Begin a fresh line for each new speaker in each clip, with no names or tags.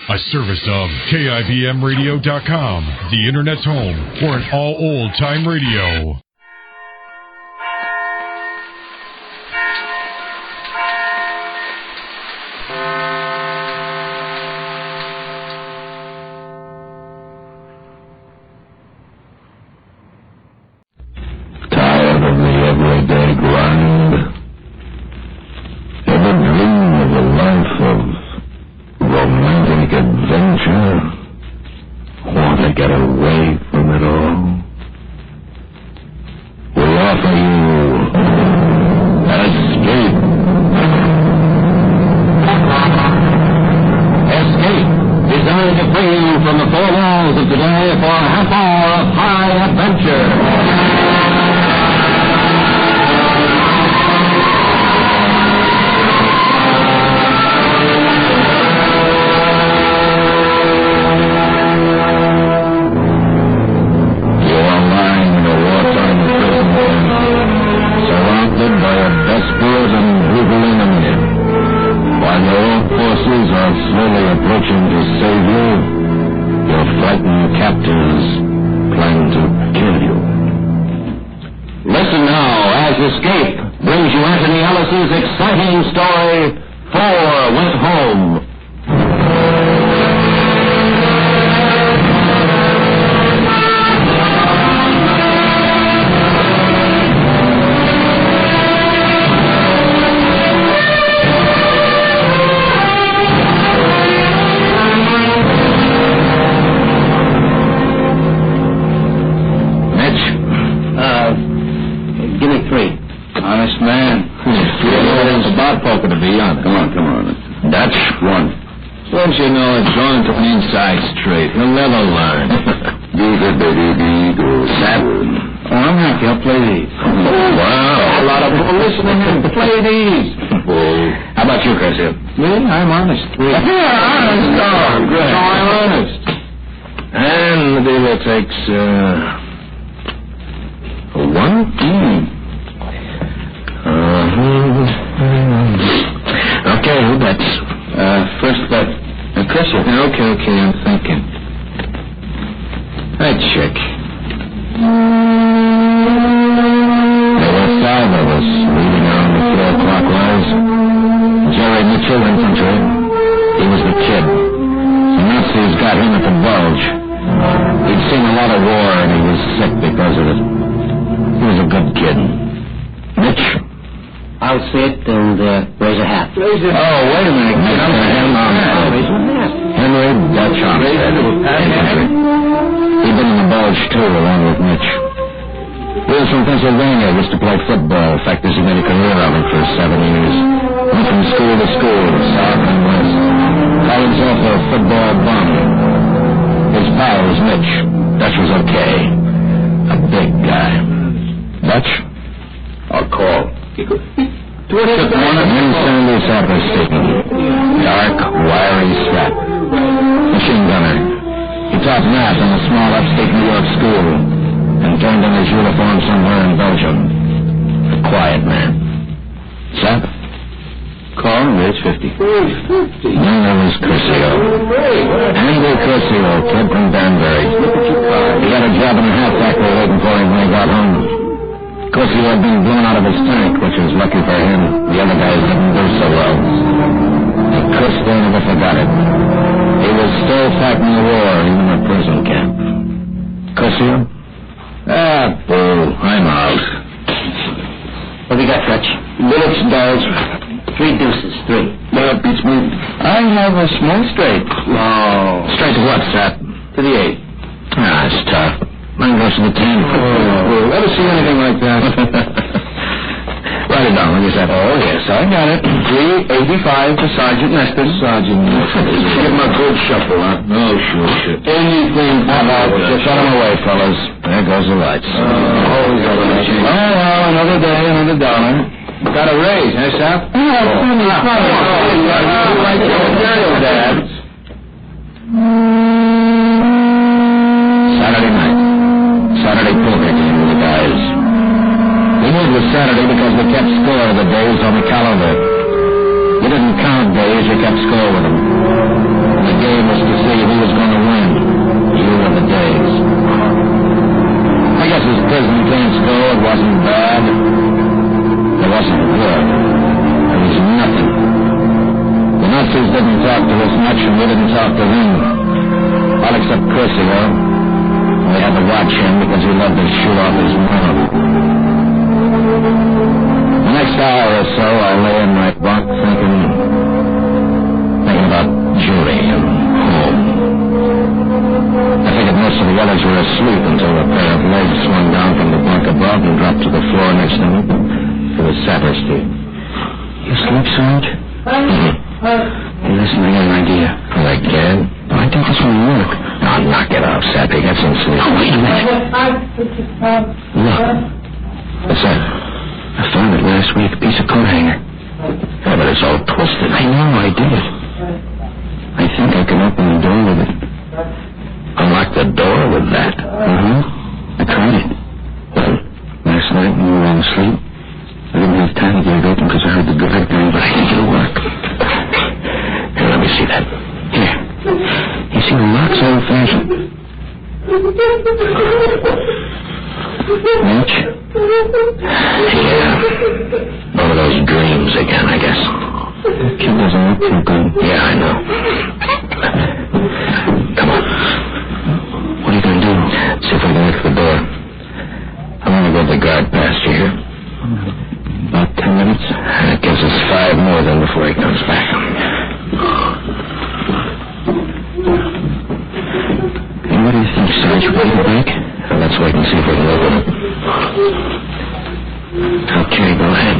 A service of KIBMradio.com, the Internet's home for an all old-time radio.
Tired of the everyday grind? Ever dream of a life of romantic adventure? Want to get away from it all? We offer you Escape. Escape, designed to free you from the four walls of today for a half hour of high adventure. Escape brings you Anthony Ellis's exciting story, Four Went Home. You know, it's drawn to an inside straight. He'll never learn. Sap. Oh, I'm happy. I'll play these. Wow. A lot of people listening in. Play these. How about you, Chris? Me? I'm honest. Yeah, honest. Oh, good. So I'm honest. And the dealer takes, one? Okay, who bets? First bet. Chris, okay, I'm thinking. I check. There were five of us leading on the 4 o'clock lines. Jerry Mitchell, infantry. He was the kid. The Nazis got him at the bulge. He'd seen a lot of war and he was sick because of it. He was a good kid. Mitch? I'll sit and raise a hat. Oh, wait a minute. Henry Dutch Armstead. He'd been in the bulge, too, along with Mitch. He was from Pennsylvania, used to play football. In fact, he made a career of it for 7 years. Went from school to school, south and west. Called himself a football bum. His pal was Mitch. Dutch was okay. A big guy. Dutch? I'll call. Took one of Jim Sanders' sapper sticking. Dark, wiry strap. Machine gunner. He taught math in a small upstate New York school and turned in his uniform somewhere in Belgium. A quiet man. Sap? Call him, it's 50. 50? My name is Curcio. Andy Curcio, kid from Danbury. He had a job in a hat factory waiting for him when he got home. Curcio had been blown out of his tank, which was lucky for him. The other guys didn't do so well. And Curcio never forgot it. He was still fighting the war, even in a prison camp. Curcio? Boo. I'm out. What do you got, Fletch? Bullets, dolls. 3 deuces, 3. That beats me. I have a small straight. Oh. Straight to what, Sap? To the 8. It's tough. Mine goes to the 10. Oh. Ever see anything like that? Write it down, will you, Sap? Oh, yes, I got it. 385 to Sergeant Neston. Sergeant Neston. Give him a good shuffle, huh? Oh, sure. Anything. How about shut him away, fellas. There goes the lights. Always got a light. Oh, well, another day, another dollar. Got a raise, eh, Sap? Like your material, Dad. Saturday night. Saturday poker game with the guys. We knew it was Saturday because we kept score of the days on the calendar. You didn't count days, you kept score with them. The game was didn't talk to us much, and we didn't talk to him. All except Chrissy, though. We had to watch him because he loved to shoot off his mouth. The next hour or so, I lay in my bunk thinking about jury and home. I figured most of the others were asleep until a pair of legs swung down from the bunk above and dropped to the floor next to me. It was Saperstein.
You sleep, Sarge? Hey, listen, I got an idea.
Well, I can.
I think this will work.
Now, knock it off, Sappy. Get some sleep.
Oh, wait a minute. Look.
What's that?
I found it last week, a piece of coat hanger.
Yeah, but it's all twisted.
I know, I did it. I think I can open the door with it.
Unlock the door with that?
I tried it.
When?
Last night when we were all asleep. I didn't have time to get it open because I heard the guard going, but I think it'll work.
Here, let me see that.
Here. You see, the lock's old-fashioned. Mitch?
Yeah. One of those dreams again, I guess.
That kid doesn't look too good.
Yeah, I know. Come on.
What are you going to do?
See if we can lift the door. I'm going to go to the guard past you here.
About 10 minutes?
That gives us 5 more then before he comes back.
And what do you think, Sarge? Will you go back?
Well, let's wait and see if we can open it.
Okay, go ahead.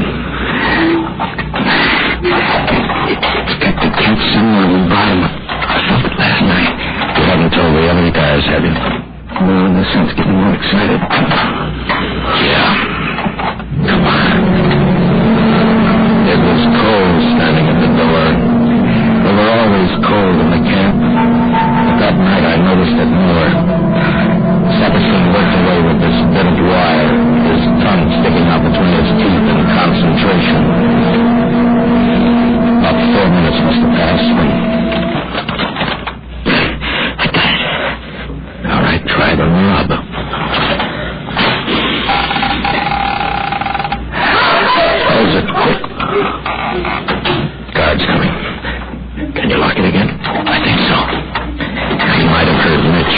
It's got the cat somewhere on the bottom. I felt it last night.
You haven't told the other guys, have you?
No, in the sense getting more excited.
Yeah. Come on. It was cold standing at the door. They were always cold in the camp. But that night I noticed it more. Saperstein worked away with this bit of wire, his tongue sticking out between his teeth in concentration. About 4 minutes must have passed when...
I got it.
All right, try the rub. Close it quick. Guard's coming. Can you lock it again?
I think so.
He might have heard Mitch.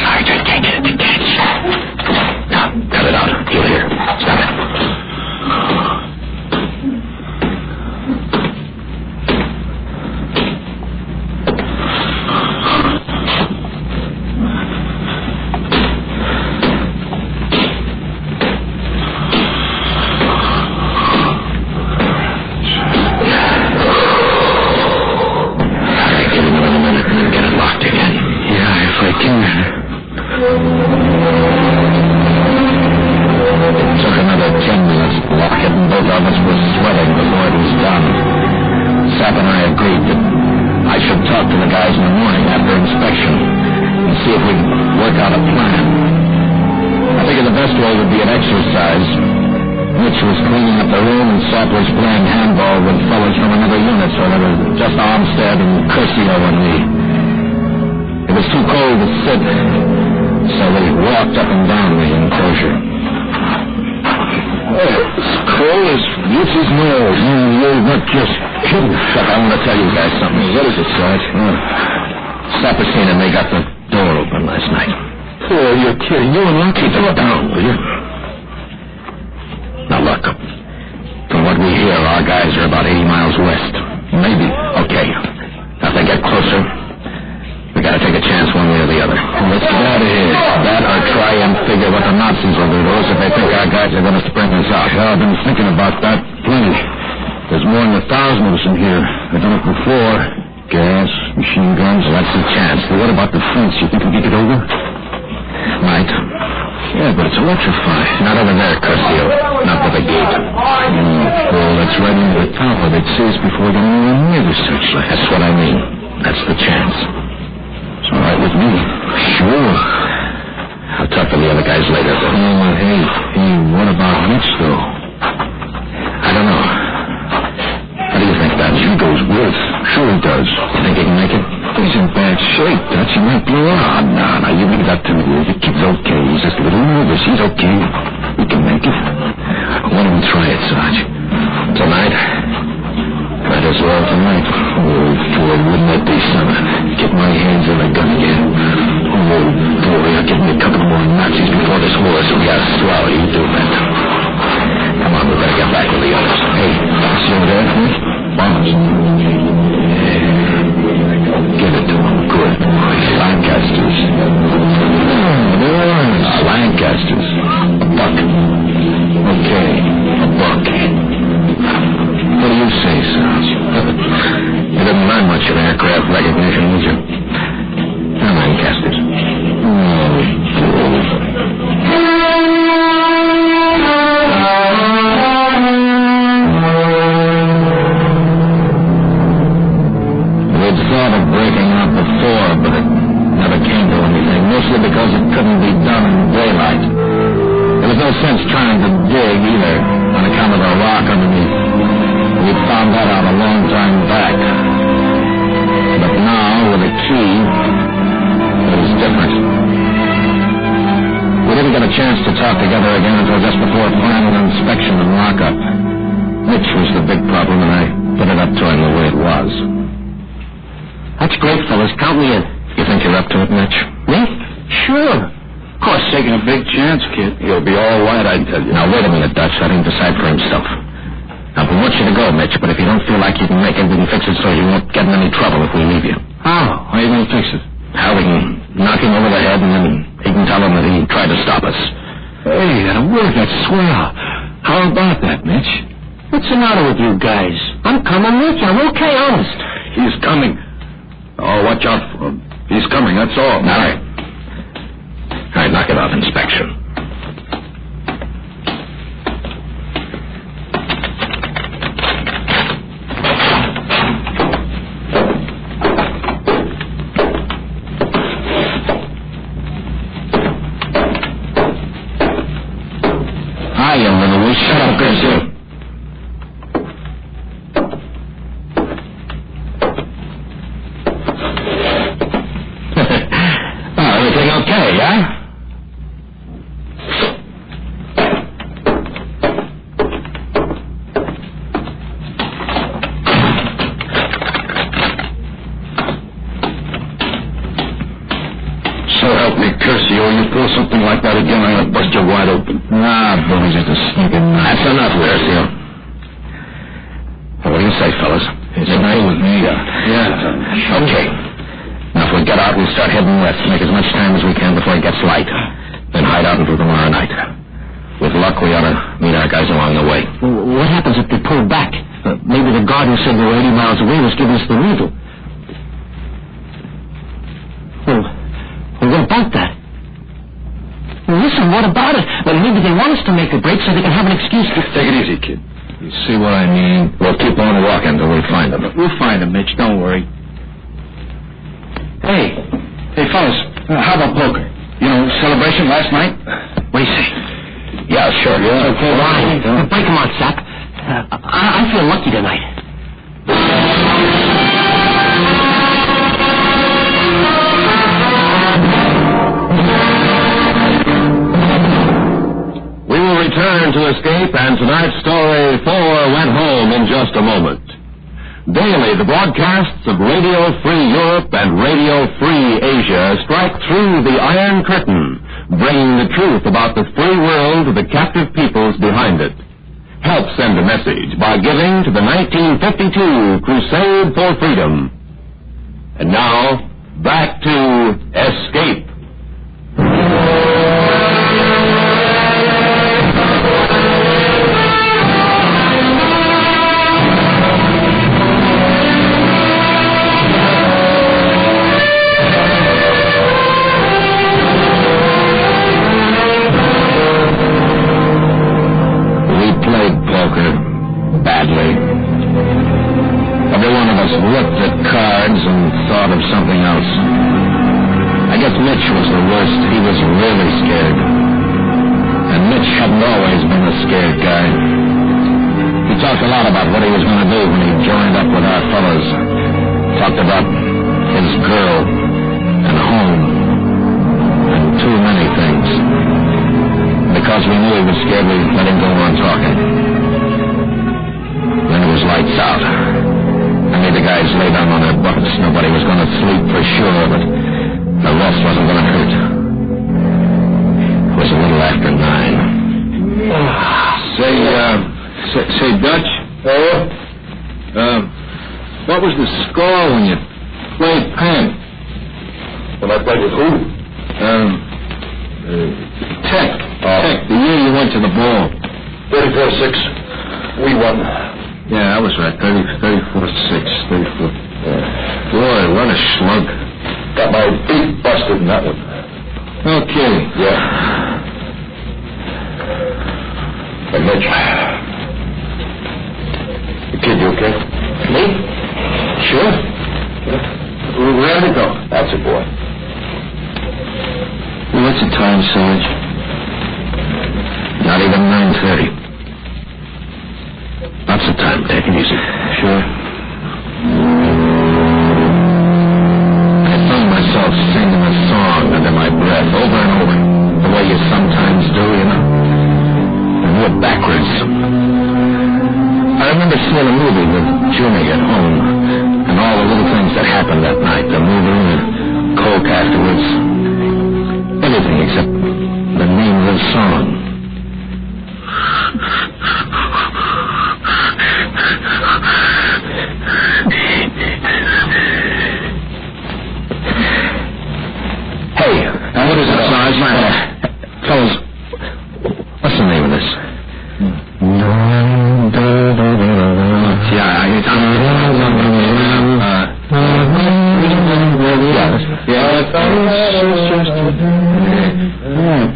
Sarge, I can't get it to catch.
Now, cut it out. He'll hear. Stop it. Saperstein and they got the door open last night.
Oh, you're kidding. You and Lucky.
Keep it down, will you? Now, look. From what we hear, our guys are about 80 miles west. Maybe. Okay. Now, if they get closer, we gotta take a chance one way or the other. Let's get out of here. That or try and figure what the Nazis will do to us if they think our guys are gonna spring us out.
Yeah, I've been thinking about that plenty. There's more than 1,000 of us in here. I've done it before. Gas, machine guns.
Well, that's the chance.
Well, what about the fence? You think we can get over?
Might.
Yeah, but it's electrified.
Not over there, Curcio. Not by the gate.
Well, that's right near the top of it. It says before we get anywhere near the searchlight.
That's what I mean. That's the chance.
It's all right with me.
Sure. I'll talk to the other guys later, then.
Oh, hey, what about Mitch, though?
I don't know. What do you think, Dutch?
He goes with. Sure he does.
You think he can make it?
He's in bad shape, Dutch. He might blow out. No, you leave that to me. The kid's okay. He's just a little nervous. He's okay. We can make it. Why don't we try it, Sarge?
Tonight? But us all tonight. Oh, boy, wouldn't that be something? Get my hands on the gun again. Oh, boy, I'll give me a couple more Nazis before this war, so yeah, swallow, you do that. Come on, we better get back with the others. Hey, see over there? Bombs. Give it to them. Good. Lancasters. Lancasters. A buck. Okay, a buck. What do you say, Sarge? You didn't learn much of aircraft recognition, did you? Lancasters. We'd thought of breaking out before, but it never came to anything, mostly because it couldn't be done in daylight. There was no sense trying to dig either, on account of the rock underneath. We'd found that out a long time back. But now, with a key, it was different. We didn't get a chance to talk together again until just before final inspection and lockup. Mitch was the big problem, and I put it up to him the way it was.
That's great, fellas. Count me in.
You think you're up to it, Mitch?
Me? Sure.
Of course, taking a big chance, kid.
You'll be all right, I tell you. Now, wait a minute, Dutch. Let him decide for himself. Now, we want you to go, Mitch, but if you don't feel like you can make it, we can fix it so you won't get in any trouble if we leave you.
How? How are you going to fix it?
How we can knock him over the head, and then he can tell him that he tried to stop us.
Hey, that'll work. That's swell. How about that, Mitch?
What's the matter with you guys? I'm coming with you. I'm okay, honest.
He's coming. Oh, watch out for him. He's coming, that's all.
All right. All right, knock it off, inspection. Hi, you little witch. Shut up, Gersie. Everything okay, huh? So help me, Curcio, you pull something like that again, I'm gonna bust you wide open. Nah, boy, just a sneaking. That's enough, Curcio. What do you say, fellas?
It's okay with me.
Yeah. Okay. Now, if we get out, we'll start heading west. Make as much time as we can before it gets light. Then hide out until tomorrow night. With luck, we ought to meet our guys along the way.
What happens if they pull back? Maybe the guard who said they were 80 miles away was giving us the needle. Well, what about that? Well, listen, what about it? Well, maybe they want us to make a break so they can have an excuse to...
Take it easy, kid. You see what I mean?
We'll keep on walking until we find them.
We'll find them, Mitch. Don't worry. Hey, fellas, how about poker? You know, celebration last night?
What do you say?
Yeah, sure.
Yeah.
Okay, Ryan, break them on, Sack. I feel lucky tonight.
We will return to Escape and tonight's story, 4 Went Home, in just a moment. Daily, the broadcasts of Radio Free Europe and Radio Free Asia strike through the Iron Curtain, bringing the truth about the free world to the captive peoples behind it. Help send a message by giving to the 1952 Crusade for Freedom. And now, back to Escape.
Badly. Every one of us looked at cards and thought of something else. I guess Mitch was the worst. He was really scared. And Mitch hadn't always been a scared guy. He talked a lot about what he was going to do when he joined up with our fellows. Talked about his girl and home and too many things. Because we knew he was scared, we let him go on talking. Then it was lights out. guys lay down on their bunks. Nobody was going to sleep for sure, but the rest wasn't going to hurt. It was a little after 9.
Say, Dutch? What was the score when you played Penn?
When I played with who?
Tech. Tech, the year you went to the ball.
34-6. We won.
Yeah, I was right. 34-6. 34. Boy, what a slug.
Got my feet busted in that one.
Okay.
Yeah. Hey, Mitch. The kid, you okay?
Me? Sure. Where'd it go?
That's it, boy.
What's the time, Sarge?
Not even 9:30. Lots of time. Take it easy.
Sure.
I found myself singing a song under my breath over and over, the way you sometimes do, you know. And do it backwards. I remember seeing a movie with Jimmy at home, and all the little things that happened that night, the movie, the coke afterwards, everything except the name of the song. Hey, now what is it, Sarge? Fellas, what's the name of this?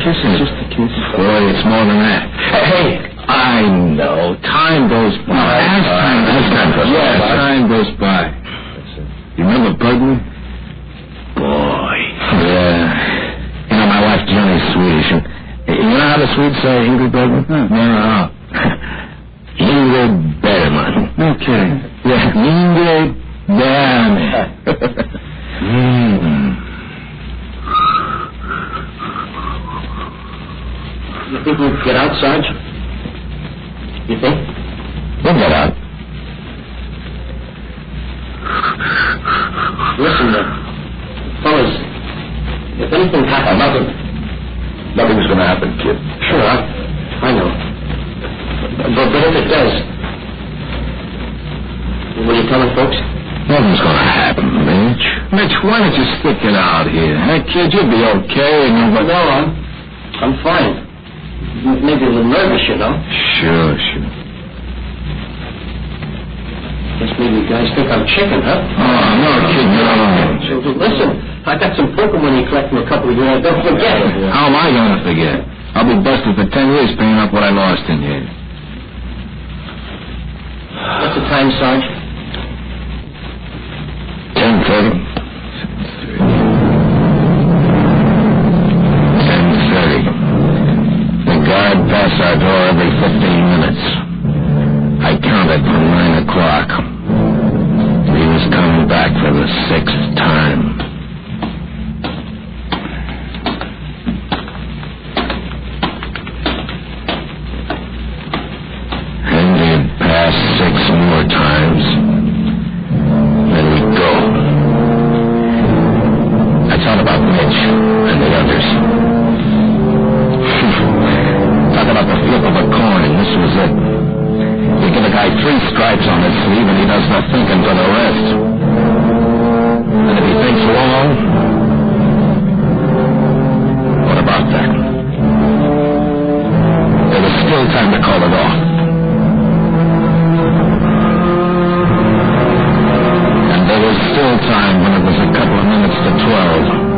Kissing. Just a kiss.
Boy, it's more than that. Hey, I know. Time goes by.
Time goes by. You remember Bergman?
Boy. Yeah. You know, my wife Jenny's Swedish. And you know how the Swedes say Ingrid Bergman?
No.
Ingrid Bergman.
Okay.
Yeah, Ingrid Bergman.
You think we could get out, Sarge? You think?
We'll get out.
Listen, fellas, if anything happens...
Nothing's going to happen, kid.
Sure, I know. But if it does, what are you telling folks?
Nothing's going to happen, Mitch.
Mitch, why don't you stick it out here? Hey, kid, you'll be okay.
No, I'm fine. Maybe a little nervous, you know.
Sure.
Guess maybe you guys think I'm chicken, huh?
Oh, no, kid, no.
So, listen, I got some poker money collecting a couple of years. Don't forget it.
How am I going to forget? I'll be busted for 10 years paying up what I lost in here.
What's the time, Sarge?
10:30. 10:30. The guard passed our door every 15 minutes. I counted from 9 o'clock. He was coming back for the 6th time. And he'd pass 6 more times. Then we'd go. I thought about Mitch and the others. Talk about the flip of a coin. This was it. You give a guy 3 stripes on his sleeve and he does no thinking for the rest. And if he thinks long, what about that? There was still time to call it off. And there was still time when it was a couple of minutes to 12.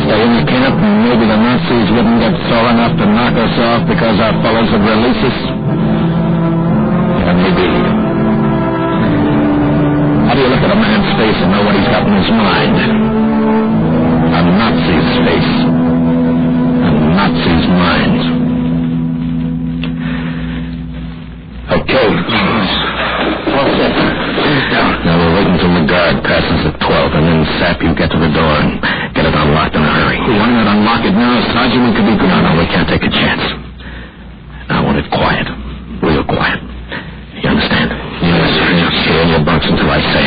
Stay in the camp and maybe the Nazis wouldn't get sore enough to knock us off because our fellows would release us. Maybe. How do you look at a man's face and know what he's got in his mind? A Nazi's face. A Nazi's mind. Okay.
All set.
Now we'll wait until the guard passes at 12, and then Sap, you get to the door and get it unlocked in a hurry.
Why not unlock it now, Sergeant? We could be good.
No, we can't take a chance. I want it quiet. Real quiet. You understand?
Yes, sir.
Stay in your bunks until I say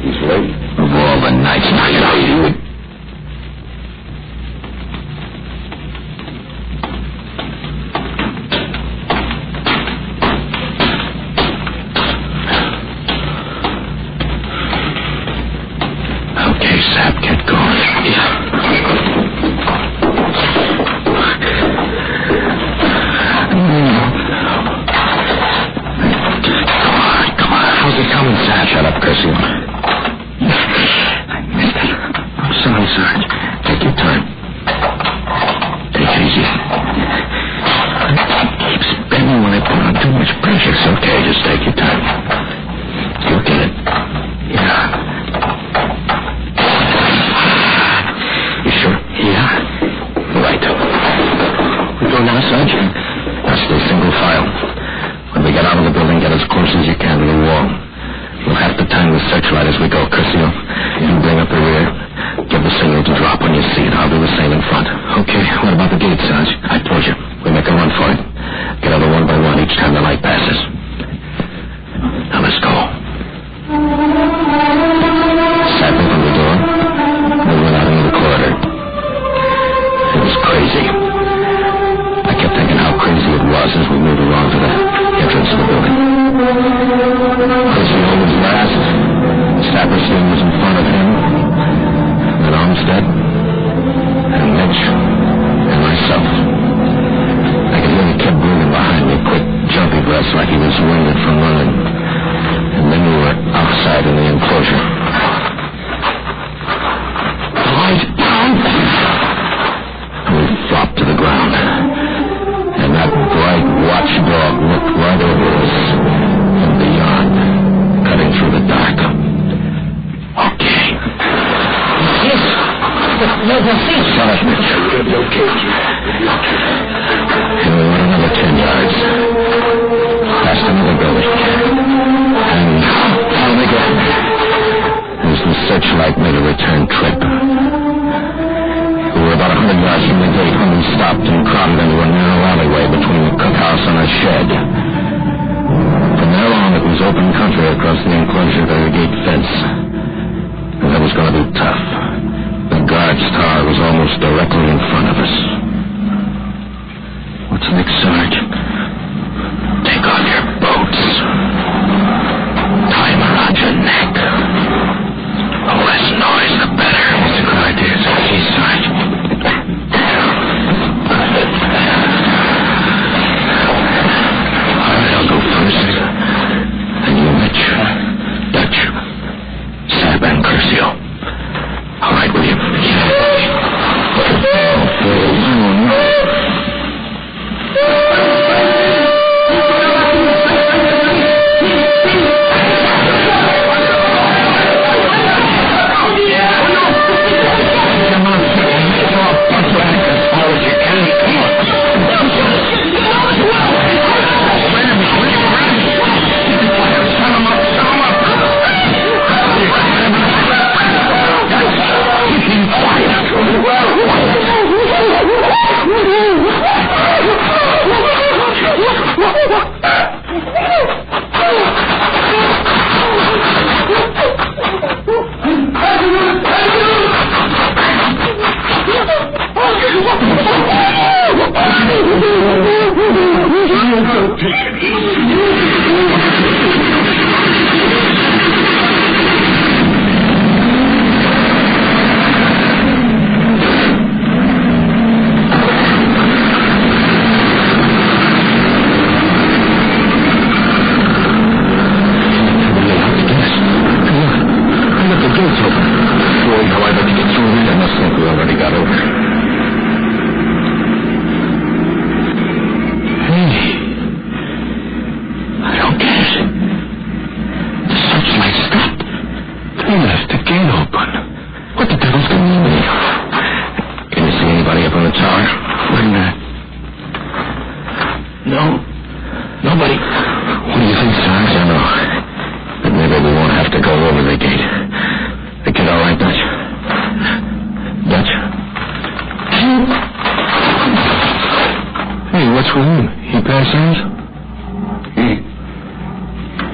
He's late.
Of all the nights. Now, you know, you... Okay, Sap, get going. Yeah. Come on. How's it coming, Sap? Shut up, Chrissy. I missed it. I'm sorry, Sarge. Take your time. Take it easy. It keeps bending when I put on too much pressure. It's okay. Just take your time. You'll get it. Yeah. You sure? Yeah. Right. We go now, Sarge? Now stay single file. When we get out of the building, get as close as you can to the wall. We'll have to time the searchlight as we go, Chrissy. You bring up the rear. Give the signal to drop when you see it. I'll do the same in front. Okay. What about the gate, Sarge? I told you. We make a run for it. Get out one by one each time the light passes. Now let's go. Sat opened the door. We went out into the corridor. It was crazy. I kept thinking how crazy it was as we moved along to the entrance of the building. Chrissy was last. Saperstein was in front of him. Then Olmsted. And Mitch. And myself. I could hear the kid breathing behind me, quick, jumpy breaths like he was winded from running. And then we were outside in the enclosure. The light down! And we flopped to the ground. And that bright watchdog looked right over us from beyond, cutting through the dark. Okay. Yes. Shut up, Mitch. Okay. And we went another 10 yards. Past another building. And down again. As the searchlight made a return trip. We were about 100 yards from the gate when we stopped and crowded into a narrow alleyway between the cookhouse and a shed. From there on, it was open country across the enclosure to the gate fence. And that was going to be tough. The guard's tower was almost directly in front of us. What's next, Sarge? Take off your boots. Tie them around your neck. The less noise, the better. That's a good idea. Hey, Sarge. All right, I'll go first. Then you, Mitch, Dutch, Sab, and Curcio. All right, will you?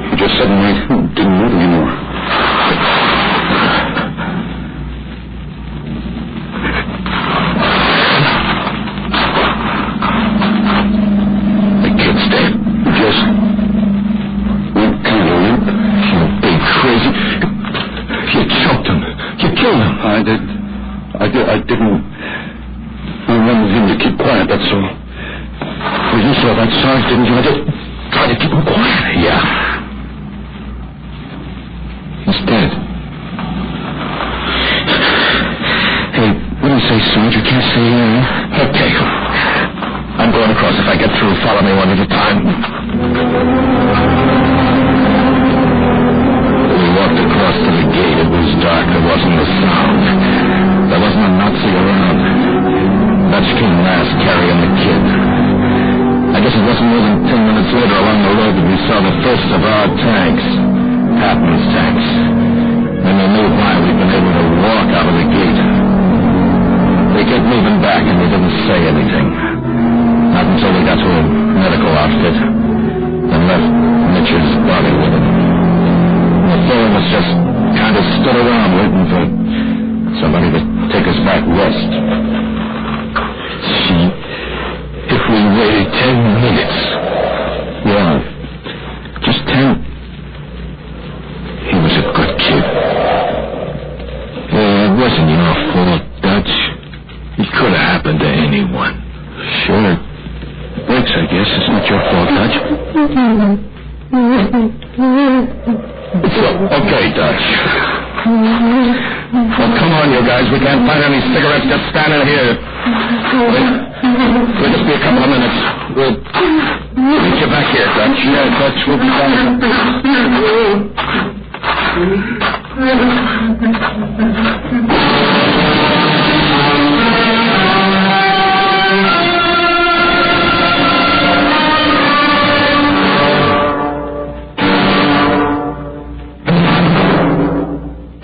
He just suddenly didn't move anymore.
killed him.
I didn't. I wanted him to keep quiet, that's all. Well, you saw that, Sarge, didn't you? I just tried to keep him quiet.
Yeah. He's dead. Hey, what do you say, Sarge? You can't stay here, huh? Okay. I'm going across. If I get through, follow me one at a time. We walked across to the gate. It was dark. There wasn't a sound. There wasn't a Nazi around. Dutch came last, carrying the kid. I guess it wasn't more than 10 minutes later along the road that we saw the first of our tanks. Patton's tanks. When they moved by, we'd been able to walk out of the gate. They kept moving back, and we didn't say anything. Not until we got to a medical outfit and left Mitch's body with him. The four of us just kind of stood around waiting for somebody to take us back west.
See, if we waited 10 minutes.
Yeah, just 10.
He was a good kid.
It wasn't your fault, Dutch.
It could have happened to anyone.
Sure.
Breaks, I guess. It's not your fault, Dutch.
It's okay, Dutch. Well, come on, you guys. We can't find any cigarettes just standing here. We'll just be a couple of minutes. We'll meet you back here, Dutch. Yeah, Dutch, we'll be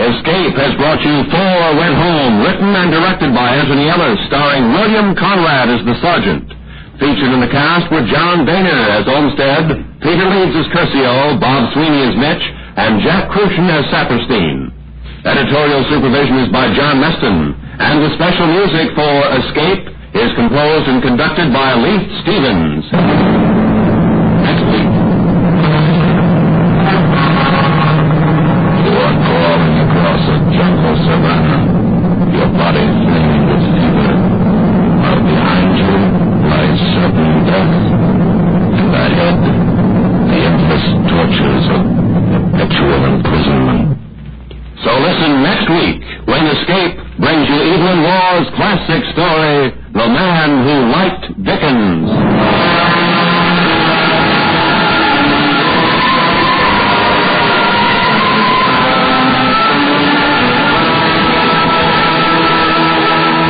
Escape has brought you Four Went Home, written and directed by Anthony Ellis, starring William Conrad as the sergeant. Featured in the cast were John Boehner as Olmsted, Peter Leeds as Curcio, Bob Sweeney as Mitch, and Jack Crucian as Saperstein. Editorial supervision is by John Meston, and the special music for Escape is composed and conducted by Leith Stevens. Next week. You are crawling across a jungle savannah, your body flaming with fever, while behind you lies certain death, and ahead the endless tortures of perpetual imprisonment. So listen next week when Escape brings you Evelyn Waugh's classic story, The Man Who Liked Dickens.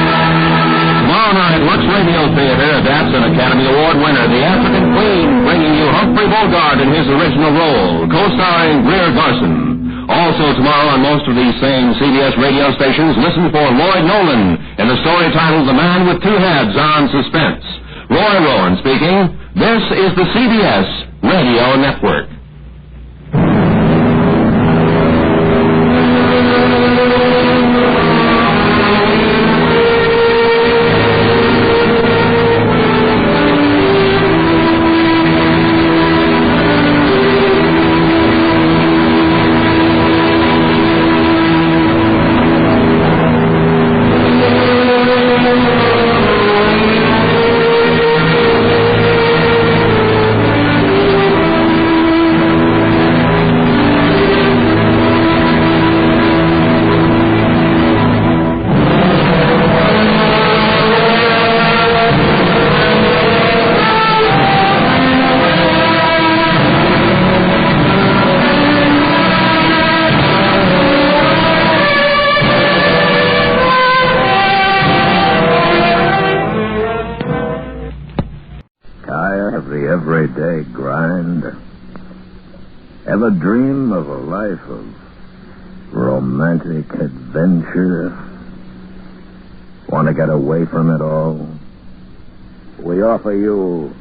Tomorrow night, Lux Radio Theater adapts an Academy Award winner, The African Queen, bringing you Humphrey Bogart in his original role, co-starring Greer Garson. Also tomorrow on most of these same CBS radio stations, listen for Lloyd Nolan in the story titled The Man with Two Heads on Suspense. Roy Rowan speaking. This is the CBS Radio Network.
Everyday grind. Ever dream of a life of romantic adventure? Want to get away from it all? We offer you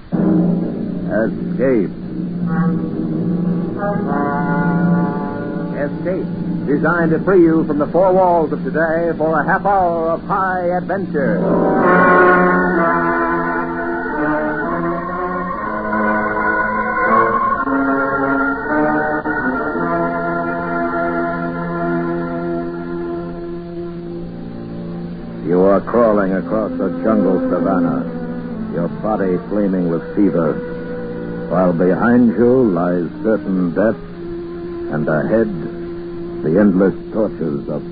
Escape. Escape, designed to free you from the four walls of today for a half hour of high adventure.
You are crawling across a jungle savanna, your body flaming with fever, while behind you lies certain death, and ahead the endless tortures of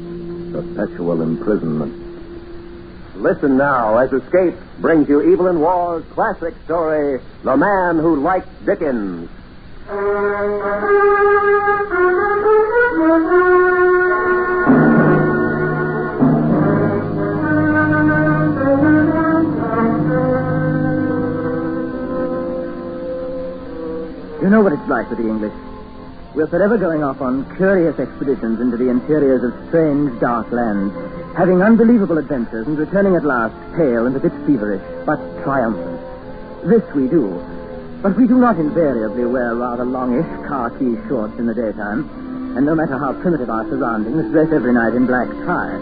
perpetual imprisonment. Listen now as Escape brings you Evelyn Waugh's classic story, The Man Who Liked Dickens.
You know what it's like with the English. We're forever going off on curious expeditions into the interiors of strange, dark lands, having unbelievable adventures and returning at last pale and a bit feverish, but triumphant. This we do. But we do not invariably wear rather longish khaki shorts in the daytime, and no matter how primitive our surroundings, dress every night in black tie.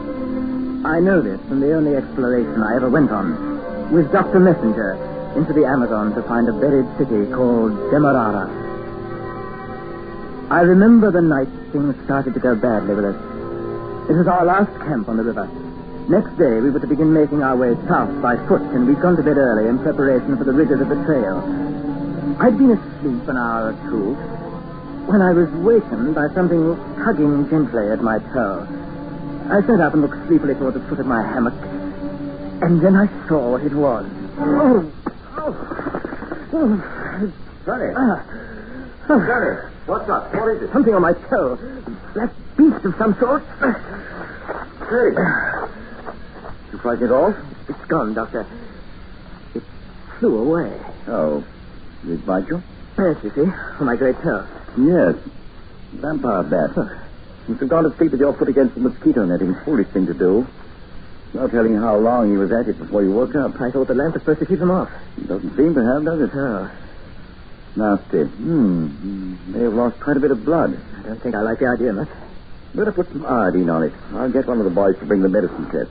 I know this from the only exploration I ever went on, with Dr. Messenger, into the Amazon to find a buried city called Demerara. I remember the night things started to go badly with us. It was our last camp on the river. Next day, we were to begin making our way south by foot, and we'd gone to bed early in preparation for the rigors of the trail. I'd been asleep an hour or two when I was wakened by something tugging gently at my toe. I sat up and looked sleepily toward the foot of my hammock, and then I saw what it was.
Sonny. Sonny, what's up? What is it?
Something on my toe. That beast of some sort.
Hey. You frightened it off?
It's gone, Doctor. It flew away.
Oh. Did it bite you?
Yes, you see, on my great toe.
Yes. Vampire bat. Must have gone to sleep with your foot against the mosquito netting. Foolish thing to do. No telling how long he was at it before you woke up.
I thought the lamp was supposed to keep him off.
It doesn't seem to have, does it?
No.
Nasty. May have lost quite a bit of blood.
I don't think I like the idea much.
Better put some iodine on it. I'll get one of the boys to bring the medicine test.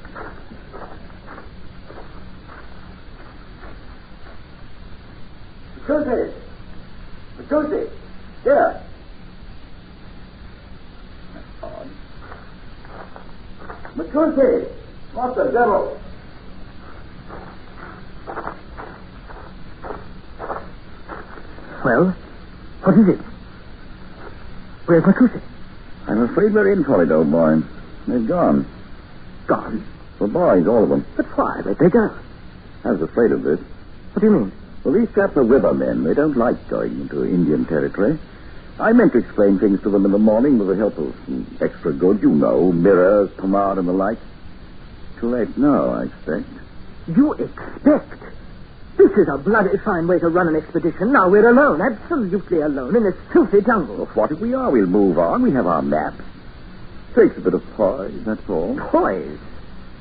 Machuzi! Here! Machuzi! What the devil?
Well, what is it? Where's Machuzi?
I'm afraid we're in for it, old boy. They've gone.
Gone?
The boys, all of them.
But why? Where'd they go?
I was afraid of this.
What do you mean?
Well, these chaps are rivermen. They don't like going into Indian territory. I meant to explain things to them in the morning with the help of some extra goods, you know, mirrors, pomade, and the like. Too late now, I expect.
You expect? This is a bloody fine way to run an expedition. Now we're alone, absolutely alone, in this filthy jungle.
Well, what if we are? We'll move on. We have our maps. Takes a bit of poise, that's all.
Poise?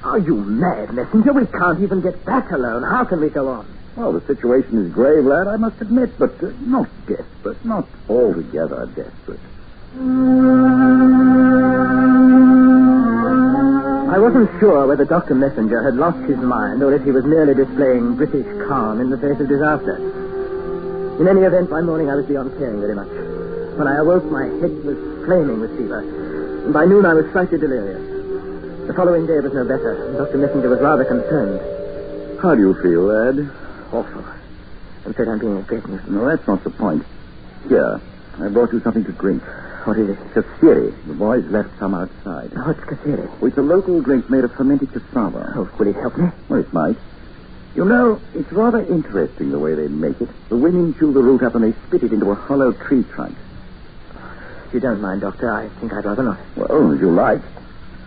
Are you mad, Messenger? We can't even get back alone. How can we go on?
Well, the situation is grave, lad, I must admit, but not desperate, not altogether desperate.
I wasn't sure whether Dr. Messenger had lost his mind or if he was merely displaying British calm in the face of disaster. In any event, by morning I was beyond caring very much. When I awoke, my head was flaming with fever, and by noon I was slightly delirious. The following day was no better, and Dr. Messenger was rather concerned.
How do you feel, lad?
Awful. I'm afraid I'm being a great nuisance.
No, that's not the point. Here, I brought you something to drink.
What is it?
Kasiri. The boys left some outside.
What's Kasiri?
Well, it's a local drink made of fermented cassava.
Oh, will it help me?
Well, it might. You know, it's rather interesting the way they make it. The women chew the root up and they spit it into a hollow tree trunk.
If you don't mind, Doctor, I think I'd rather not.
Well, as you like.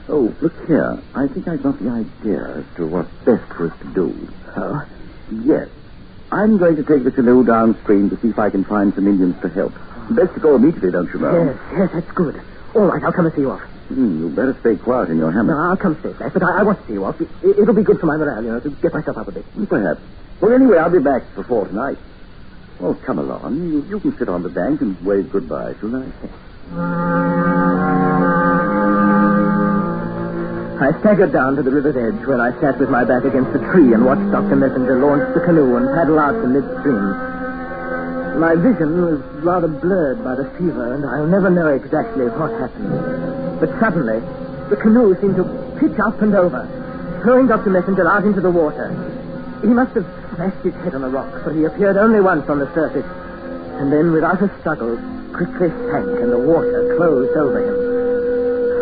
Oh, look here. I think I've got the idea as to what's best for us to do.
Oh?
Yes. I'm going to take the canoe downstream to see if I can find some Indians to help. Best to go immediately, don't you know?
Yes, that's good. All right, I'll come and see you off.
You better stay quiet in your hammock.
No, I'll come stay back, but I want to see you off. It'll be good for my morale, you know, to get myself up a bit.
Perhaps. Well, anyway, I'll be back before tonight. Well, come along. You can sit on the bank and wave goodbye, shall I?
I staggered down to the river's edge, where I sat with my back against a tree and watched Dr. Messenger launch the canoe and paddle out to midstream. My vision was rather blurred by the fever, and I'll never know exactly what happened. But suddenly, the canoe seemed to pitch up and over. throwing Dr. Messenger out into the water. He must have smashed his head on a rock, for he appeared only once on the surface, and then, without a struggle, quickly sank, and the water closed over him.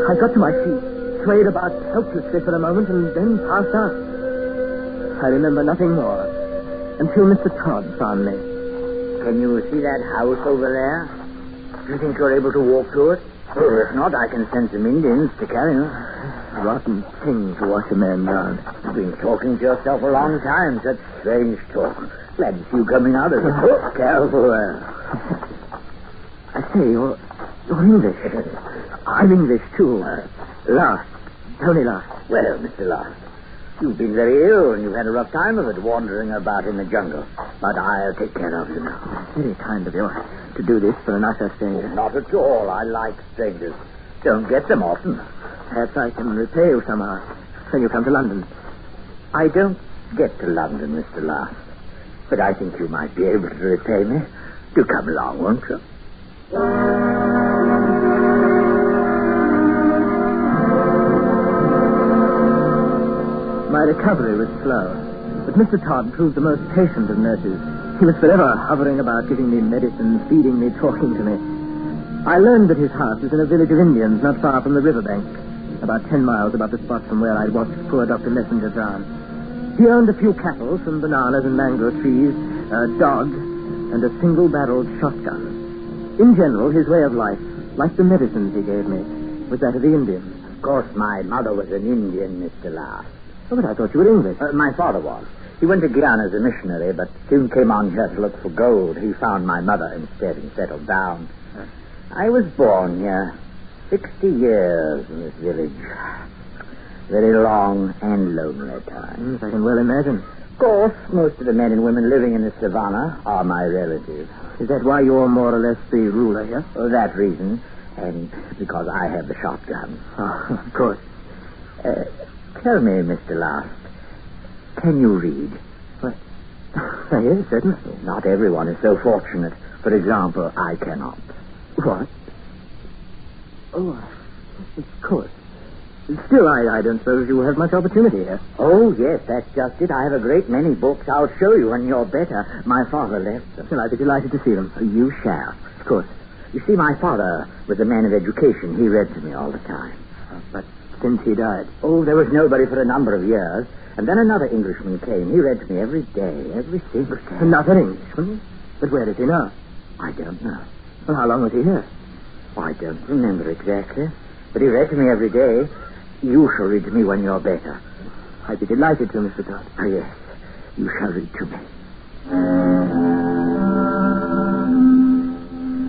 I got to my feet, swayed about helplessly for a moment, and then passed out. I remember nothing more until Mr. Todd found me.
Can you see that house over there? Do you think you're able to walk to it? Well, if not, I can send some Indians to carry you.
Rotten thing to watch a man drown.
You've been talking to yourself a long time. Such strange talk. Glad to see you coming out of it. Oh, careful.
I say, you're English. I'm English, too. Last. Tony Last.
Well, Mr. Last, you've been very ill and you've had a rough time of it wandering about in the jungle. But I'll take care of you now.
Very kind of you to do this for an utter stranger.
Not at all. I like strangers. Don't get them often.
Perhaps I can repay you somehow when you come to London.
I don't get to London, Mr. Last. But I think you might be able to repay me. Do come along, won't you?
My recovery was slow, but Mr. Todd proved the most patient of nurses. He was forever hovering about, giving me medicine, feeding me, talking to me. I learned that his house was in a village of Indians not far from the riverbank, about 10 miles above the spot from where I'd watched poor Dr. Messenger drown. He owned a few cattle, some bananas and mango trees, a dog, and a single-barreled shotgun. In general, his way of life, like the medicines he gave me, was that of the Indians.
Of course, my mother was an Indian, Mr. Last.
Oh, but I thought you were English.
My father was. He went to Guyana as a missionary, but soon came on here to look for gold. He found my mother instead and settled down. I was born here. 60 years in this village. Very long and lonely time.
I can well imagine.
Of course, most of the men and women living in the savannah are my relatives.
Is that why you're more or less the ruler here?
For that reason, and because I have the shotgun.
Oh, of course.
Tell me, Mr. Last, can you read?
What? Yes, certainly.
Not everyone is so fortunate. For example, I cannot.
What? Oh, of course. Still, I don't suppose you have much opportunity here.
Oh, yes, that's just it. I have a great many books. I'll show you when you're better. My father left them.
Well, I'd be delighted to see them.
You shall.
Of course.
You see, my father was a man of education. He read to me all the time.
But since he died?
Oh, there was nobody for a number of years. And then another Englishman came. He read to me every day, every single day.
Another Englishman? But where is he now?
I don't know.
Well, how long was he here?
Oh, I don't remember exactly. But he read to me every day. You shall read to me when you're better.
I'd be delighted to, Mr. Todd.
Oh, yes. You shall read to me.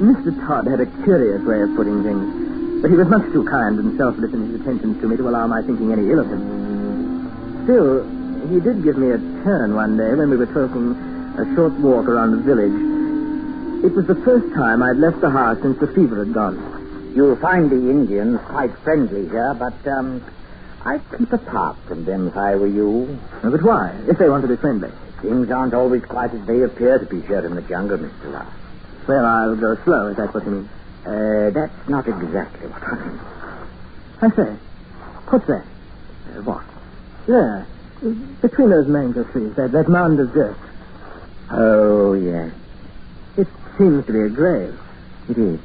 Mr. Todd had a curious way of putting things, but he was much too kind and selfless in his attentions to me to allow my thinking any ill of him. Still, he did give me a turn one day when we were taking a short walk around the village. It was the first time I'd left the house since the fever had gone.
You'll find the Indians quite friendly here, but, I'd keep apart from them if I were you.
But why, if they want to be friendly?
Things aren't always quite as they appear to be here in the jungle, Mr. Last.
Well, I'll go slow, is that what you mean?
That's not exactly what I mean.
I say, what's that?
What?
There, between those mango trees, that mound of dirt.
Oh, yes.
It seems to be a grave.
It is.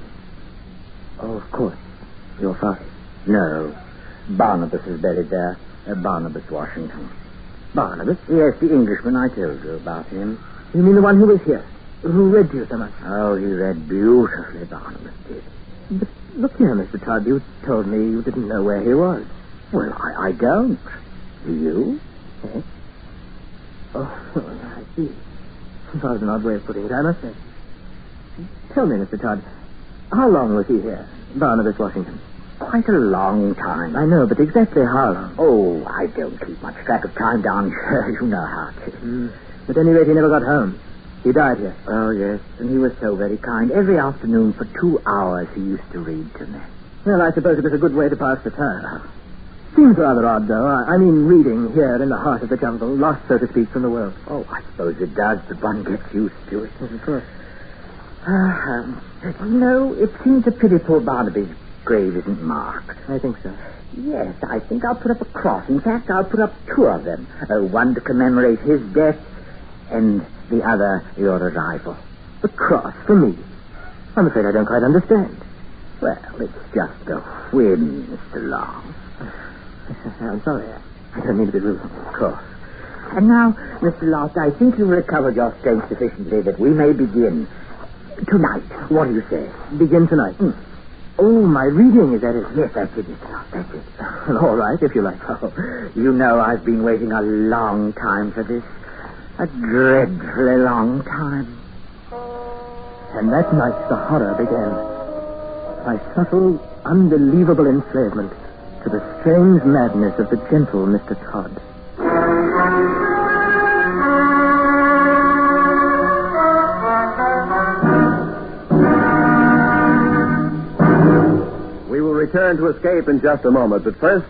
Oh, of course. Your father.
No. Barnabas is buried there. Barnabas Washington.
Barnabas?
Yes, the Englishman I told you about him.
You mean the one who was here? Who read to you so much?
Oh, he read beautifully, Barnabas did.
But look here, Mr. Todd. You told me you didn't know where he was.
Well, I don't. Do you?
Eh? Oh, I see. That was an odd way of putting it, I must say. Tell me, Mr. Todd, how long was he here, Barnabas Washington?
Quite a long time.
I know, but exactly how long?
Oh, I don't keep much track of time down here. You know how it is.
At any rate, he never got home. He died here.
Oh, yes, and he was so very kind. Every afternoon for 2 hours he used to read to me.
Well, I suppose it was a good way to pass the time. Seems rather odd, though. I mean, reading here in the heart of the jungle, lost, so to speak, from the world.
Oh, I suppose it does, but one gets used to it.
Yes, of course.
No, it seems a pity poor Barnaby's grave isn't marked.
I think so.
Yes, I think I'll put up a cross. In fact, I'll put up two of them. One to commemorate his death, and the other your arrival.
A cross for me? I'm afraid I don't quite understand.
Well, it's just a whim, Mr. Long.
I'm sorry. I don't mean to be rude.
Of course. And now, Mr. Lost, I think you've recovered your strength sufficiently that we may begin tonight. What do you say?
Begin tonight? Oh, my reading, is that it?
Yes, that's it, Mr. Lost, that's it.
All right, if you like.
Oh, you know I've been waiting a long time for this. A dreadfully long time.
And that night the horror began. My subtle, unbelievable enslavement to the strange madness of the gentle Mr. Todd.
We will return to Escape in just a moment, but first,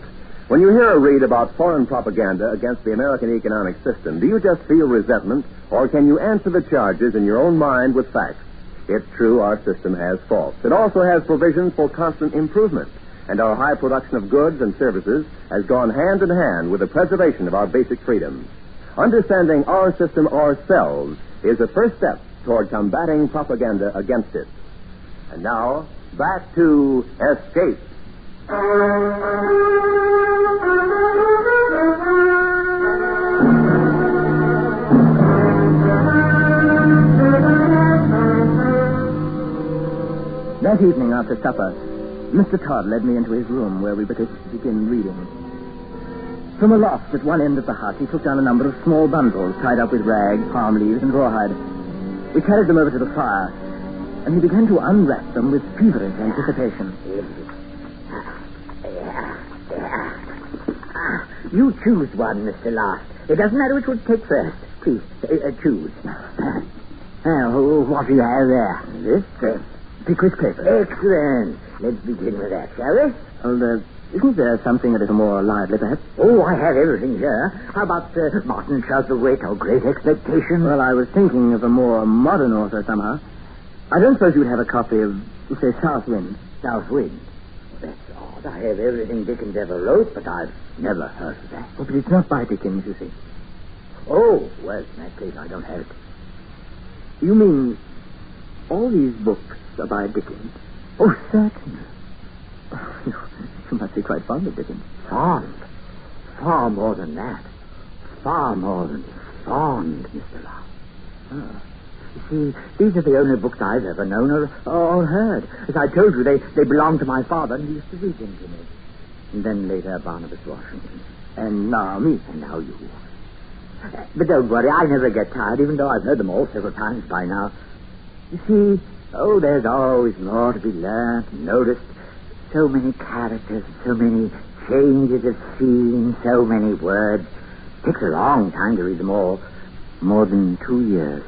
when you hear a read about foreign propaganda against the American economic system, do you just feel resentment, or can you answer the charges in your own mind with facts? It's true our system has faults. It also has provisions for constant improvement, and our high production of goods and services has gone hand in hand with the preservation of our basic freedoms. Understanding our system ourselves is the first step toward combating propaganda against it. And now, back to Escape.
That evening after supper, Mr. Todd led me into his room where we began reading. From a loft at one end of the hut, he took down a number of small bundles tied up with rags, palm leaves, and rawhide. We carried them over to the fire, and he began to unwrap them with feverish anticipation.
You choose one, Mr. Last. It doesn't matter which one to take first. Please, choose. What do you have there?
This? Pickwick paper.
Excellent. Let's begin with that, shall we?
Well, isn't there something a little more lively, perhaps?
Oh, I have everything here. How about Martin Chuzzlewit or Great Expectations?
Well, I was thinking of a more modern author somehow. I don't suppose you'd have a copy of, say, South Wind.
South Wind? That's odd. I have everything Dickens ever wrote, but I've never heard of that.
Oh, but it's not by Dickens, you see.
Oh, well, in that case, I don't have it.
You mean all these books are by Dickens? Oh, certainly. You must be quite fond of Dickens.
Fond? Far more than that. Far more than fond, Mr. Locke. Oh. You see, these are the only books I've ever known or heard. As I told you, they belonged to my father, and he used to read them to me. And then later, Barnabas Washington.
And now me.
And now you. But don't worry, I never get tired, even though I've heard them all several times by now. You see, there's always more to be learned and noticed. So many characters, so many changes of scene, so many words. It takes a long time to read them all. More than 2 years.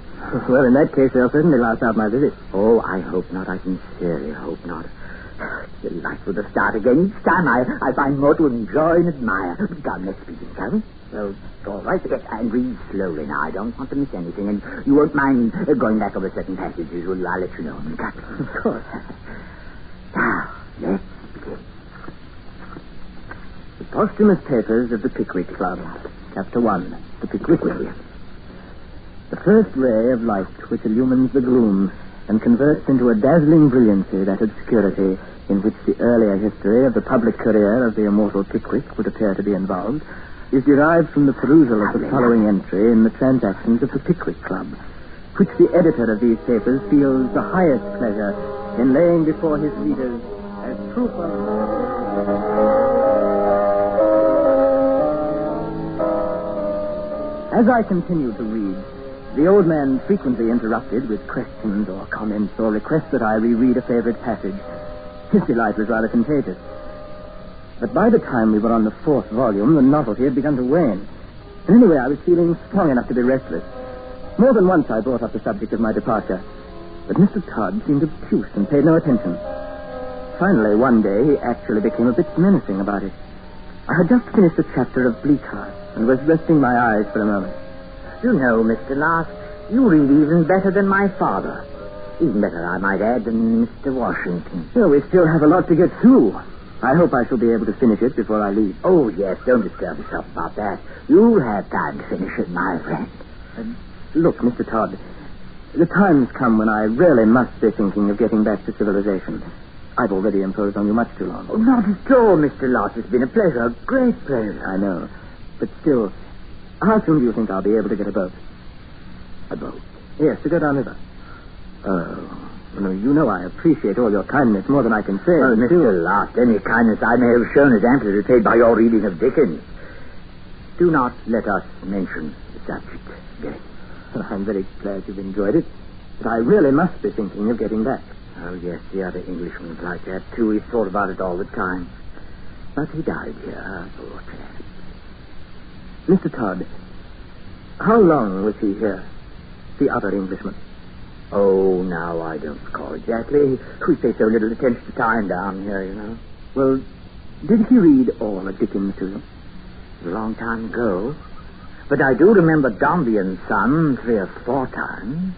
Well, in that case, they'll certainly last out my visit.
Oh, I hope not. I sincerely hope not. It's delightful to start again. Each time I find more to enjoy and admire. But come, let's begin, shall we? Well, all right. Yes, and read slowly now. I don't want to miss anything. And you won't mind going back over certain passages, will you? I'll let you know.
Of course.
Now, let's begin.
The Posthumous Papers of the Pickwick Club. Chapter 1. The Pickwickian. The first ray of light which illumines the gloom and converts into a dazzling brilliancy that obscurity in which the earlier history of the public career of the immortal Pickwick would appear to be involved is derived from the perusal of the following entry in the transactions of the Pickwick Club, which the editor of these papers feels the highest pleasure in laying before his readers as proof of... As I continued to read, the old man frequently interrupted with questions or comments or requests that I reread a favorite passage. His delight was rather contagious. But by the time we were on the 4th volume, the novelty had begun to wane. And anyway, I was feeling strong enough to be restless. More than once I brought up the subject of my departure. But Mr. Todd seemed obtuse and paid no attention. Finally, one day, he actually became a bit menacing about it. I had just finished a chapter of Bleak Heart and was resting my eyes for a moment.
You know, Mr. Last, you read even better than my father. Even better, I might add, than Mr. Washington.
Well, we still have a lot to get through. I hope I shall be able to finish it before I leave.
Oh, yes, don't disturb yourself about that. You'll have time to finish it, my friend.
Look, Mr. Todd, the time's come when I really must be thinking of getting back to civilization. I've already imposed on you much too long.
Oh, not at all, Mr. Lost. It's been a pleasure, a great pleasure.
I know. But still, how soon do you think I'll be able to get a boat?
A boat?
Yes, to go down river. Oh, no, you know I appreciate all your kindness more than I can say.
Oh, Mr. Lost, any kindness I may have shown is amply repaid by your reading of Dickens. Do not let us mention the subject again.
Well, I'm very glad you've enjoyed it, but I really must be thinking of getting back.
Oh, yes, the other Englishman's like that, too. He thought about it all the time. But he died here, poor chap.
Mr. Todd, how long was he here, the other Englishman?
Oh, now, I don't recall exactly. We pay so little attention to time down here, you know.
Well, did he read all of Dickens to you?
A long time ago. But I do remember Dombey and Son 3 or 4 times.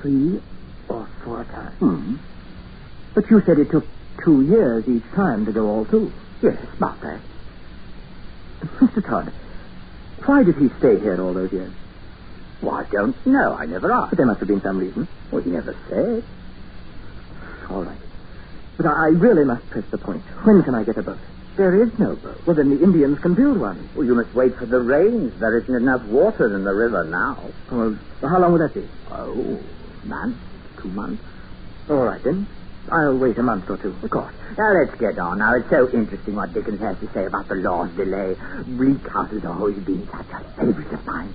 3 or 4 times? But you said it took 2 years each time to go all through.
Yes, about that.
Mr. Todd, why did he stay here all those years?
Well, I don't know. I never asked.
But there must have been some reason.
Well, he never said.
All right. But I really must press the point. When can I get a boat?
There is no boat.
Well, then the Indians can build one.
Well, you must wait for the rains. There isn't enough water in the river now.
Well, how long will that be?
Oh, month, 2 months.
All right, then. I'll wait a month or 2.
Of course. Now, let's get on. Now, it's so interesting what Dickens has to say about the law's delay. Bleak House has always been such a favorite of mine.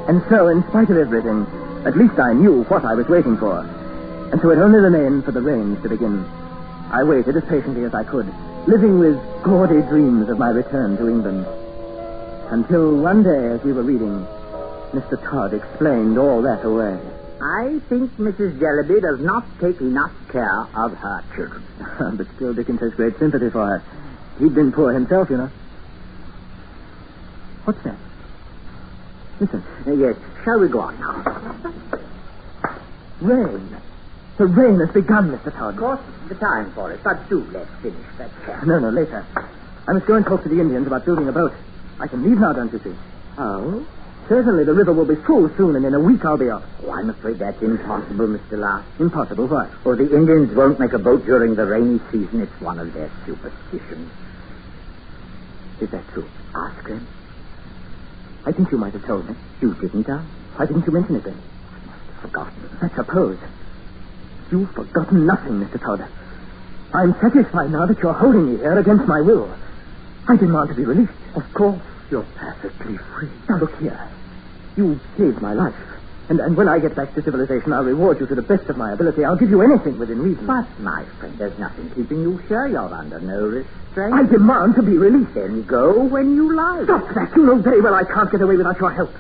And so, in spite of everything, at least I knew what I was waiting for. And so it only remained for the rains to begin. I waited as patiently as I could, living with gaudy dreams of my return to England. Until one day, as we were reading, Mr. Todd explained all that away.
I think Mrs. Jellyby does not take enough care of her children.
But still, Dickens has great sympathy for her. He'd been poor himself, you know. What's that? Listen.
Yes, shall we go on now?
Rain. The rain has begun, Mr. Todd.
Of course, the time for it. But do let's finish that chat.
No, later. I must go and talk to the Indians about building a boat. I can leave now, don't you see?
Oh?
Certainly, the river will be full soon, and in a week I'll be off.
Oh, I'm afraid that's impossible, Mr. Last.
Impossible? Why?
Oh, the Indians won't make a boat during the rainy season. It's one of their superstitions.
Is that true?
Ask them.
I think you might have told me.
You didn't, huh?
Why didn't you mention it then?
I must have forgotten.
I suppose. You've forgotten nothing, Mr. Todd. I'm satisfied now that you're holding me here against my will. I demand to be released. Of course, you're perfectly free. Now, look here. You saved my life. And when I get back to civilization, I'll reward you to the best of my ability. I'll give you anything within reason.
But, my friend, there's nothing keeping you here. You're under no restraint.
I demand to be released.
Then go when you like.
Stop that. You know very well I can't get away without your help.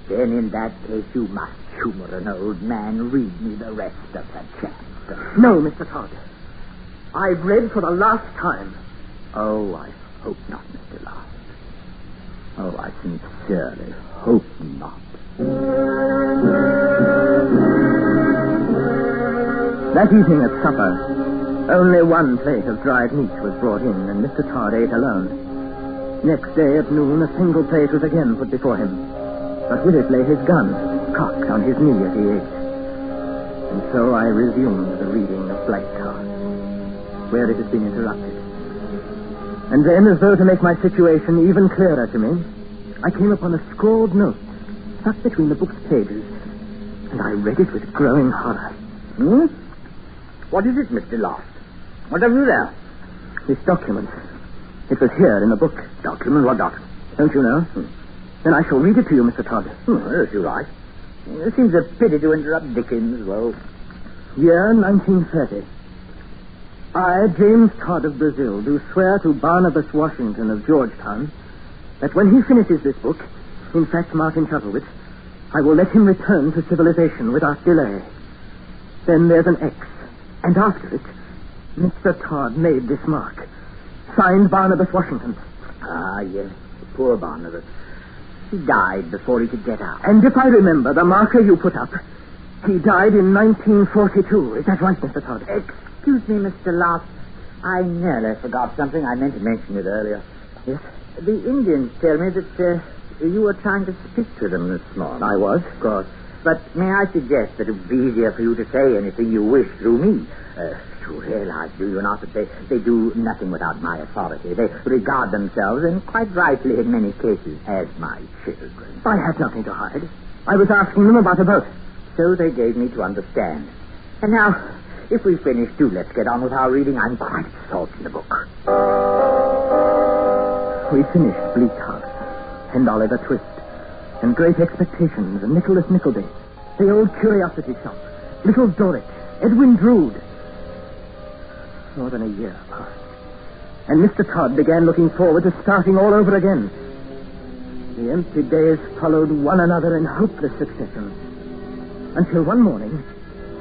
Then in that case, you must humor an old man. Read me the rest of the chapter.
No, Mr. Todd. I've read for the last time.
Oh, I hope not, Mr. Last. Oh, I sincerely hope not.
That evening at supper, only one plate of dried meat was brought in, and Mr. Todd ate alone. Next day at noon, a single plate was again put before him. But with it lay his gun, cocked on his knee as he ate. And so I resumed the reading of Blank Cards, where it had been interrupted. And then, as though to make my situation even clearer to me, I came upon a scrawled note stuck between the book's pages, and I read it with growing horror.
What is it, Mr. Lost? What have you there?
This document. It was here in the book.
Document? What document?
Don't you know? Then I shall read it to you, Mr. Todd.
Yes, you're right. It seems a pity to interrupt Dickens. Well,
year 1930. I, James Todd of Brazil, do swear to Barnabas Washington of Georgetown that when he finishes this book, in fact, Martin Chuzzlewit, I will let him return to civilization without delay. Then there's an X, and after it, Mr. Todd made this mark. Signed Barnabas Washington.
Ah, yes, poor Barnabas. he died before he could get out.
And if I remember the marker you put up, he died in 1942. Is that right, Mr. Todd?
Excuse me, Mr. Last. I nearly forgot something. I meant to mention it earlier.
Yes?
The Indians tell me that you were trying to speak to them this morning.
I was, of course.
But may I suggest that it would be easier for you to say anything you wish through me? You realize, do you not, that they do nothing without my authority. They regard themselves, and quite rightly in many cases, as my children.
I had nothing to hide. I was asking them about a boat.
So they gave me to understand. And now, if we've finished, let's get on with our reading. I'm quite absorbed in the book.
We finished Bleak House, and Oliver Twist, and Great Expectations, and Nicholas Nickleby, the Old Curiosity Shop, Little Dorrit, Edwin Drood. More than a year passed, and Mr. Todd began looking forward to starting all over again. The empty days followed one another in hopeless succession, until one morning,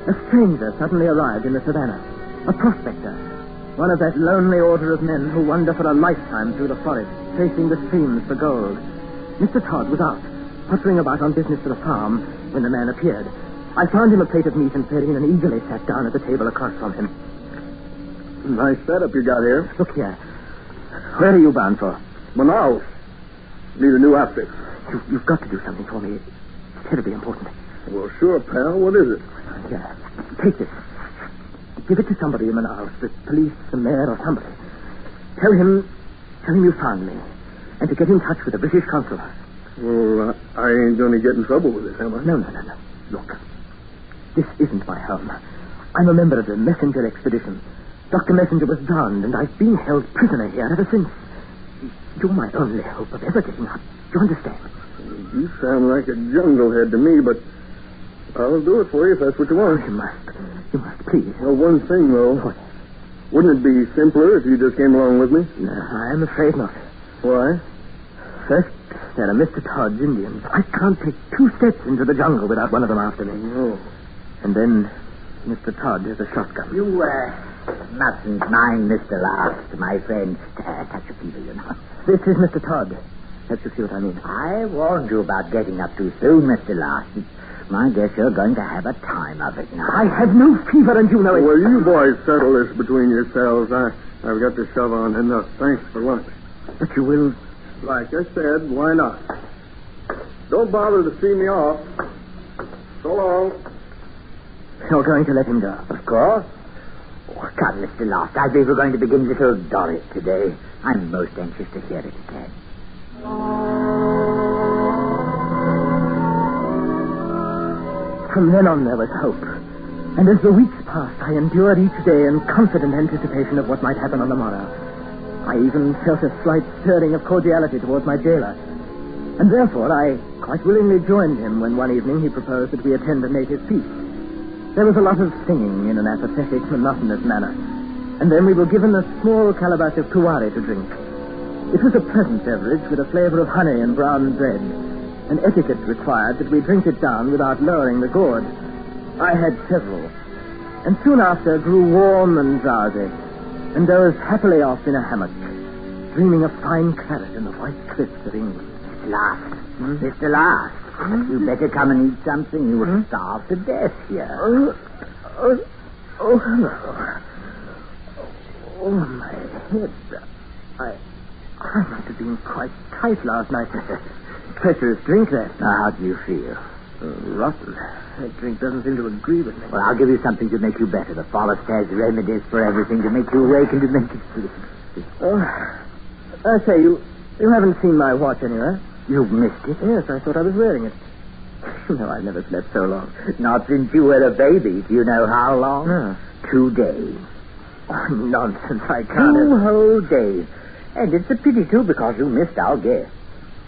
a stranger suddenly arrived in the savannah, a prospector, one of that lonely order of men who wander for a lifetime through the forest, tracing the streams for gold. Mr. Todd was out, puttering about on business for the farm, when the man appeared. I found him a plate of meat and fed in and eagerly sat down at the table across from him.
Nice setup you got here.
Look here. Where are you bound for?
Manaus. Need a new outfit.
You've got to do something for me. It's terribly important.
Well, sure, pal. What is it?
Here, take this. Give it to somebody in Manaus, the police, the mayor, or somebody. Tell him you found me, and to get in touch with the British consul.
Well, I ain't going to get in trouble with it, am I?
No. Look, this isn't my home. I'm a member of the Messenger expedition. Dr. Messenger was drowned, and I've been held prisoner here ever since. You're my only hope of ever getting out. Do you understand?
You sound like a jungle head to me, but I'll do it for you if that's what you want.
You must, please.
Well, one thing, though.
What?
Wouldn't it be simpler if you just came along with me?
No, I'm afraid not.
Why?
First, there are Mr. Todd's Indians. I can't take 2 steps into the jungle without one of them after me.
Oh.
And then Mr. Todd has a shotgun.
You, mustn't mind Mr. Last, my friend. Touch of fever, you know.
This is Mr. Todd. Let you see what I mean.
I warned you about getting up too soon, Mr. Last. I guess you're going to have a time of it now.
I have no fever, and you know it.
Well, you boys settle this between yourselves. I've got to shove on enough. Thanks for lunch.
But you will...
Like I said, why not? Don't bother to see me off. So long.
You're going to let him go?
Of course. Oh, come, Mr. Last. I believe we're going to begin Little Dorrit today. I'm most anxious to hear it again.
From then on, there was hope. And as the weeks passed, I endured each day in confident anticipation of what might happen on the morrow. I even felt a slight stirring of cordiality towards my jailer. And therefore, I quite willingly joined him when one evening he proposed that we attend a native feast. There was a lot of singing in an apathetic, monotonous manner. And then we were given a small calabash of kuwari to drink. It was a pleasant beverage with a flavor of honey and brown bread. And etiquette required that we drink it down without lowering the gourd. I had several, and soon after grew warm and drowsy, and dozed happily off in a hammock, dreaming of fine claret and the white cliffs of England.
Mr. Last, you better come and eat something. You will starve to death here.
Oh, my head. I must have been quite tight last night. Treacherous drink, that.
How do you feel?
Rotten. That drink doesn't seem to agree with me.
Well, I'll give you something to make you better. The forest has remedies for everything, to make you awake and to make you sleep.
Oh, I say, you haven't seen my watch anywhere?
You've missed it?
Yes, I thought I was wearing it. You know, I've never slept so long.
Not since you were a baby. Do you know how long?
No.
2 days.
Oh, nonsense. I can't.
2 whole days. And it's a pity, too, because you missed our guest.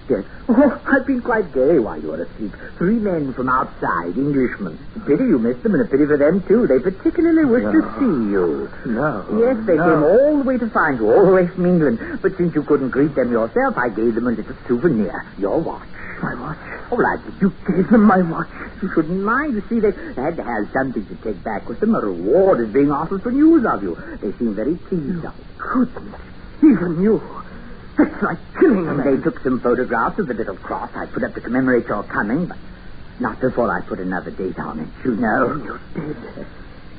Yes. Oh, I've been quite gay while you were asleep. 3 men from outside, Englishmen. A pity you missed them, and a pity for them, too. They particularly wished to see you.
No.
Yes, they came all the way to find you, all the way from England. But since you couldn't greet them yourself, I gave them a little souvenir. Your watch.
My watch?
Oh, lad,
You gave them my watch?
you shouldn't mind. You see, they had to have something to take back with them. A reward is being offered for news of you. They seem very pleased of it.
Goodness. Even you. It's like killing a
And
man.
they took some photographs of the little cross I put up to commemorate your coming, but not before I put another date on it, you know.
You did.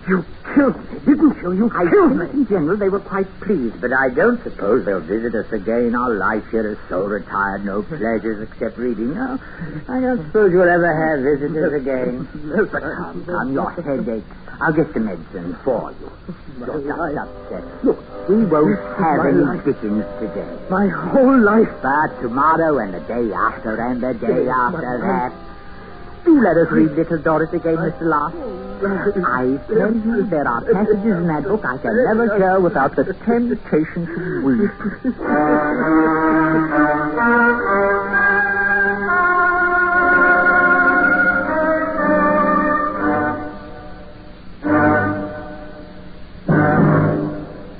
You killed me, didn't you? You killed me.
In general, they were quite pleased, but I don't suppose they'll visit us again. Our life here is so retired, no pleasures except reading. No, I don't suppose you'll ever have visitors again. But come, your head aches. I'll get the medicine for you. You're just upset. Look, we won't have any Dickens today.
My whole life.
But tomorrow and the day after and the day after that. Do let us read Little Dorrit again, Mr. Locke. I tell you, there are passages in that book I can never share without the temptation to weep.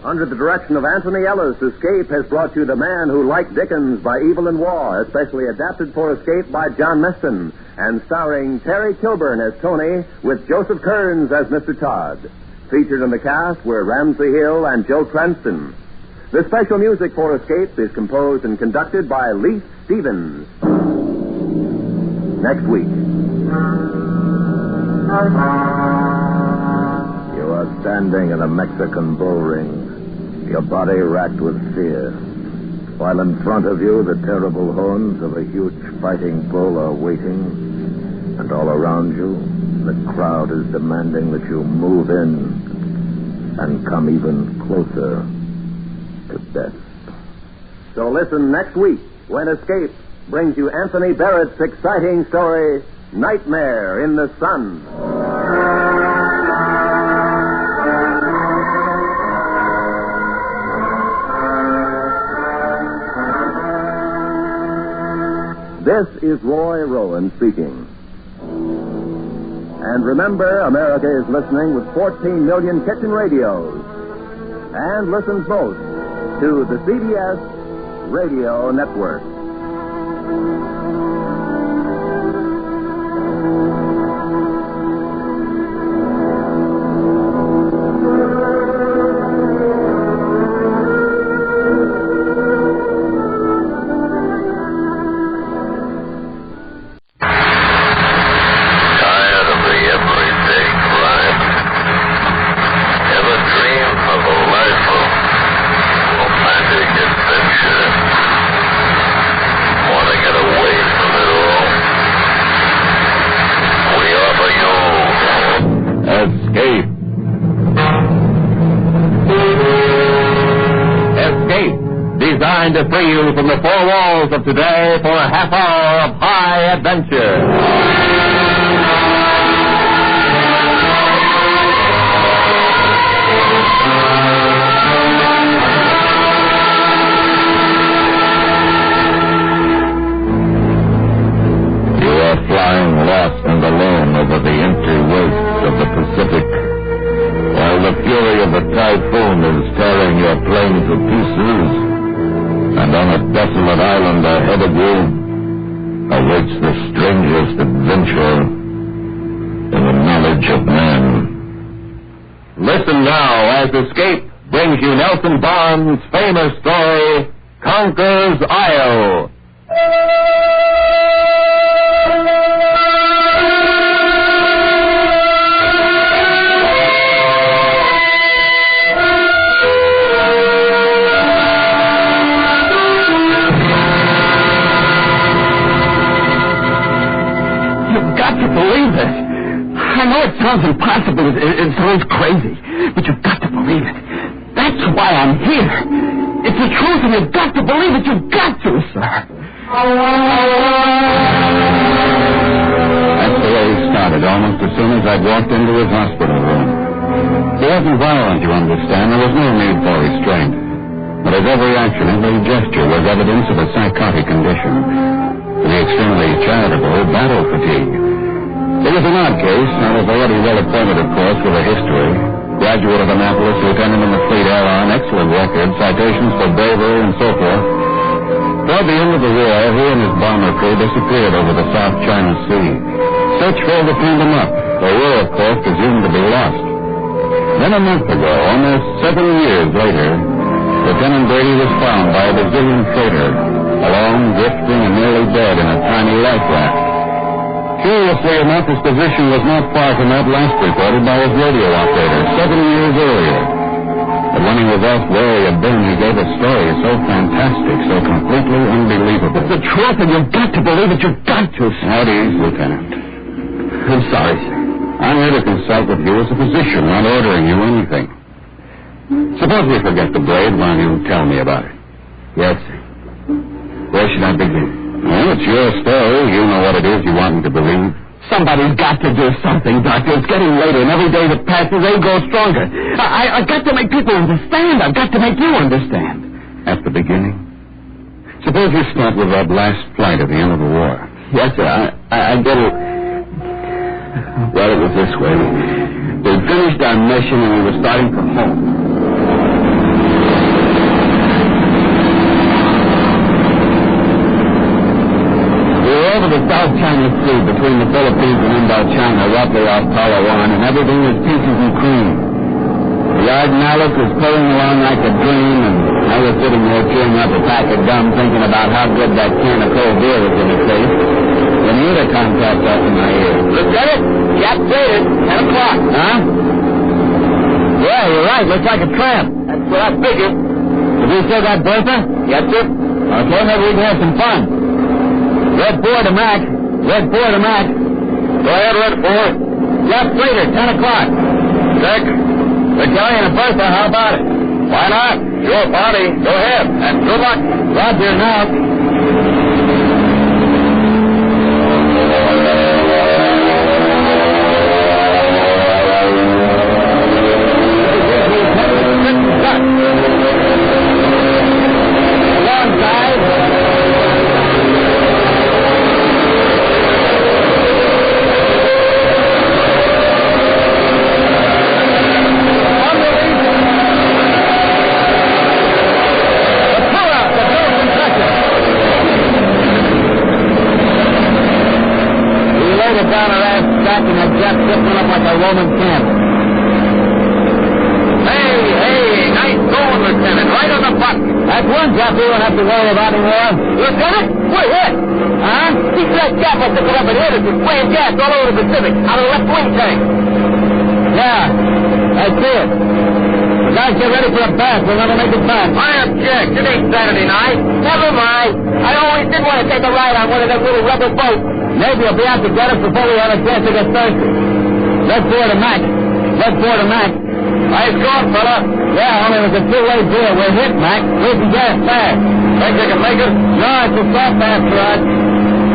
'Under the direction of Anthony Ellis, Escape has brought you The Man Who Liked Dickens by Evelyn Waugh, especially adapted for Escape by John Meston, and starring Terry Kilburn as Tony with Joseph Kearns as Mr. Todd. Featured in the cast were Ramsey Hill and Joe Cranston. The special music for Escape is composed and conducted by Leith Stevens. Next week.
You are standing in a Mexican bull ring, your body racked with fear, while in front of you the terrible horns of a huge fighting bull are waiting, and all around you the crowd is demanding that you move in and come even closer to death.
So listen next week when Escape brings you Anthony Barrett's exciting story, Nightmare in the Sun. This is Roy Rowan speaking. And remember, America is listening with 14 million kitchen radios and listens most to the CBS Radio Network. Designed to free you from the four walls of today for a half hour of high adventure.
You are flying lost and alone over the empty wastes of the Pacific, while the fury of a typhoon is tearing your plane to pieces. And on a desolate island ahead of you awaits the strangest adventure in the knowledge of man.
Listen now as Escape brings you Nelson Bond's famous story, Conqueror's Isle.
Believe it. I know it sounds impossible. It sounds crazy. But you've got to believe it. That's why I'm here. It's the truth, and you've got to believe it. You've got to, sir.
That's the way he started, almost as soon as I'd walked into his hospital room. He wasn't violent, you understand. There was no need for restraint. But his every action, every gesture was evidence of a psychotic condition. The extremely charitable battle fatigue. It was an odd case. I was already well acquainted, of course, with the history. Graduate of Annapolis, lieutenant in the Fleet Air on, excellent record, citations for bravery and so forth. Toward the end of the war, he and his bomber crew disappeared over the South China Sea. Search for them found them up. They were, of course, presumed to be lost. Then a month ago, almost 7 years later, Lieutenant Brady was found by a Brazilian freighter, alone, drifting and nearly dead in a tiny life raft. Curiously enough, his position was not far from that last reported by his radio operator 7 years earlier. But when he was asked where he had been, he gave a story so fantastic, so completely unbelievable.
It's the truth, and you've got to believe it. You've got to.
At ease, Lieutenant.
I'm sorry, sir.
I'm here to consult with you as a physician, not ordering you anything. Suppose we forget the blade while you tell me about it.
Yes, sir. Where should I begin?
Well, it's your story. You know what it is you want me to believe.
Somebody's got to do something, Doctor. It's getting later, and every day that passes, they grow stronger. I've got to make people understand. I've got to make you understand.
At the beginning? Suppose you start with that last flight at the end of the war.
Yes, sir. I get it. Well, it was this way. We finished our mission, and we were starting for home. Over the South China Sea, between the Philippines and Indochina, roughly off Palawan, and everything was peaches and cream. The Ardenales was pulling along like a dream, and I was sitting there chewing up a pack of gum, thinking about how good that can of cold beer was going to taste. When the intercom popped up in my ear. Lieutenant, Jack David, 10 o'clock. Huh? Yeah, you're right. Looks like a tramp. That's what I figured. Have you still got Bertha? Yes, sir. Okay, maybe we can have some fun. Red 4 to Mac. Red 4 to Mac. Go ahead, Red 4. Left freighter, 10 o'clock. Check. Kelly and Bertha, how about it? Why not? Your party. Go ahead. And good luck. Roger, now. Pacific, out of the left wing tank. Yeah, I see it. Guys, get ready for a bath. We'll never make it back. I object. It ain't Saturday night. Never mind. I always did want to take a ride on one of them little rubber boats. Maybe you'll be out to get us before we have a chance to get thirsty. Red 4 to Mac. Red 4 to Mac. Nice going, fella. Yeah, only it was a two-way deal. We're hit, Mac. We can gas fast. Think they can make it? No, it's a soft pass for us.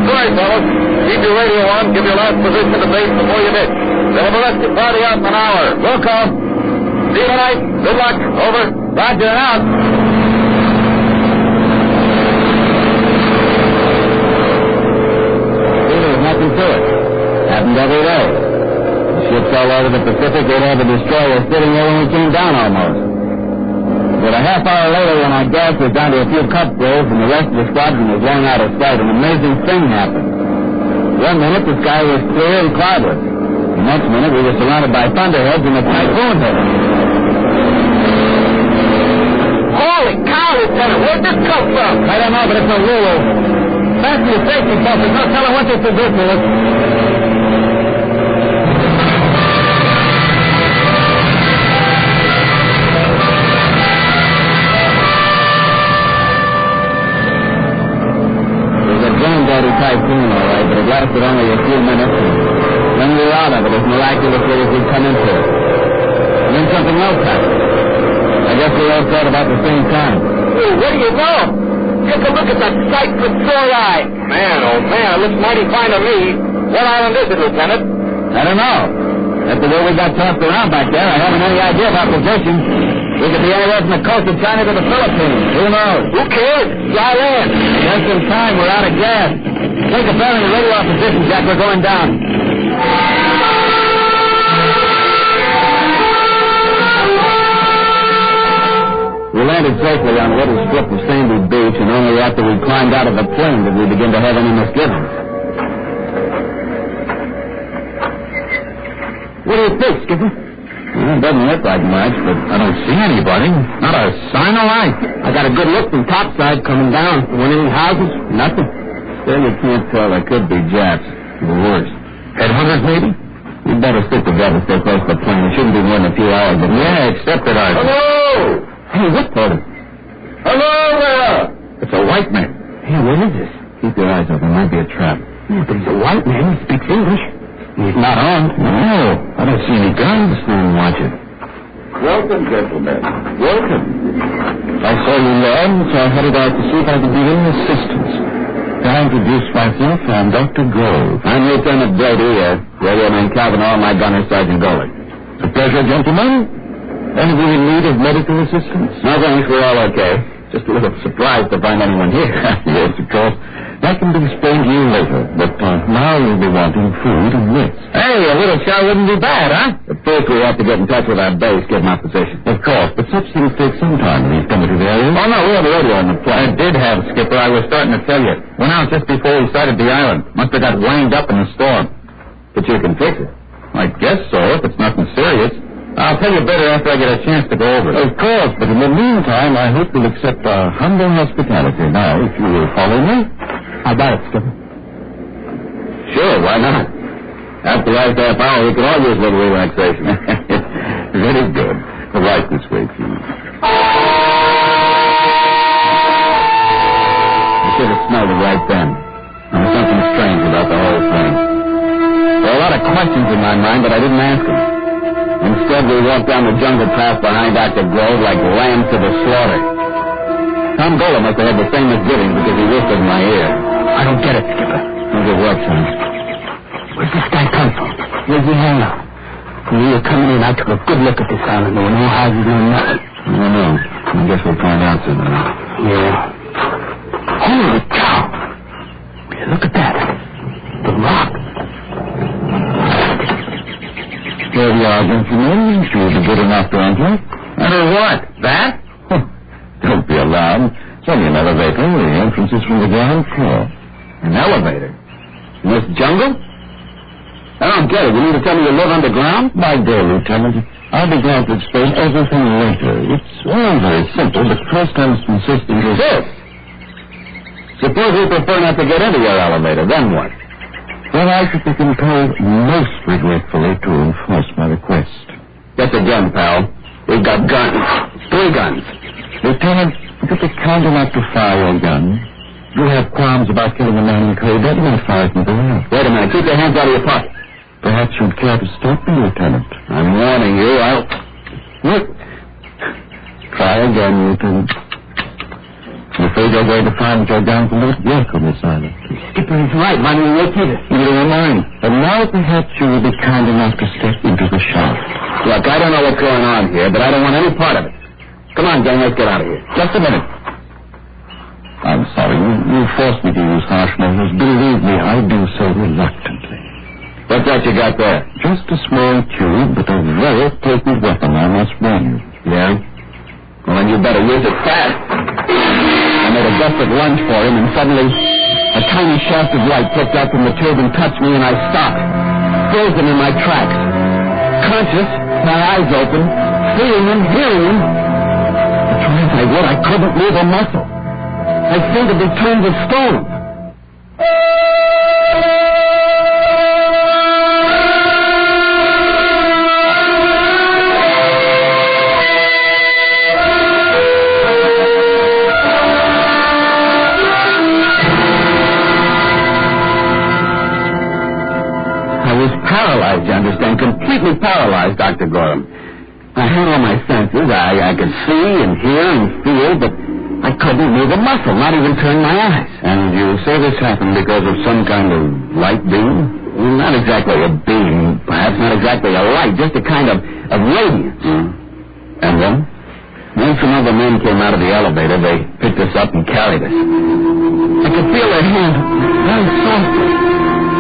Sorry, fellas. Keep your radio on. Give your last position to base before you ditch. They'll have a rescue party out in an hour. We'll call. See you tonight. Good luck. Over. Roger, out. There was nothing to it. Happened every day. The ship fell out of the Pacific. They'd have a destroyer sitting there when we came down almost. But a half hour later, when our gas was down to a few cup fills and the rest of the squadron was long out of sight, an amazing thing happened. One minute, the sky was clear and cloudless. The next minute, we were surrounded by thunderheads and a typhoon hit us. Holy cow, Lieutenant! Where'd this come from? I don't know, but it's a Lulu. Fasten your safety belts. There's no telling what this will do to us. Typhoon, all right, but it lasted only a few minutes, and then we were out of it as miraculously as we'd come into it. And then something else happened. I guess we all thought about the same time. Hey, what do you know? Take a look at that sight with sore eye. Man, oh man, it looks mighty fine to me. What island is it, Lieutenant? I don't know. That's the way we got tossed around back there. I haven't any idea about position. We could be anywhere from the coast of China to the Philippines. Who knows? Who cares? Fly land. Just in time. We're out of gas. Take a bearing and radio our position, Jack. We're going down. We landed safely on a little strip of sandy beach, and only after we climbed out of the plane did we begin to have any misgivings. What do you think, Skipper?
It doesn't look like much, but I don't see anybody. Not a sign of life. I got a good look from topside coming down. Went in houses, nothing. Still, you can't tell. There could be Japs. The worst. Headhunters, maybe? We'd better stick together, stay close to the plane. It shouldn't be more than a few hours. But yeah, except that I... Hello! Hey, what's for them? Hello there! It's a white man. Hey, what is this? Keep your eyes open. It might be a trap. Yeah, but he's a white man. He speaks English. He's not armed. No, I don't see any guns. Watch it. Welcome, gentlemen. Welcome. I saw you land, so I headed out to see if I could be of assistance. I introduce myself. I'm Dr. Grove. I'm Lieutenant Brady, Radioman Kavanaugh, my gunner, Sergeant Golick. It's a pleasure, gentlemen. Anyone in need of medical assistance? No, thanks. We're all okay. Just a little surprised to find anyone here. Yes, of course. That can be explained to you later, but now you'll be wanting food and rest. Hey, a little chow wouldn't be bad, huh? But first we have to get in touch with our base, get my position. Of course, but such things take some time when you've come to the area. Oh, no, we have a radio on the plane. I did have, Skipper. I was starting to tell you. Went out just before we sighted the island. Must have got wind up in the storm. But you can fix it. I guess so, if it's nothing serious. I'll tell you better after I get a chance to go over it. Of course, but in the meantime, I hope you'll accept our humble hospitality. Now, if you will follow me. How about it, Skipper? Sure, why not? After the last half hour, we could all use a little relaxation. Very good. Right this way, please. I should have smelled it right then. There was something strange about the whole thing. There were a lot of questions in my mind, but I didn't ask them. Instead, we walked down the jungle path behind Dr. Grove like lambs to the slaughter. Tom Gola must have had the same misgivings because he whispered in my ear. I don't get it, Skipper. How's it work, son? Where's this guy come from? Where's he hang out? When we were coming in, I took a good look at this island. There were no houses, no nothing. I don't know. I guess we'll find out soon. Yeah. Holy cow! Yeah, look at that. The rock. Here we are, gentlemen. You'll be good enough to enter. Enter what? That? Don't be alarmed. It's only an elevator. The entrance is from the ground floor. An elevator? In this jungle? I don't get it. You mean to tell me you live underground? My dear Lieutenant, I'll be glad to explain everything later. It's all very simple, but first I must insist on this. Suppose we prefer not to get into your elevator, then what? Well, I should be compelled most regretfully to enforce my request. Guess again, pal. We've got guns. 3 guns. Lieutenant, would you be kind enough to fire your gun? You have qualms about killing a man in code. That might fire it in the air. Wait a minute. Keep your hands out of your pocket. Perhaps you'd care to stop me, Lieutenant. I'm warning you. What? Try again, Lieutenant. I'm afraid you're going to find that your guns will not work on this island. Skipper is right. Why don't we wait here? Neither am I. And now perhaps you will be kind enough to step into the shaft. Look, I don't know what's going on here, but I don't want any part of it. Come on, gang, let's get out of here. Just a minute. I'm sorry. You forced me to use harsh measures. Believe me, I do so reluctantly. What's that you got there? Just a small tube, but a very potent weapon, I must warn you. Yeah? Well, then you better use it fast. I made a desperate lunge for him, and suddenly a tiny shaft of light picked up from the tube and touched me, and I stopped, frozen in my tracks. Conscious, my eyes open, seeing him, hearing him. But try as I would, I couldn't move a muscle. I seemed to be turned to stone. Paralyzed, you understand? Completely paralyzed, Dr. Gorham. I had all my senses. I could see and hear and feel, but I couldn't move a muscle, not even turn my eyes. And you say this happened because of some kind of light beam? Well, not exactly a beam, perhaps not exactly a light, just a kind of radiance. And then? When some other men came out of the elevator, they picked us up and carried us. I could feel their hands very softly.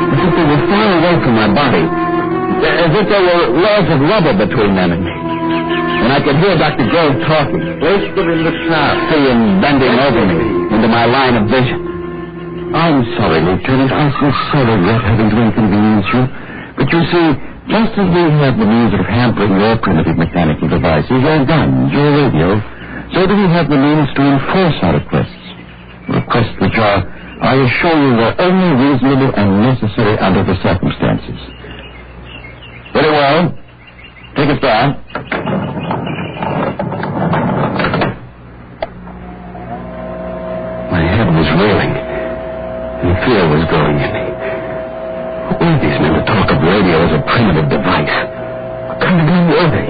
As if they were far away from my body. As if there were layers of rubber between them and me. And I could hear Dr. Grove talking. Place them in the shaft. See him bending over me into my line of vision. I'm sorry, Lieutenant. I sincerely regret having to inconvenience you. But you see,
Just as we have the means of hampering your primitive mechanical devices, your guns, your radio, so do we have the means to enforce our requests. Requests which are, I assure you, were only reasonable and necessary under the circumstances. Very well. Take us down. My head was reeling, and fear was growing in me. Who are these men to talk of radio as a primitive device? What kind of men were they?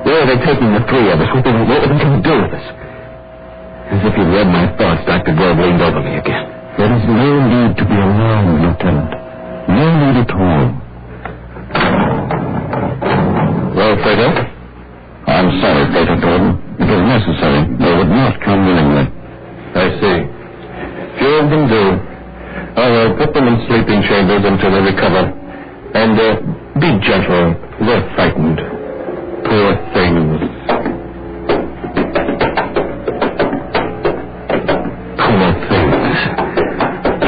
Where are they taking the three of us? What were they going to do with us? As if he'd read my thoughts, Dr. Grove leaned over me again. There is no need to be alarmed, Lieutenant. No need at all. Well, Frater? I'm sorry, Frater Gordon. It was necessary. They would not come willingly. I see. Few of them do. I will put them in sleeping chambers until they recover. And be gentle. They're frightened. Poor things. Poor things.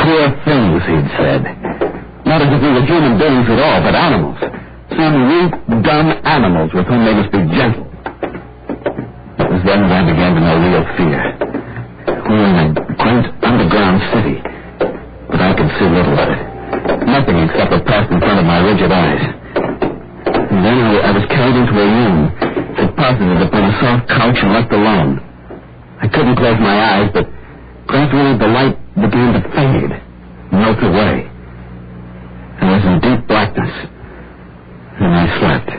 Poor things, he'd said. Not as if we were human beings at all, but animals. Some weak, dumb animals with whom they must be gentle. It was then that I began to know real fear. We were in a great underground city, but I could see little of it. Nothing except what passed in front of my rigid eyes. And then I was carried into a room, deposited upon a soft couch and left alone. I couldn't close my eyes, but gradually the light began to fade, melt away. I was in deep blackness, and I slept.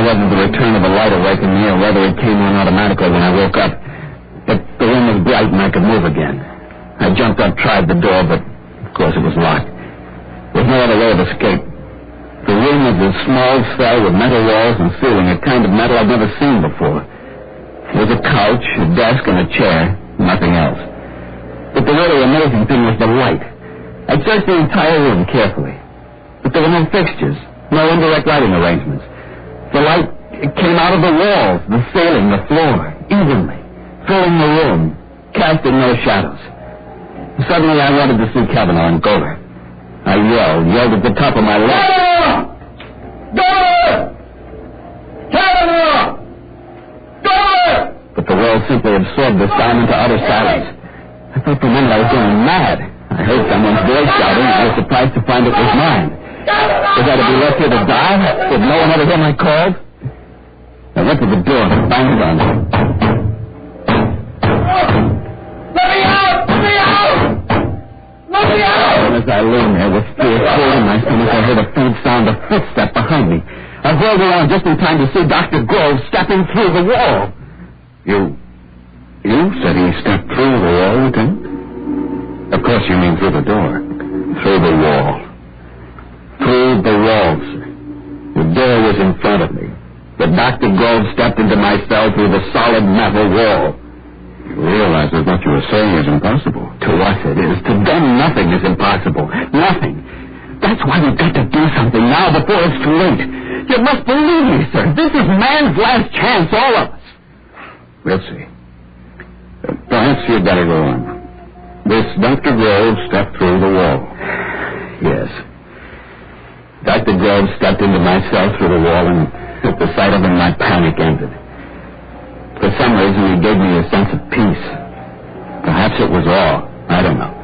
Whether the return of the light awakened me or whether it came on automatically when I woke up. But the room was bright and I could move again. I jumped up, tried the door, but of course it was locked. There was no other way of escape. The room was a small cell with metal walls and ceiling, a kind of metal I'd never seen before. There was a couch, a desk, and a chair, nothing else. But the really amazing thing was the light. I'd searched the entire room carefully, but there were no fixtures, no indirect lighting arrangements. The light came out of the walls, the ceiling, the floor, evenly, filling the room, casting no shadows. Suddenly I wanted to see Kavanaugh and Gover. I yelled at the top of my lungs. Gover! Kavanaugh! Gover! But the world simply absorbed the sound into utter silence. I thought for a minute I was going mad. I heard someone's voice shouting, and I was surprised to find it was mine. Was I to be left here to die? Would no one ever hear my calls? I went to the door and banged on it. Let me out! Let me out! Let me out! And as I lay there with fear cold in my stomach, I heard a faint sound of footstep behind me. I whirled around just in time to see Dr. Grove stepping through the wall. You said he stepped through the wall, Lieutenant? Of course you mean through the door. Through the wall. Through the walls. The door was in front of me. But Dr. Grove stepped into my cell through the solid metal wall. You realize that what you were saying is impossible. To us it is. To them nothing is impossible. Nothing. That's why we've got to do something now before it's too late. You must believe me, sir. This is man's last chance, all of us. We'll see. Perhaps you'd better go on. This Dr. Grove stepped through the wall. Yes. Dr. Grove stepped into my cell through the wall, and at the sight of him, my panic ended. For some reason, he gave me a sense of peace. Perhaps it was awe. I don't know.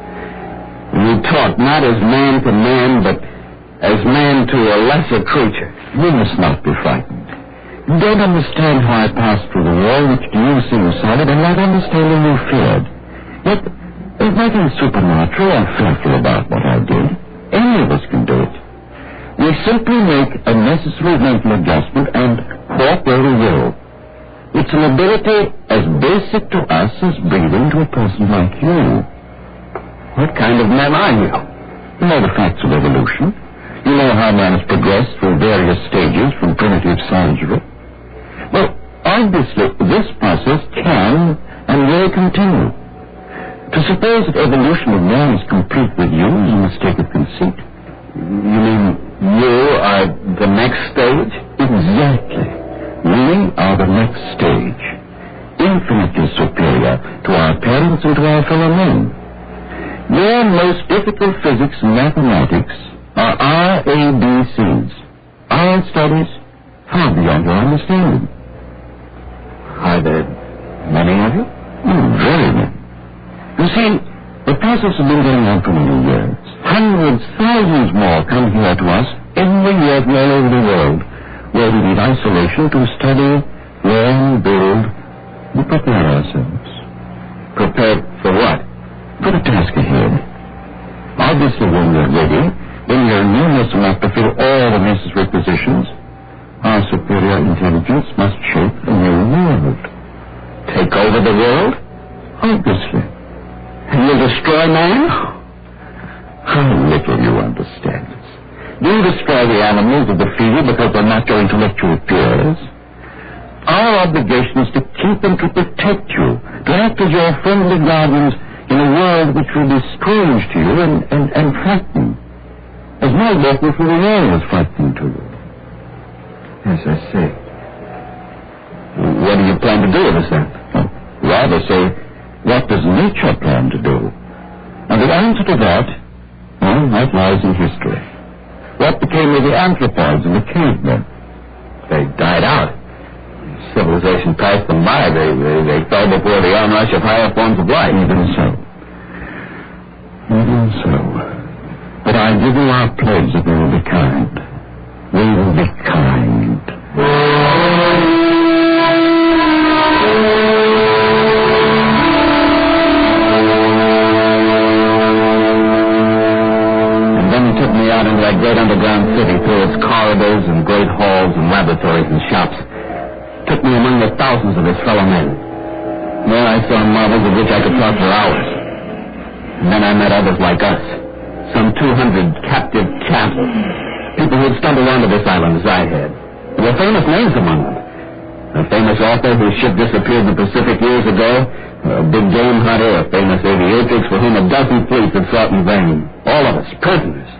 And we talked not as man to man, but as man to a lesser creature. You must not be frightened. You don't understand how I passed through the wall, which to you seemed solid, and not understanding you feared. Yet, there's nothing supernatural or fearful about what I did. Any of us can do it. We simply make a necessary mental adjustment and walk where we will. It's an ability as basic to us as breathing to a person like you. What kind of man are you? You know the facts of evolution. You know how man has progressed through various stages from primitive savagery. Well, obviously, this process can and will continue. To suppose that evolution of man is complete with you is a mistake of conceit. You mean
You are the next stage? Exactly. We are the next stage. Infinitely superior to our parents and to our fellow men. Their most difficult physics and mathematics are our ABCs. Our studies far beyond your understanding. Are there many of you? Very many. You see, the process has been going on for many years. Hundreds, thousands more come here to us every year from all over the world, where we need isolation to study, learn, build, and prepare ourselves. Prepared for what? For the task ahead. Obviously, when we're ready, when we're numerous enough to fill all the necessary positions, our superior intelligence must shape a new world. Take over the world? Obviously. And you'll destroy man? How little you understand this. You destroy the animals of the field because they're not your intellectual peers. Our obligation is to keep and to protect you, to act as your friendly guardians in a world which will be strange to you and frightening. As my work with the world is frightening to you. Yes, I see. What do you plan to do with us then? Rather say, what does nature plan to do? And the answer to that, well, that lies in history. What became of the anthropoids and the cavemen? They died out. Civilization passed them by. They fell before the onrush of higher forms of life. Even so. Even so. But I give you our pledge that we will be kind. We will be kind. And then he took me out into that great underground city through its corridors and great halls and laboratories and shops. Took me among the thousands of his fellow men. There I saw marvels of which I could talk for hours. And then I met others like us. Some 200 captive chaps. People who had stumbled onto this island as I had. There were famous names among them. A famous author whose ship disappeared in the Pacific years ago. A big game hunter, a famous aviatrix for whom a dozen fleets had fought in vain. All of us, prisoners.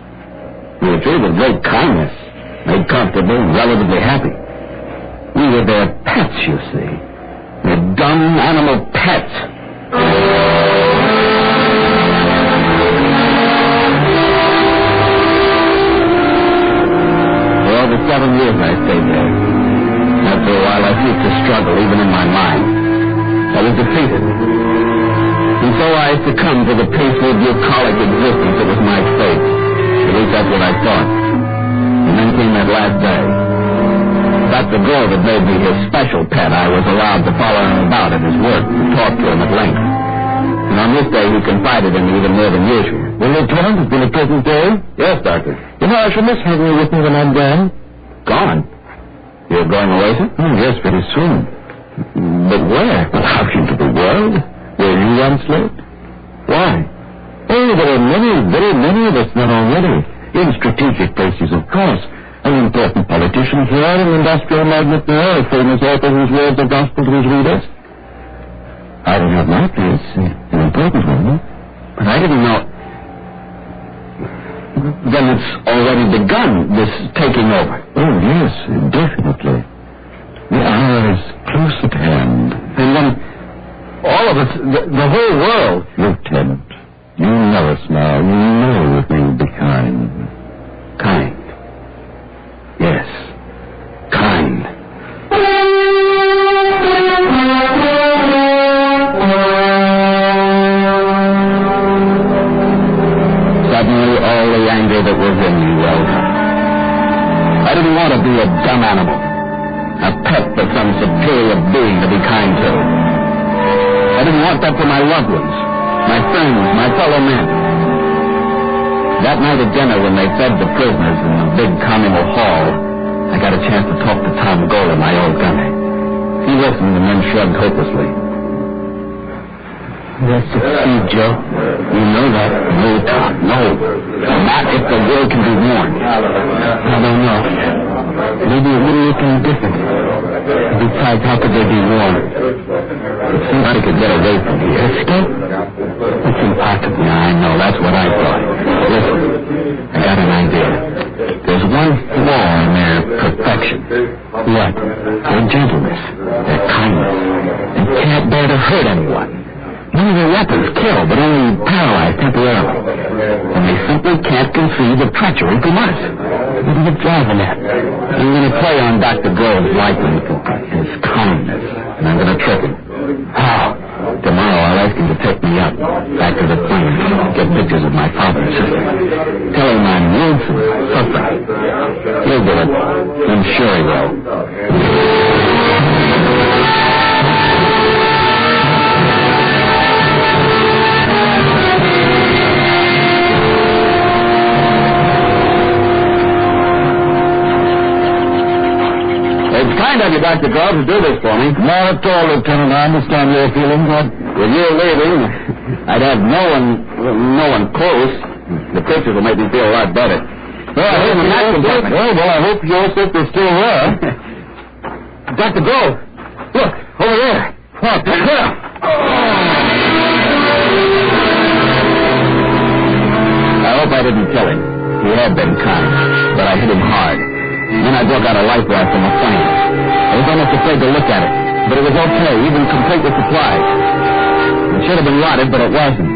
We were treated with great kindness. Made comfortable and relatively happy. We were their pets, you see. Their dumb animal pets. For over 7 years I stayed there. After a while I ceased to struggle, even in my mind. I was defeated. And so I succumbed to the peaceful, bucolic existence that was my fate. At least that's what I thought. And then came that last day. Dr. Gould had made me his special pet. I was allowed to follow him about at his work and talk to him at length. And on this day, he confided in me even more than usual. Well, Lieutenant, it's been a pleasant day. Yes, Doctor. You know, I shall miss having you with me when I'm gone. Gone? You're going away, sir? Yes, very soon. But where? Well, out into the world, where you once lived. Why? Oh, there are many, very many of us not already. In strategic places, of course. An important politician here, an industrial magnate there, a famous author whose words are gospel to his readers. I don't have my place, an important one, but I didn't know. Then it's already begun, this taking over. Oh, yes, definitely. The hour is close at hand. And then all of us, the whole world. Lieutenant, you know us now. You know that we will be kind. Kind. Yes, kind. Suddenly, all the anger that was in me welled up. I didn't want to be a dumb animal, a pet for some superior being to be kind to. I didn't want that for my loved ones, my friends, my fellow men. That night at dinner, when they fed the prisoners in the big communal hall, I got a chance to talk to Tom Gola, my old gunner. He listened and then shrugged hopelessly. We'll succeed, Joe. You know that. No, Tom, no. Not if the world can be warned. I don't know. Maybe it wouldn't look any different. Besides, how could they be warned? If somebody could get away from here. Escape? It's impossible. I know. That's what I thought. Listen, I got an idea. There's
perfection. What? Their gentleness, their kindness, and can't bear to hurt anyone. None of their weapons kill, but only paralyze temporarily. And they simply can't conceive of treachery from us. What are you driving at? I'm going to play on Dr. Grove's liking for his kindness, and I'm going to trick him. How? Tomorrow I'll ask him to take me up, back to the plains, get pictures of my father and sister. Tell him I'm lonesome, suffering. He'll do it. I'm sure he will.
It's kind of you, Dr. Grove, to do this for me.
Not at all, Lieutenant. I understand your feelings.
With you leaving, I'd have no one close. The pictures will make me feel a lot better.
Well, I hope your sister's still there.
Dr. Grove, look, over there.
What?
I hope I didn't kill him. He had been kind, but I hit him hard. Then I broke out a life raft from a plane. I was almost afraid to look at it, but it was okay, even complete with supplies. It should have been rotted, but it wasn't.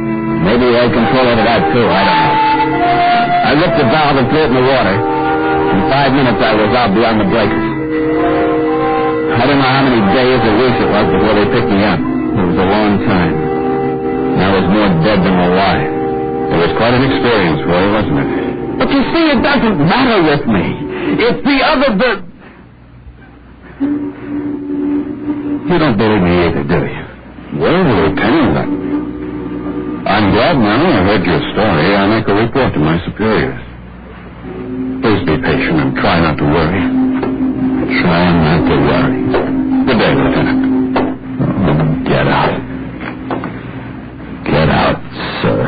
Maybe he had control over that, too. I don't know. I ripped the valve and threw it in the water. In 5 minutes, I was out beyond the breakers. I don't know how many days or weeks it was before they picked me up. It was a long time. And I was more dead than alive. It was quite an experience for you, wasn't it? But you see, it doesn't matter with me. It's the other bit. You don't believe me either, do you?
Well, Lieutenant, I'm glad now I heard your story. I'll make a report to my superiors. Please be patient and try not to worry. Try not to worry. Good day, Lieutenant.
Oh, get out. Get out, sir.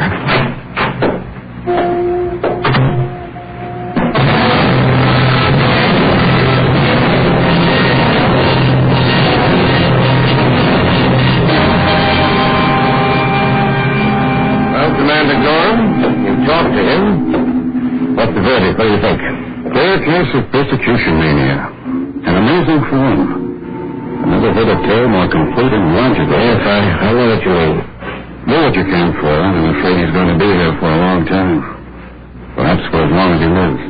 Talk to him. What's the verdict? What do you think? Clear case of persecution mania. An amazing form. I never heard a tale more complete and logical. Yes, I know what you mean. Do what you can for him. I'm afraid he's going to be here for a long time. Perhaps for as long as he lives.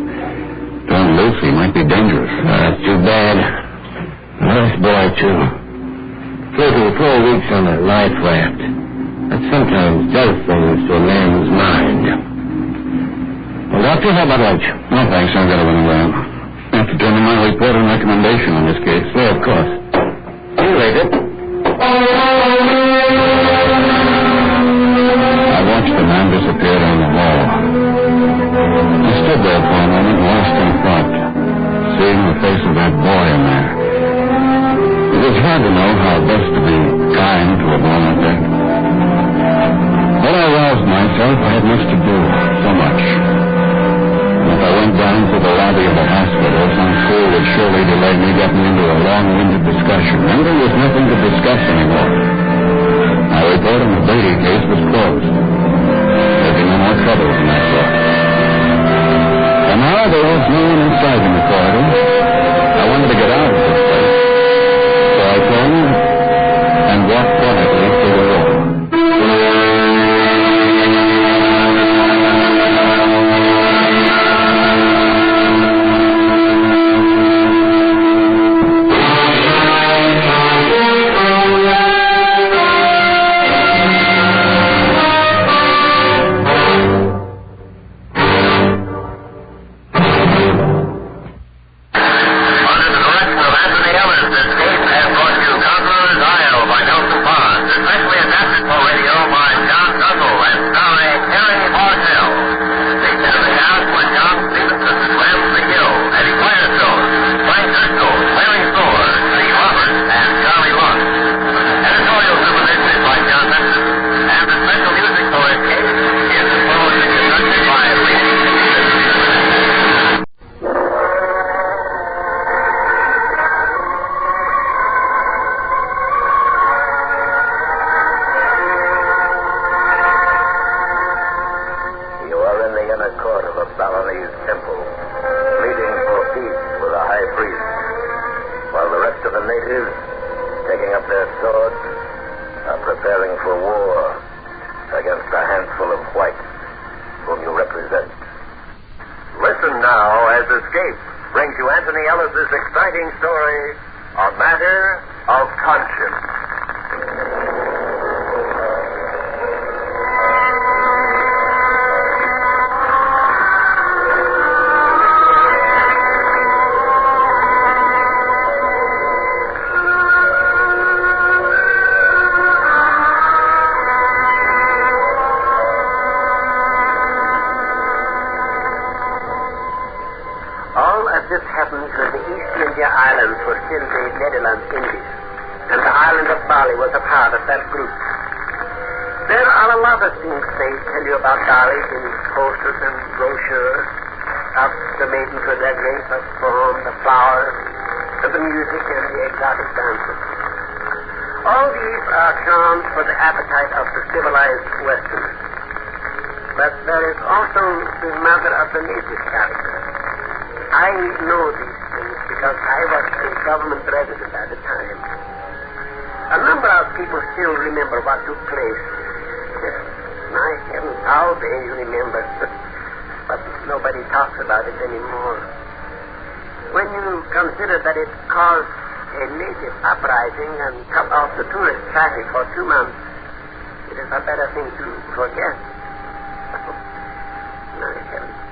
Turned loose, he might be dangerous.
That's too bad. Nice boy, too. Floating 4 weeks on a life raft. That sometimes does things to a man's mind. Well, Doctor, how about lunch?
No, thanks. I've got to run around. I have to turn in my report and recommendation on this case.
Yeah, of course. You read it.
I watched the man disappear down the hall. I stood there for a moment, lost in thought, seeing the face of that boy in there. It was hard to know how best to be kind to a boy like that. When I roused myself, I had much to do, so much. And if I went down to the lobby of the hospital, some fool would surely delay me getting into a long-winded discussion. And there was nothing to discuss anymore. My report on the Beatty case was closed. There'd be no more trouble than I thought. Somehow there was no one inside in the corridor. I wanted to get out of this place. So I turned and walked quietly to the door.
natives, taking up their swords, are preparing for war against a handful of whites whom you represent. Listen now as Escape brings you Anthony Ellis's exciting story, A Matter of Conscience.
This happened when the East India Islands were still the Netherlands Indies, and the island of Bali was a part of that group. There are a lot of things they tell you about Bali in posters and brochures, of the maidenhood that race of form, the flowers, and the music and the exotic dances. All these are charms for the appetite of the civilized Westerners. But there is also the matter of the native character. I know these things because I was a government resident at the time. A number of people still remember what took place. My heavens, how they remember. But nobody talks about it anymore. When you consider that it caused a native uprising and cut off the tourist traffic for 2 months, it is a better thing to forget. My heavens.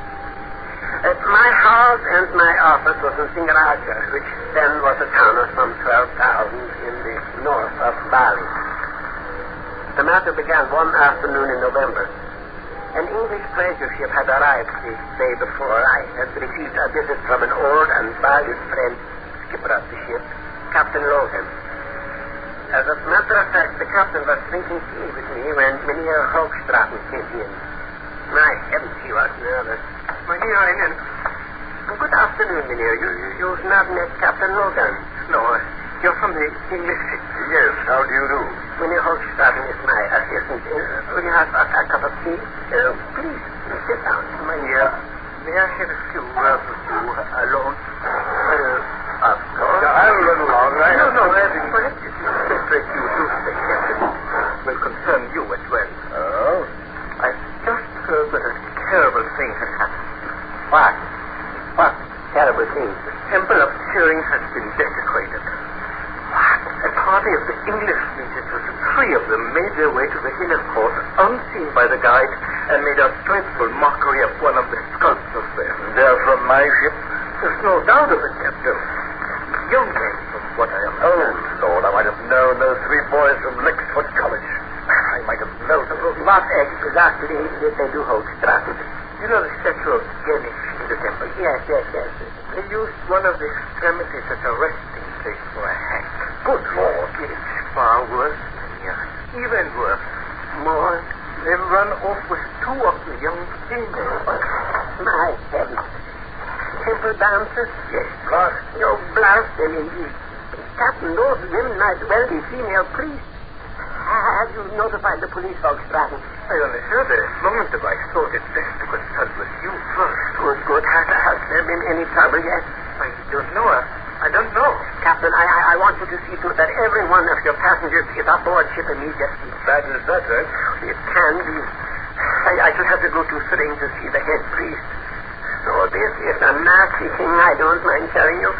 My house and my office was in Singaraja, which then was a town of some 12,000 in the north of Bali. The matter began one afternoon in November. An English pleasure ship had arrived the day before. I had received a visit from an old and valued friend, skipper of the ship, Captain Logan. As a matter of fact, the captain was drinking tea with me when Mynheer Hoogstraten came in. My heavens, he was nervous. Good afternoon, Mynheer. You've not met Captain Logan?
No, you're from the English ship. Yes, how do you do?
Mynheer Hoogstraten is my assistant. Will you have a cup of tea? Please, sit down.
Mynheer, may I have a few words with you alone?
Well, of course.
I'll run along.
No, perhaps it is better if you do say Captain.
Will concern you as well.
Oh?
I've just heard that a terrible thing has happened.
What? What terrible thing?
The temple of Turing has been desecrated.
What?
A party of the English visitors, 3 of them, made their way to the inner court, unseen by the guide, and made a dreadful mockery of one of the sculptors there. They're from my ship? There's no doubt of it, Captain. Young men, from what I am. Oh, Lord, I might have known those 3 boys from Lexford College. I might have known them.
What exactly did they do, Hoogstraten?
You know the statue of Ganesh in the temple?
Yes.
They used one of the extremities as a resting place for a hang. Good Lord, it's far worse.
Yeah.
Even worse.
More?
They've run off with 2 of the young females.
My heavens. Temple dancers?
Yes, blast.
No, blast them indeed. Captain, those women might well be female priests. Have you notified the police, Hoogstraten?
I only heard it a moment ago. I thought it best to consult with you first.
Good. Has there been any trouble yet?
I don't know. I don't know.
Captain, I want you to see to it that every one of your passengers is aboard ship immediately.
Bad as that, right?
It can be. I shall have to go to Sring to see the head priest. So this is a nasty thing, I don't mind telling you.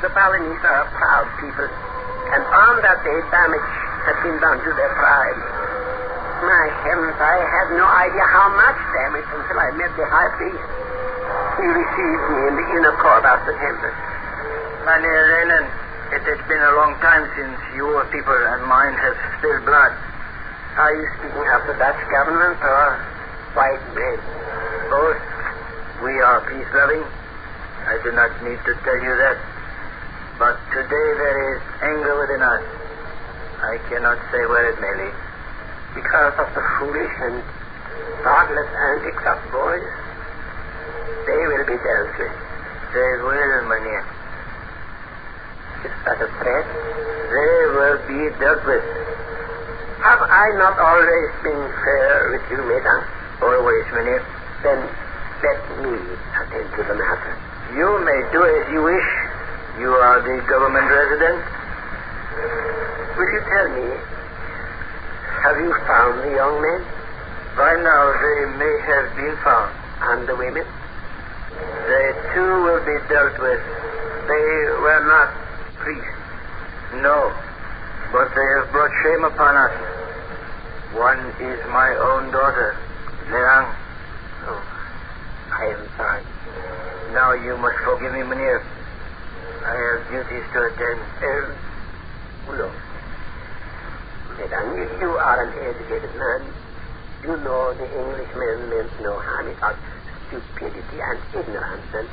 The Balinese are a proud people, and on that day damage has been done to their pride. My heavens, I had no idea how much damage until I met the high priest. He received me in the inner court after tempest.
Mynheer Renan, it has been a long time since your people and mine have spilled blood.
Are you speaking of the Dutch government or white men?
Both. We are peace-loving. I do not need to tell you that. But today there is anger within us. I cannot say where it may lead.
Because of the foolish and thoughtless antics of boys? They will be dealt with.
They will, Mynheer.
Is that a threat?
They will be dealt with.
Have I not always been fair with you, madam?
Always, Mynheer.
Then let me attend to the matter.
You may do as you wish. You are the government resident.
Will you tell me, have you found the young men?
By now, they may have been found.
And the women?
They too will be dealt with. They were not priests. No. But they have brought shame upon us. One is my own daughter, Leang.
Oh, I am sorry.
Now you must forgive me, Mynheer. I have duties to attend.
Look, madam, you are an educated man. You know the Englishmen meant no harm. It was stupidity and ignorance, and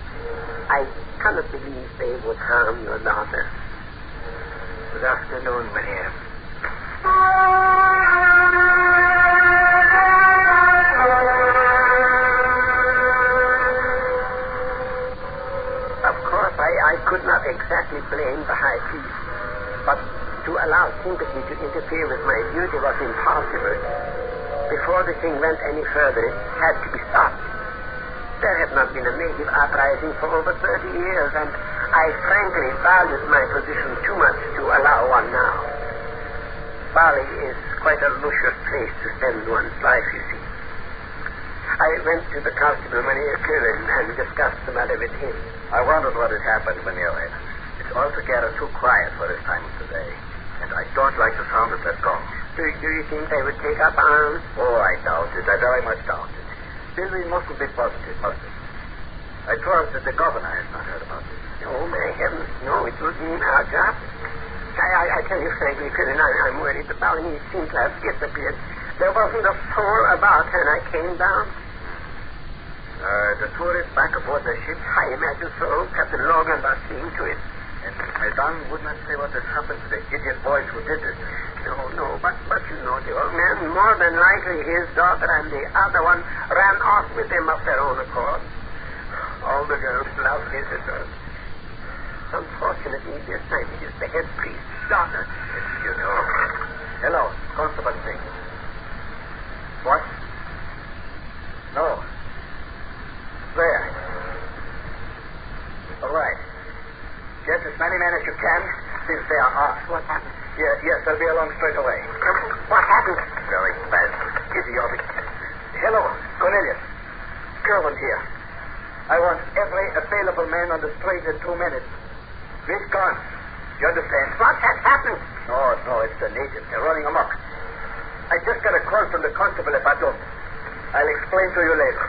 I cannot believe they would harm your daughter.
Good afternoon, Mynheer.
Of course, I could not exactly blame the High Priest, but to allow sympathy to interfere with my duty was impossible. Before the thing went any further, it had to be stopped. There had not been a native uprising for over 30 years, and I frankly valued my position too much to allow one now. Bali is quite a luscious place to spend one's life, you see. I went to the constable, Mynheer Curran, and discussed the matter with him.
I wondered what had happened, Mynheer. It's altogether too quiet for this time of the day, and I don't like the sound of that gong.
Do you think they would take up arms?
Oh, I doubt it. I very much doubt it. Still, we mustn't be positive, must we? I trust that the governor has not heard about this.
Oh, my heavens, no, it would mean our job. I tell you frankly, Curran, I'm worried about him. He seems to have disappeared. There wasn't a soul about when I came down.
The tourists back aboard the ship?
I imagine so. Captain Logan was seeing to it.
And Madame would not say what has happened to the idiot boys who did this.
No, but you know the old man, more than likely his daughter and the other one ran off with him of their own accord. All the girls love visitors. Unfortunately, this time it is the head priest's daughter.
Excuse me. Hello, Constable Singh. What? No. Where? All right. Get as many men as you can, since they are off.
What happened?
Yes, they'll be along straight away.
What happened?
Very bad. Idiotic. Hello, Cornelius. Kerwin here. I want every available man on the street in 2 minutes. With guns. You understand?
What has happened?
No, it's the natives. They're running amok. I just got a call from the constable at Badum. I'll explain to you later.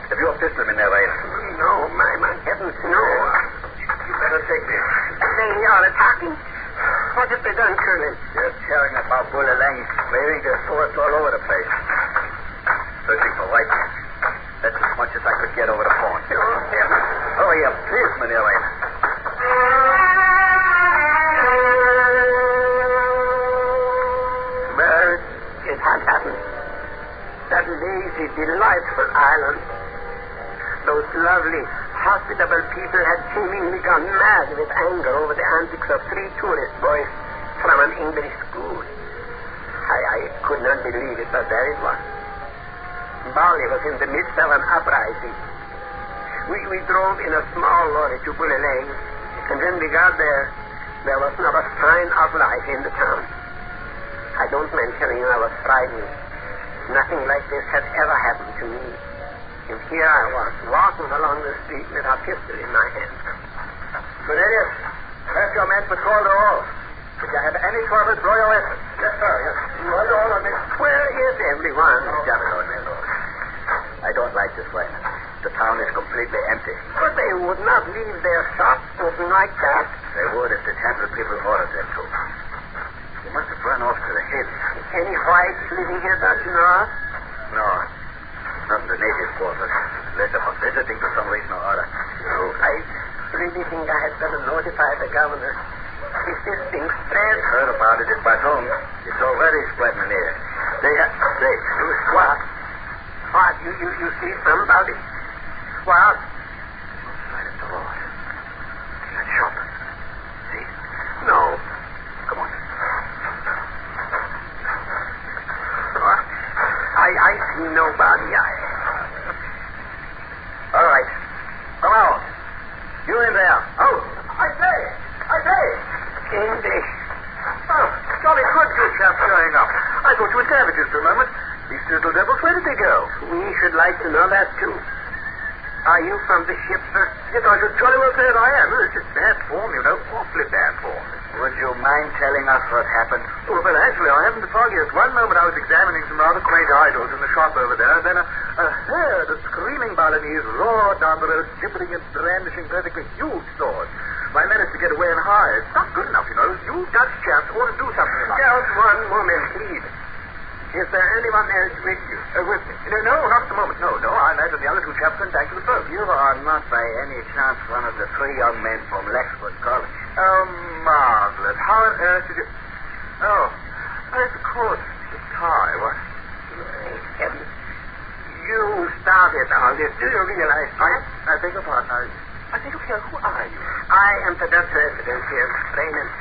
Have you a pistol in there, Ray?
No, my heavens, no.
You better take this.
They are attacking. What have they done, Colonel?
They're tearing about Bullalang, waving their swords all over the place. Searching for rifles. That's as much as I could get over the phone.
Oh, heavens.
Hurry up, please, Manila.
Well, it had happened. That lazy, delightful island. Those lovely, hospitable people had seemingly gone mad with anger over the antics of 3 tourist boys from an English school. I could not believe it, but there it was. Bali was in the midst of an uprising. We drove in a small lorry to Bullalang, and when we got there was not a sign of life in the town. I don't mind telling you I was frightened. Nothing like this had ever happened to me. And here I was, walking along the street with a pistol in my hand.
Cornelius, have your men patrol the hall. If you have any trouble, blow your whistle. Yes, sir. Yes. You hold on a minute.
Where is everyone?
Just a minute. I don't like this way. The town is completely empty.
But they would not leave their shops open like that.
They would if the temple people ordered them to. They must have run off to the hills.
Any whites living here that you know of?
No. Not in the native quarters. Unless they were visiting for some reason or other.
No, I really think I had better notify the governor. If this thing spreads...
They heard about it in Badum. It's already spreading here. They
What? What? You see somebody? What?
Outside at the road. In that shop. See?
No.
Come on.
nobody. All right. Come out. You in there. Out. I say. English.
Oh, jolly good you chaps showing up. I thought you were savages for a moment. These little devils, where did they go?
We should like to know that, too. Are you from the ship, sir?
Yes, I should jolly well say that I am. It's just bad form, you know. Awfully bad form.
Would you mind telling us what happened?
Oh, well, actually, I haven't the foggiest. One moment I was examining some rather quaint idols in the shop over there, and then a herd of screaming Balinese roared down the road, gibbering and brandishing perfectly huge swords. I managed to get away and hide. It's not good enough, you know. You Dutch chaps ought to do something about it.
Just one moment, please. Is there anyone else with you?
With me? No, not at the moment. No. I imagine the other two chaps went back to the boat.
You are not by any chance one of the three young men from Lexford College.
Oh, marvelous. How on earth did you... Oh, yes, of course. The tie, what?
You started all this. Do you realize that?
I beg your pardon. I think, okay, who are you?
I am the Dutch resident here, Raymond,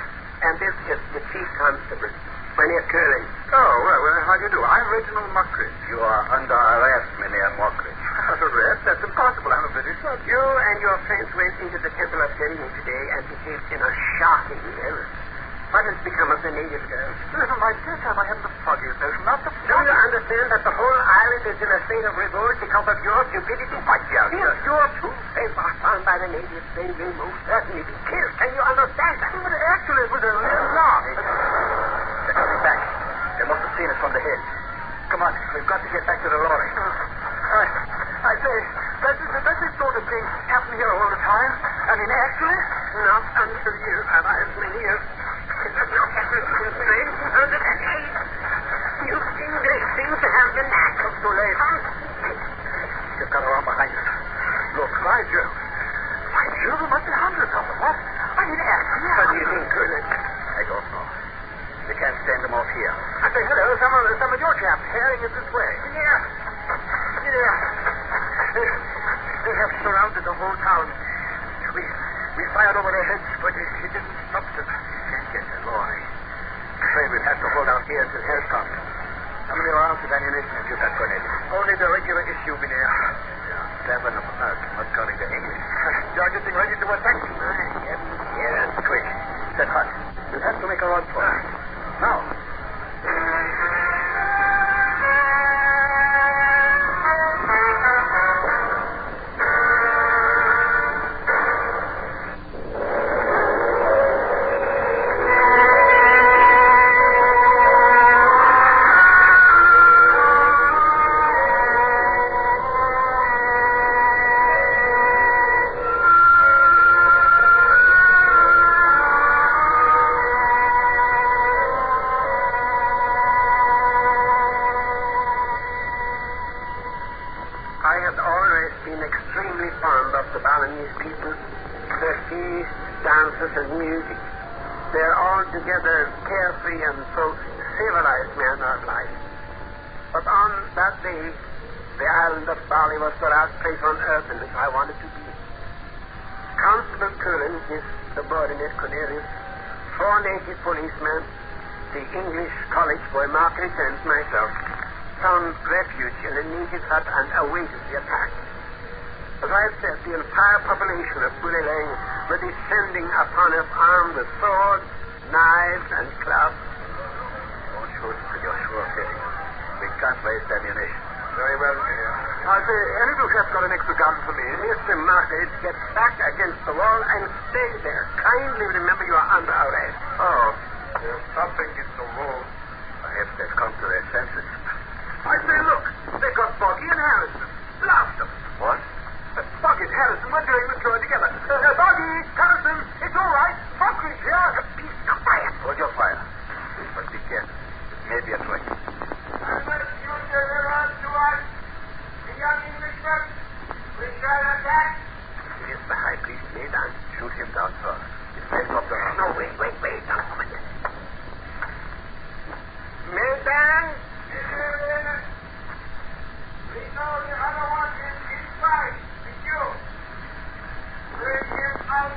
and this is the chief constable. Mynheer Curling.
Oh, well, how do you do? I'm Reginald Mockridge.
You are under arrest, Mynheer Mockridge.
Arrest? That's impossible. I'm a British subject.
You and your friends went into the Temple of Selene today and behaved in a shocking manner. What has become of the native girls?
Listen, my dear chap, I haven't the foggiest notion. Not the
Do you understand that the whole island is in a state of revolt because of your stupidity?
What, yes,
If your two friends are found by the natives, they will most certainly be killed. Can you understand that?
But actually, it was a little laugh. They're coming back. They must have seen us from the hill. Come on, we've got to get back to the lorry. I say, does this sort of thing happen here all the time? I mean, actually?
Not until you arrive, Mynheer. You English seem to have the knack of
Too late. They've got around behind us. Look, by Jove. By Jove, there must be hundreds of them. What? I mean, actually.
What do you think, Colonel?
I don't know. We can't stand them off here. I say, hello, some of your chaps herring us this way.
Yeah.
They have surrounded the whole town. We fired over their heads, but it didn't stop them. Can't get the lorry. Afraid we'll have to hold out here until help comes. How many rounds of ammunition have you got, Cornelius? Only the regular issue, Mynheer. Yeah, 7 of us, not counting the English. You're getting ready to attack. Yes, quick. Set hot. We'll have to make a run for it. Now.
And music. They're altogether carefree and so civilized manner of life. But on that day, the island of Bali was the last place on earth in which I wanted to be. Constable Curran, his subordinate Cornelius, 4 native policemen, the English college boy Mockridge, and myself found refuge in a native hut and awaited the attack. As I have said, the entire population of Bulilang were descending upon us armed with swords, knives, and clubs.
Don't shoot until you're sure of hitting. We can't waste ammunition. Very well, Mynheer. I say, any of you have got an extra gun for me?
Mr. Mockridge, get back against the wall and stay there. Kindly remember you are under arrest.
Oh, there's something in the road. Perhaps they've come to their senses. I say, look, they've got Foggy and Harrison. Blast them. What? Foggy and Harrison were doing the tour together. Foggy, Harrison, it's all right. Foggy's here. Be quiet. Hold your fire. But be careful. It may be a trick.
I must you deliver to us the young Englishman. We shall attack.
It is the high priest, Madman. Shoot him down first. It's best of the round.
No, wait. A moment. Madman. We know the other one is inside. It's you. Bring him out.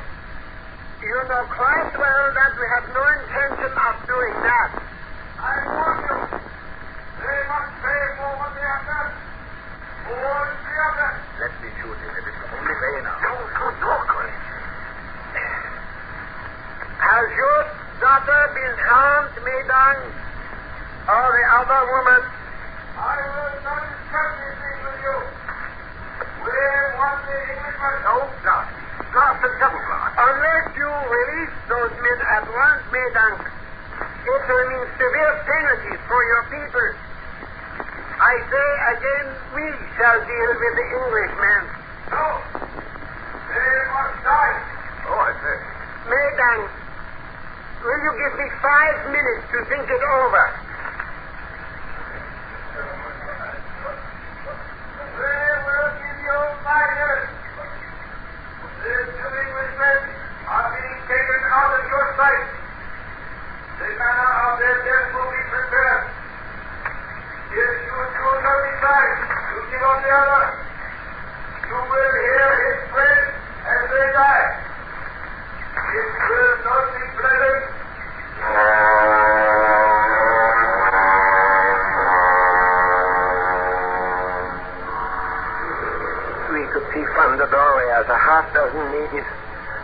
You know quite well that we have no intention of doing that. I warn you. They must pay for what they have done. can't, Madman. Or the other woman. I will not discuss these things with you. We want the Englishman. No, not. Glass and double glass. Unless you release those men at once, Madman, it will mean severe penalties for your people. I say again, we shall deal with the Englishmen. No. They must die. Oh, I say. Madman, will you give me 5 minutes to think it over? They will give you 5 minutes. These 2 Englishmen are being taken out of your sight. The manner of their death will be prepared. If you do not decide to give up the other, you will hear his friends as they die. It will not be pleasant. We could see from the doorway as a half-dozen natives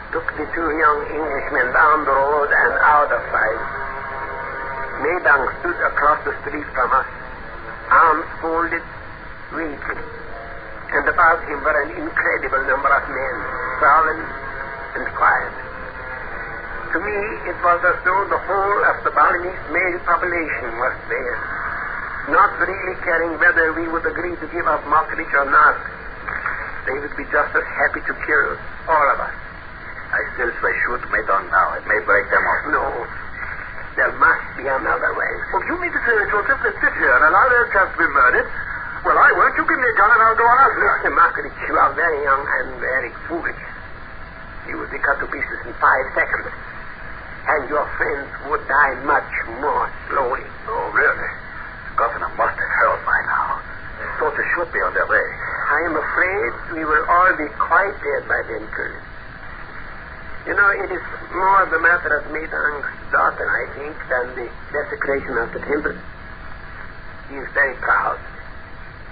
took the 2 young Englishmen down the road and out of sight. Madman stood across the street from us, arms folded, waiting. And about him were an incredible number of men, solemn and quiet. To me, it was as though the whole of the Balinese male population was there, not really caring whether we would agree to give up Mockridge or not. They would be just as happy to kill all of us.
I still say shoot Madman now. It may break them off.
No. There must be another way.
Well, you mean to say that you'll simply sit here and allow their chance to be murdered? Well, I won't. You give me a gun and I'll go on out there.
Mr. Mockridge, you are very young and very foolish. You would be cut to pieces in 5 seconds. And your friends would die much more slowly.
Oh, really? The governor must have heard by now. Soldiers should be on their way.
I am afraid we will all be quite dead by then, Colonel. You know, it is more the matter of Madman's daughter, I think, than the desecration of the temple. He is very proud.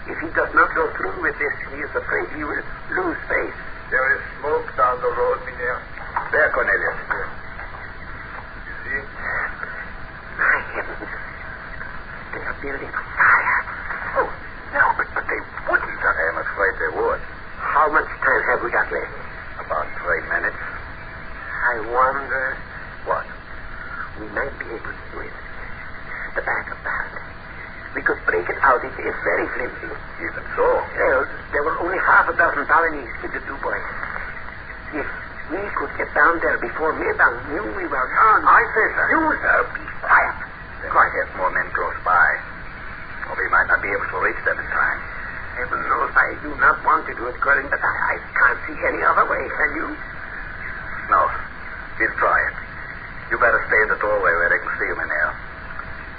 If he does not go through with this, he is afraid he will lose face.
There is smoke down the road, Mynheer. There, Cornelius. You see?
My heavens. They are building a fire.
Oh, no, but they wouldn't. I am afraid they would.
How much time have we got left?
About 3 minutes.
I wonder.
What?
We might be able to do it. The back of the hut. We could break it out. It is very flimsy.
Even so.
Well, there were only half a dozen Balinese with the 2 boys. If we could get down there before Madman knew we were gone.
I say, sir.
You, sir, be quiet.
They might have more men close by. Or we might not be able to reach them in time.
Heaven knows I do not want to do it, Colonel, but I can't see any other way, can you?
No. We'll try it. You better stay in the doorway where they can see you, Mynheer.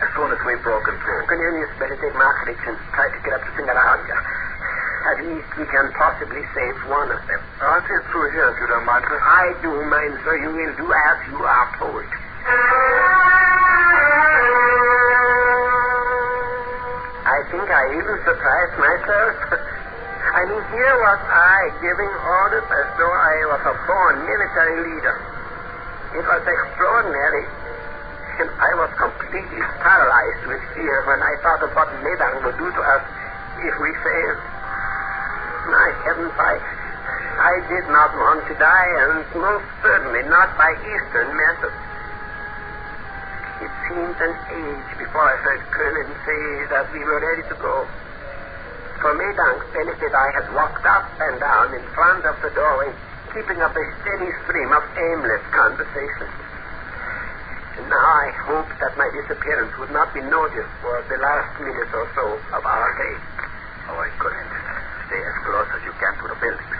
As soon as we've broken through.
Cornelius, better take Mockridge and try to get up the Singaraja. At least we can possibly save one of them.
I'll see it through here if you don't mind, sir.
I do mind, sir. You will do as you are told. I think I even surprised myself. I mean, here was I giving orders as though I was a born military leader. It was extraordinary. And I was completely paralyzed with fear when I thought of what Madman would do to us if we failed. My heavens, I did not want to die, and most certainly not by Eastern methods. It seemed an age before I heard Colonel say that we were ready to go. For Madman's benefit, I had walked up and down in front of the doorway, keeping up a steady stream of aimless conversation. And now I hoped that my disappearance would not be noticed for the last minute or so of our day.
Oh, I couldn't. Stay as close as you can to the buildings.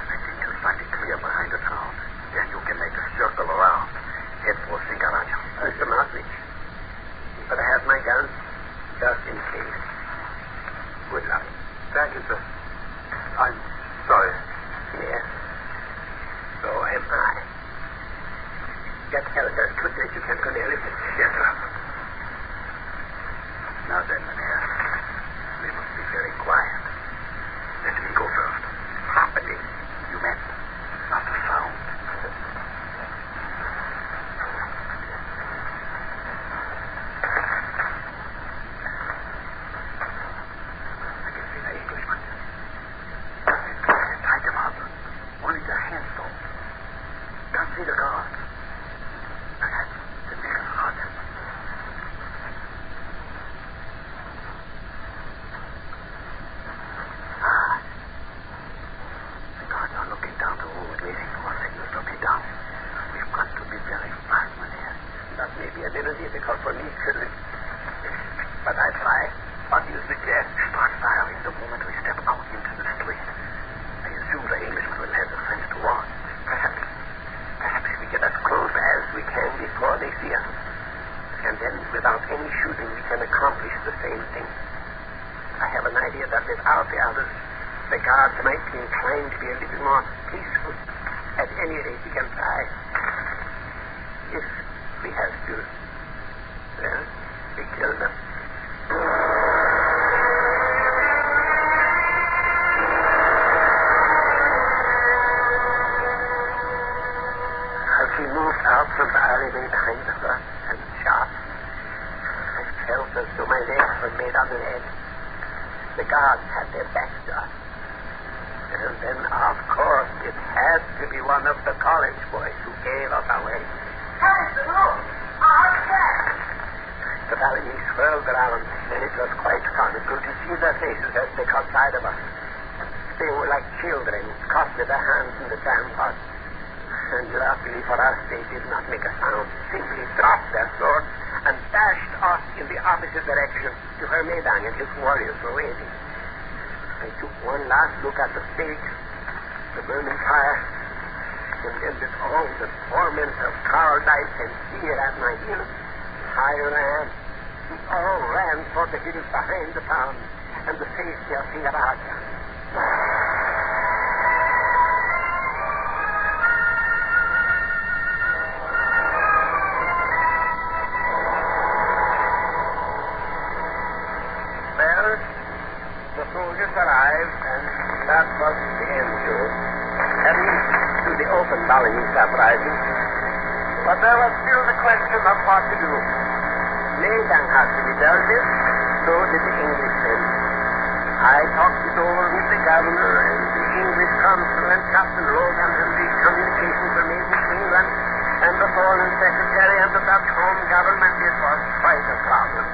I think you'll find it clear behind the town. Then you can make a circle around. Head for Singaraja.
Mr. Mockridge, but I have my gun just in case. Good luck.
Thank you, sir. I'm sorry.
Yes. So am I. Get help as quickly as you can, Cornelius.
Yes, sir. Now then, Mynheer, we must be very quiet. Let me go first.
Happily.
You meant not a sound.
choosing, we can accomplish the same thing. I have an idea that without the others, the gods might be inclined to be a little more peaceful. At any rate, we can try. If we have to, well, we kill them. As we moved out from the alleyway behind the bus and the shop, I felt as though my legs were made on lead. The guards had their backs to us. And then, of course, it had to be one of the college boys who gave us away.
Harrison, look! Our cat!
The Balinese swirled around, and it was quite comical to see their faces as they caught sight of us. They were like children, caught with their hands in the jam pot. And luckily for us, they did not make a sound, simply dropped their swords and dashed off in the opposite direction to where Madman and his warriors were waiting. I took one last look at the stage, the burning fire, and then with all the torment of cowardice and fear at my heels, I ran. We all ran for the hills behind the town and the safety of Singapore. Arrived, and that was the end to it. At least to the open Balinese uprising. But there was still the question of what to do. Madman had to be dealt with, so did the Englishmen. I talked it over with the governor and the English consul and Captain Logan, and the communications were made with England and the foreign secretary and the Dutch home government. It was quite a problem.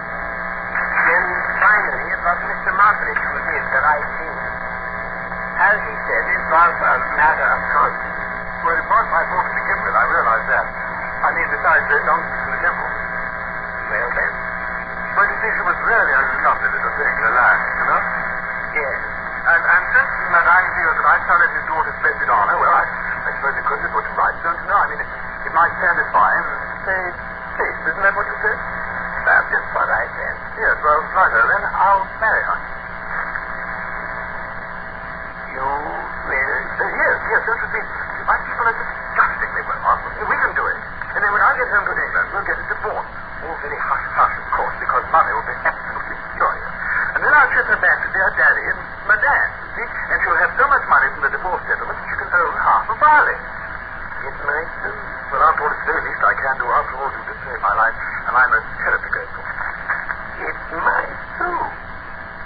Then, finally, it was Mr. Mottridge who did the right thing. As he said, it was a matter of conscience.
Well, it was my fault to begin with, I realize that. I mean, besides, they belonged to the temple.
Well, then?
But you see, she was really a lovely little thing, the lad, you know?
Yes.
And since that idea that I saw his daughter's blessed honor, well, I suppose it could be put to rights, don't you know? I mean, it might satisfy him and say, safe, isn't that what you said?
That's just what I said.
Yes, well, righto, then I'll marry her.
You will?
Yes, don't you see? My people are disgustingly well off. We can do it. And then when I get home to England, we'll get it divorced. All very hush-hush, of course, because Mother will be absolutely furious. And then I'll ship her back to dear Daddy and Madman, see? And she'll have so much money from the divorce settlement that she can own half of Bali.
It might do.
Well, after all, it's the very least I can do. After all, you did save my life, and I'm most terribly grateful.
It might do.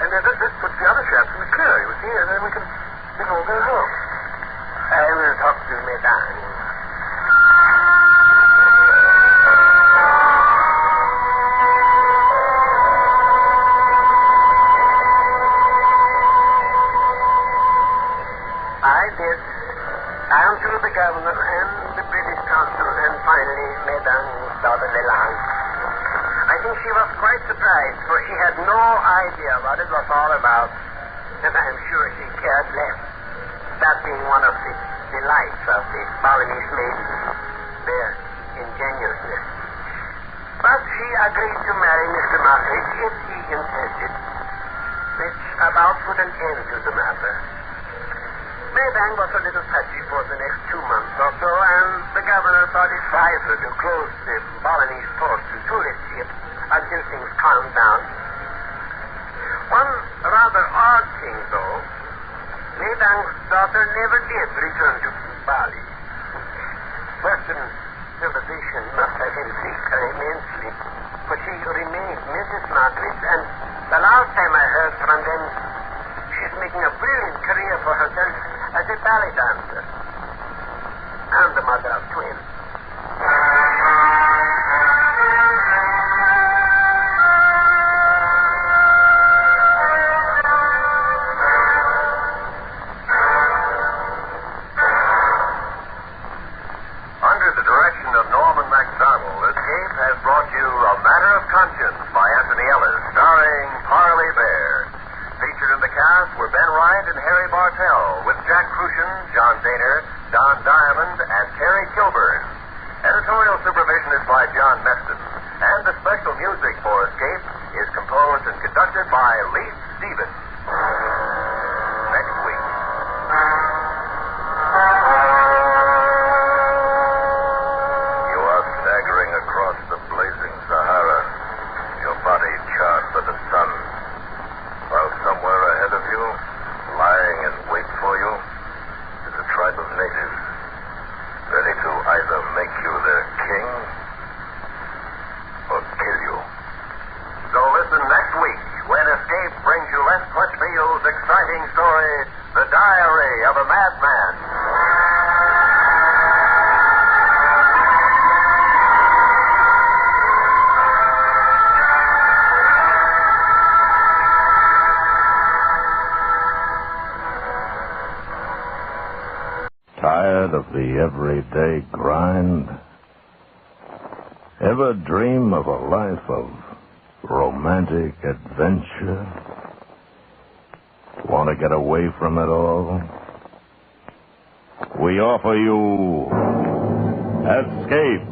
And then this puts the other chaps in the clear, you see, and then we can all go home.
I will talk to Madman. I did. I am to the governor and the British consul, and finally Madman's daughter Lelang. I think she was quite surprised, for she had no idea what it was all about, and I am sure she cared less. That being one of the delights of the Balinese maidens, their ingenuousness. But she agreed to marry Mr. Mottridge if he insisted, which about put an end to the matter. Madman was a little touchy for the next 2 months or so, and the governor thought it wiser to close the Balinese port to tourist ships until things calmed down. One rather odd thing, though, Madman's daughter never did return to Bali. Western civilization must have enriched her immensely, but she remained Mrs. Mottridge, and the last time I heard from them, she's making a brilliant career for herself as a ballet dancer and the mother of twins.
Under the direction of Norman MacDonald, Escape has brought you A Matter of Conscience by Anthony Ellis, starring Parley Bear. Featured in the cast were Ben Wright and Harry Bartell, with Jack Crucian, John Daner, Don Diamond, and Terry Kilburn. Editorial supervision is by John Meston.
And the special music for Escape is composed and conducted by Lee Stevens. Next week. You are staggering across the blazing Sahara, your body charred by the sun, while somewhere ahead of you, lying in wait for you, is a tribe of natives, ready to either make you their king or kill you. So listen next week when Escape brings you Les Crutchfield's exciting story, The Diary of a Madman.
Tired of the everyday grind? Ever dream of a life of romantic adventure? Want to get away from it all? We offer you Escape.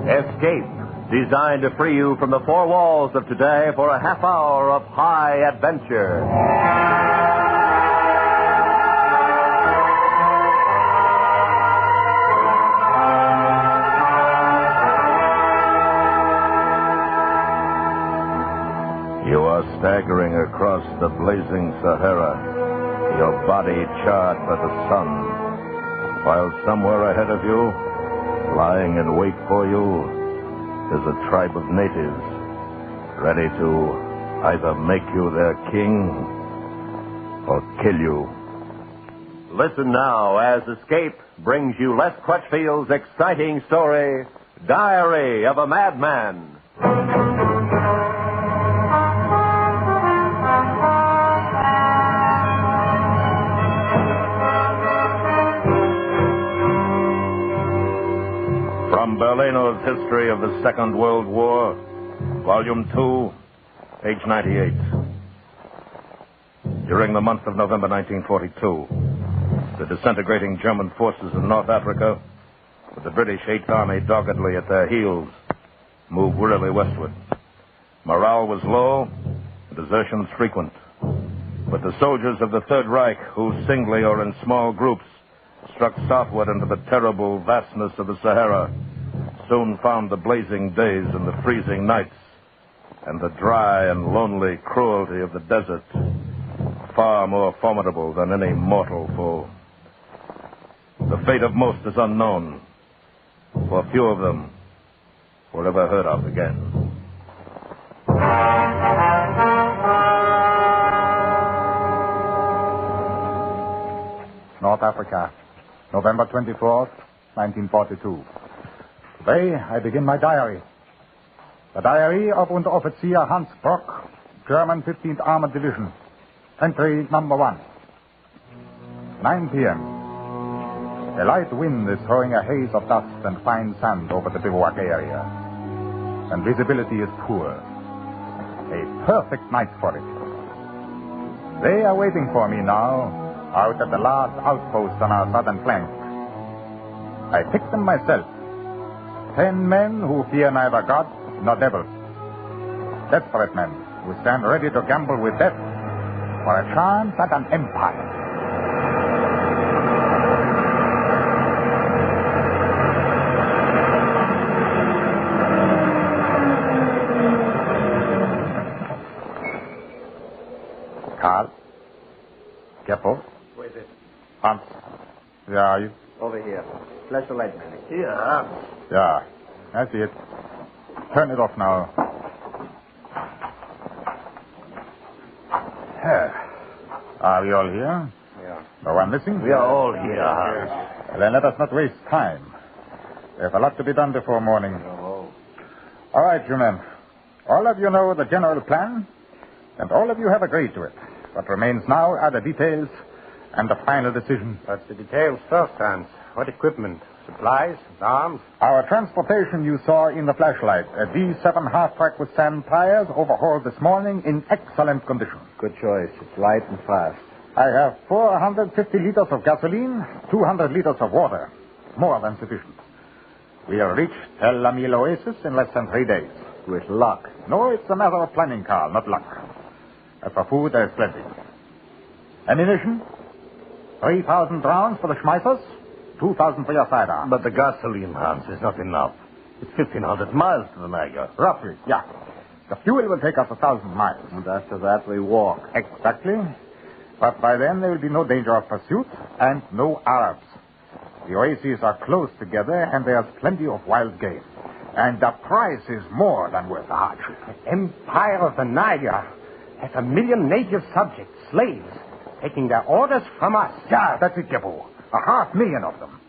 Escape, designed to free you from the four walls of today for a half hour of high adventure.
You are staggering across the blazing Sahara, your body charred by the sun, while somewhere ahead of you, lying in wait for you, is a tribe of natives, ready to either make you their king or kill you.
Listen now as Escape brings you Les Crutchfield's exciting story, Diary of a Madman.
From Berlino's History of the Second World War, Volume 2, page 98. During the month of November 1942, the disintegrating German forces in North Africa, with the British Eighth Army doggedly at their heels, moved wearily westward. Morale was low, desertions frequent. But the soldiers of the Third Reich, who singly or in small groups struck southward into the terrible vastness of the Sahara, soon found the blazing days and the freezing nights and the dry and lonely cruelty of the desert far more formidable than any mortal foe. The fate of most is unknown, for few of them were ever heard of again.
North Africa, November 24th, 1942. Today, I begin my diary. The diary of Unteroffizier Hans Brock, German 15th Armored Division. Entry number 1. 9 p.m. A light wind is throwing a haze of dust and fine sand over the bivouac area, and visibility is poor. A perfect night for it. They are waiting for me now, out at the last outpost on our southern flank. I picked them myself. 10 men who fear neither God nor devils. Desperate men who stand ready to gamble with death for a chance at an empire. Karl? Careful.
Where is it?
Hans, where are you?
Over here. Flash the light, man. Here.
Yeah, I see it. Turn it off now. Are we all here?
Yeah.
No one missing?
We are all here, Hans.
Then let us not waste time. There's a lot to be done before morning.
Oh.
All right, you men. All of you know the general plan, and all of you have agreed to it. What remains now are the details and the final decision.
What's the details first, Hans? What equipment? Supplies? Arms?
Our transportation you saw in the flashlight, a D7 half-track with sand tires, overhauled this morning in excellent condition.
Good choice. It's light and fast.
I have 450 liters of gasoline, 200 liters of water. more than sufficient. We'll reach Tel Amil Oasis in less than 3 days.
With luck.
No, it's a matter of planning, Carl, not luck. As for food, there's plenty. Ammunition? 3,000 rounds for the Schmeissers, 2,000 for your sidearm.
But the gasoline, Hans, is not enough. It's 1,500 miles to the Niger.
Roughly, yeah. The fuel will take us 1,000 miles.
And after that, we walk.
Exactly. But by then, there will be no danger of pursuit and no Arabs. The oases are close together, and there's plenty of wild game. And the price is more than worth the hardship.
The Empire of the Niger has 1 million native subjects, slaves, taking their orders from us.
Yeah, that's it, Gebo. 500,000 of them.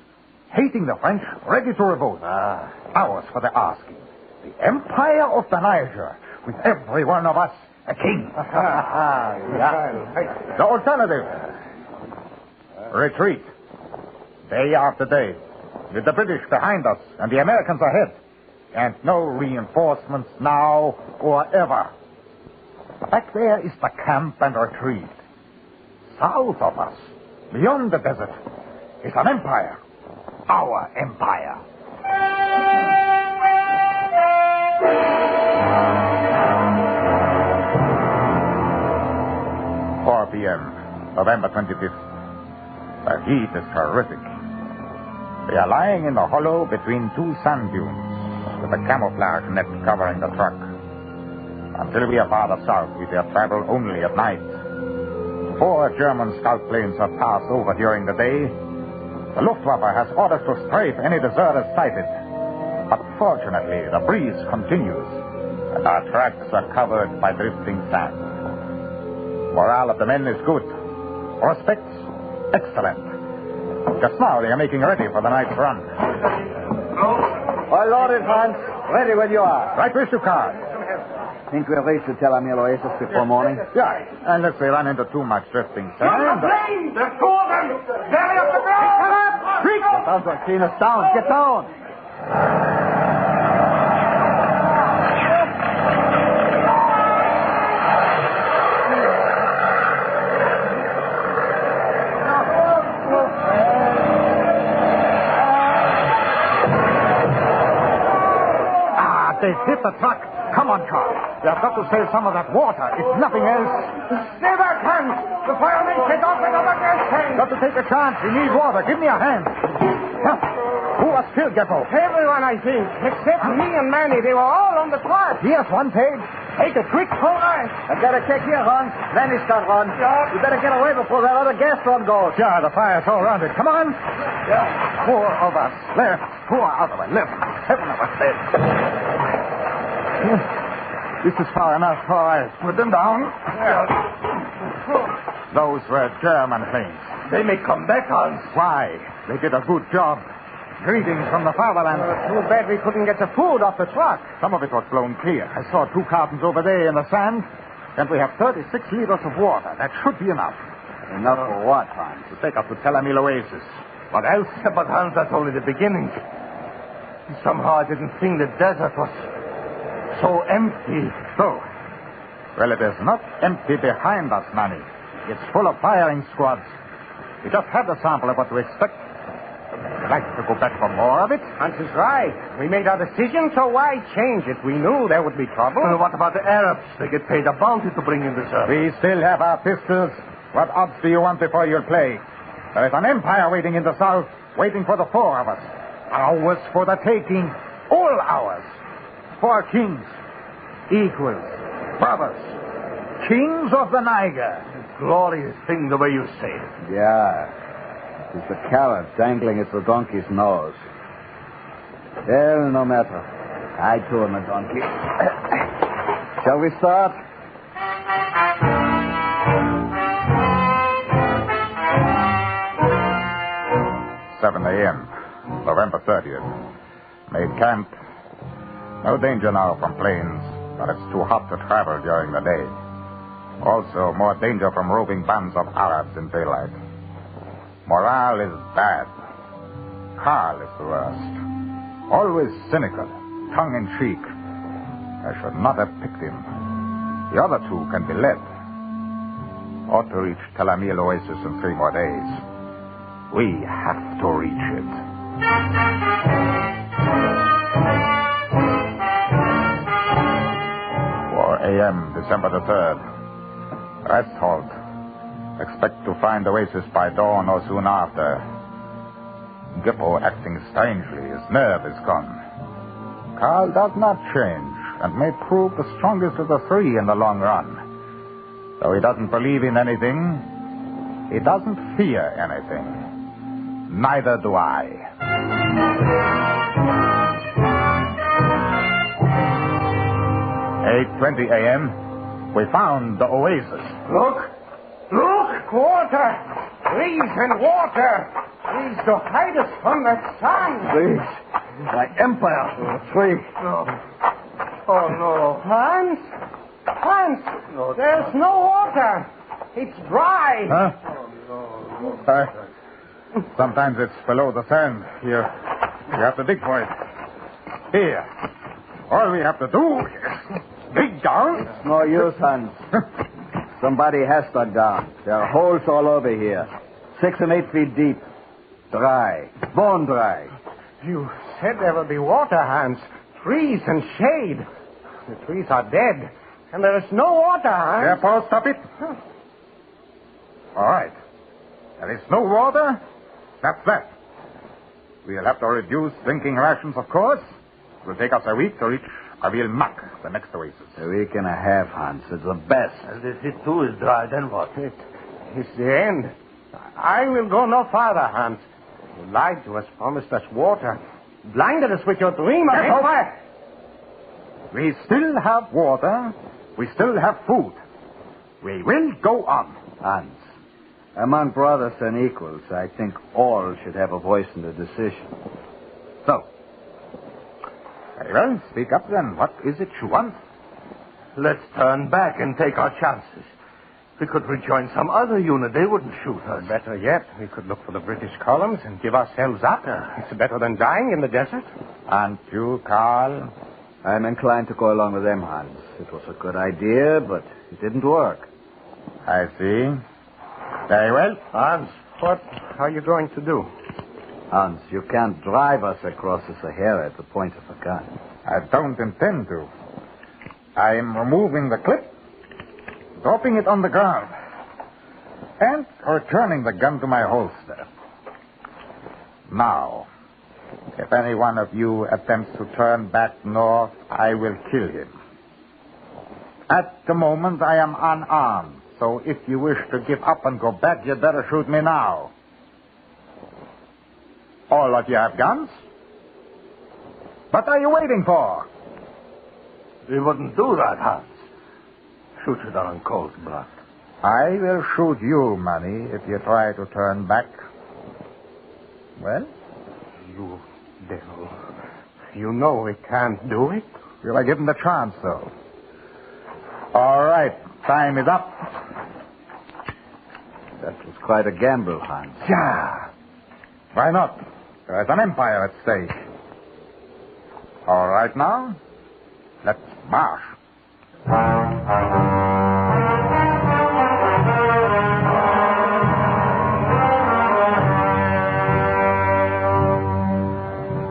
Hating the French, ready to revolt. Ours for the asking. The Empire of the Niger, with every one of us a king. The alternative. Retreat. Day after day. With the British behind us and the Americans ahead. And no reinforcements now or ever. Back there is the camp and retreat. South of us, beyond the desert, is an empire. Our empire. 4 p.m., November 25th. The heat is terrific. We are lying in the hollow between 2 sand dunes, with a camouflage net covering the truck. Until we are farther south, we dare travel only at night. 4 German scout planes have passed over during the day. The Luftwaffe has orders to strafe any deserters sighted. But fortunately, the breeze continues, and our tracks are covered by drifting sand. Morale of the men is good. Prospects, excellent. Just now, they are making ready for the night's run.
All loaded, Hans. Ready when you are.
Right with you, Carl.
Think we'll reach the Tel Amil Oasis before morning?
Yeah, unless they run into too much drifting sand.
There's 2 of them! Belly up the ground!
Quick!
Sounds like seeing us down. Get down!
They've hit the truck. Come on, Carl. We have got to save some of that water, if nothing else.
Stay back, Hans! The firemen take off another gas tank!
Got to take a chance. We need water. Give me a hand. Huh. Who was killed, Geppo?
Everyone, I think, except me and Manny. They were all on the truck.
Here's one page. Take it quick.
All right.
I've got to check here, Hans. Manny's got one.
Yeah.
You better get away before that other gas run goes.
Yeah, the fire's all around it. Come on. Yeah. 4 of us left. 4 other left. 7 of us dead. This is far enough. All right. Put them down. Yeah. Those were German planes.
They may come back, Hans.
Why? They did a good job. Greetings from the fatherland.
Too bad we couldn't get the food off the truck.
Some of it was blown clear. I saw 2 cartons over there in the sand. And we have 36 liters of water. That should be enough.
Enough for what, Hans?
To take us to Tel Amil Oasis. What else?
But, Hans, that's only the beginning. Somehow I didn't think the desert was so empty.
So? Well, it is not empty behind us, Manny. It's full of firing squads. We just had a sample of what to expect. Would you like to go back for more of it?
Hans is right. We made our decision, so why change it? We knew there would be trouble.
What about the Arabs? They get paid a bounty to bring in the service.
We still have our pistols. What odds do you want before you'll play? There is an empire waiting in the south, waiting for the 4 of us. Ours for the taking. All ours. 4 kings. Equals. Brothers. Kings of the Niger.
Glorious thing the way you say it.
Yeah. It's the carrot dangling at the donkey's nose. Well, no matter. I too am a donkey. Shall we start?
A.M., November 30th. Made camp. No danger now from planes, but it's too hot to travel during the day. Also, more danger from roving bands of Arabs in daylight. Morale is bad. Carl is the worst. Always cynical, tongue-in-cheek. I should not have picked him. The other 2 can be led. Ought to reach Tel Amil Oasis in 3 more days. We have to reach it. a.m., December the 3rd. Rest halt. Expect to find Oasis by dawn or soon after. Gippo acting strangely. His nerve is gone. Carl does not change and may prove the strongest of the three in the long run. Though he doesn't believe in anything, he doesn't fear anything. Neither do I. 8:20 a.m. We found the Oasis.
Look! Water! Trees and water! Trees to hide us from the sun!
Trees? My empire! Tree!
Oh, no. Hans? No, there's no water! It's dry!
Huh? Sometimes it's below the sand. You have to dig for it. Here. All we have to do is dig down.
It's no use, Hans. Somebody has dug down. There are holes all over here. 6 and 8 feet deep. Dry. Bone dry.
You said there would be water, Hans. Trees and shade. The trees are dead. And there is no water, Hans.
Therefore, stop it. All right. There is no water. That's that. We'll have to reduce drinking rations, of course. It will take us a week to reach Avil Mak, the next oasis.
A week and a half, Hans. It's the best.
And if it too is dry, then what? It's the end. I will go no farther, Hans. You lied to us, promised us water, blinded us with your dream of fire.
We still have water. We still have food. We will go on.
Hans, among brothers and equals, I think all should have a voice in the decision.
So, very well, speak up then. What is it you want?
Let's turn back and take our chances. We could rejoin some other unit. They wouldn't shoot us.
Better yet, we could look for the British columns and give ourselves up. It's better than dying in the desert.
And you, Carl?
I'm inclined to go along with them, Hans. It was a good idea, but it didn't work.
I see. Very well.
Hans, what are you going to do?
Hans, you can't drive us across the Sahara at the point of a gun.
I don't intend to. I am removing the clip, dropping it on the ground, and returning the gun to my holster. Now, if any one of you attempts to turn back north, I will kill him. At the moment, I am unarmed, so if you wish to give up and go back, you'd better shoot me now. All of you have guns? What are you waiting for?
We wouldn't do that, Hans. Shoot it on cold blood.
I will shoot you, Manny, if you try to turn back. Well?
You devil. You know we can't do it.
Will I give him the chance, though? All right. Time is up.
That was quite a gamble, Hans.
Yeah. Why not? There's an empire at stake. All right now, let's march.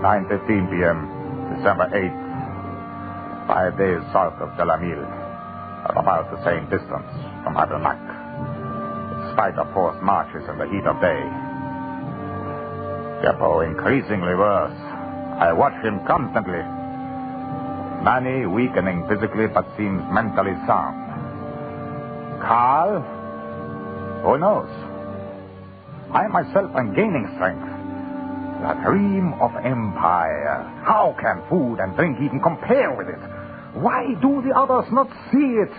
(9:15 p.m., December 8th. 5 days south of Delamille, at about the same distance from Adelmak, in spite of forced marches in the heat of day. Geppo increasingly worse. I watch him constantly. Manny weakening physically but seems mentally sound. Carl? Who knows? I myself am gaining strength. The dream of empire. How can food and drink even compare with it? Why do the others not see it?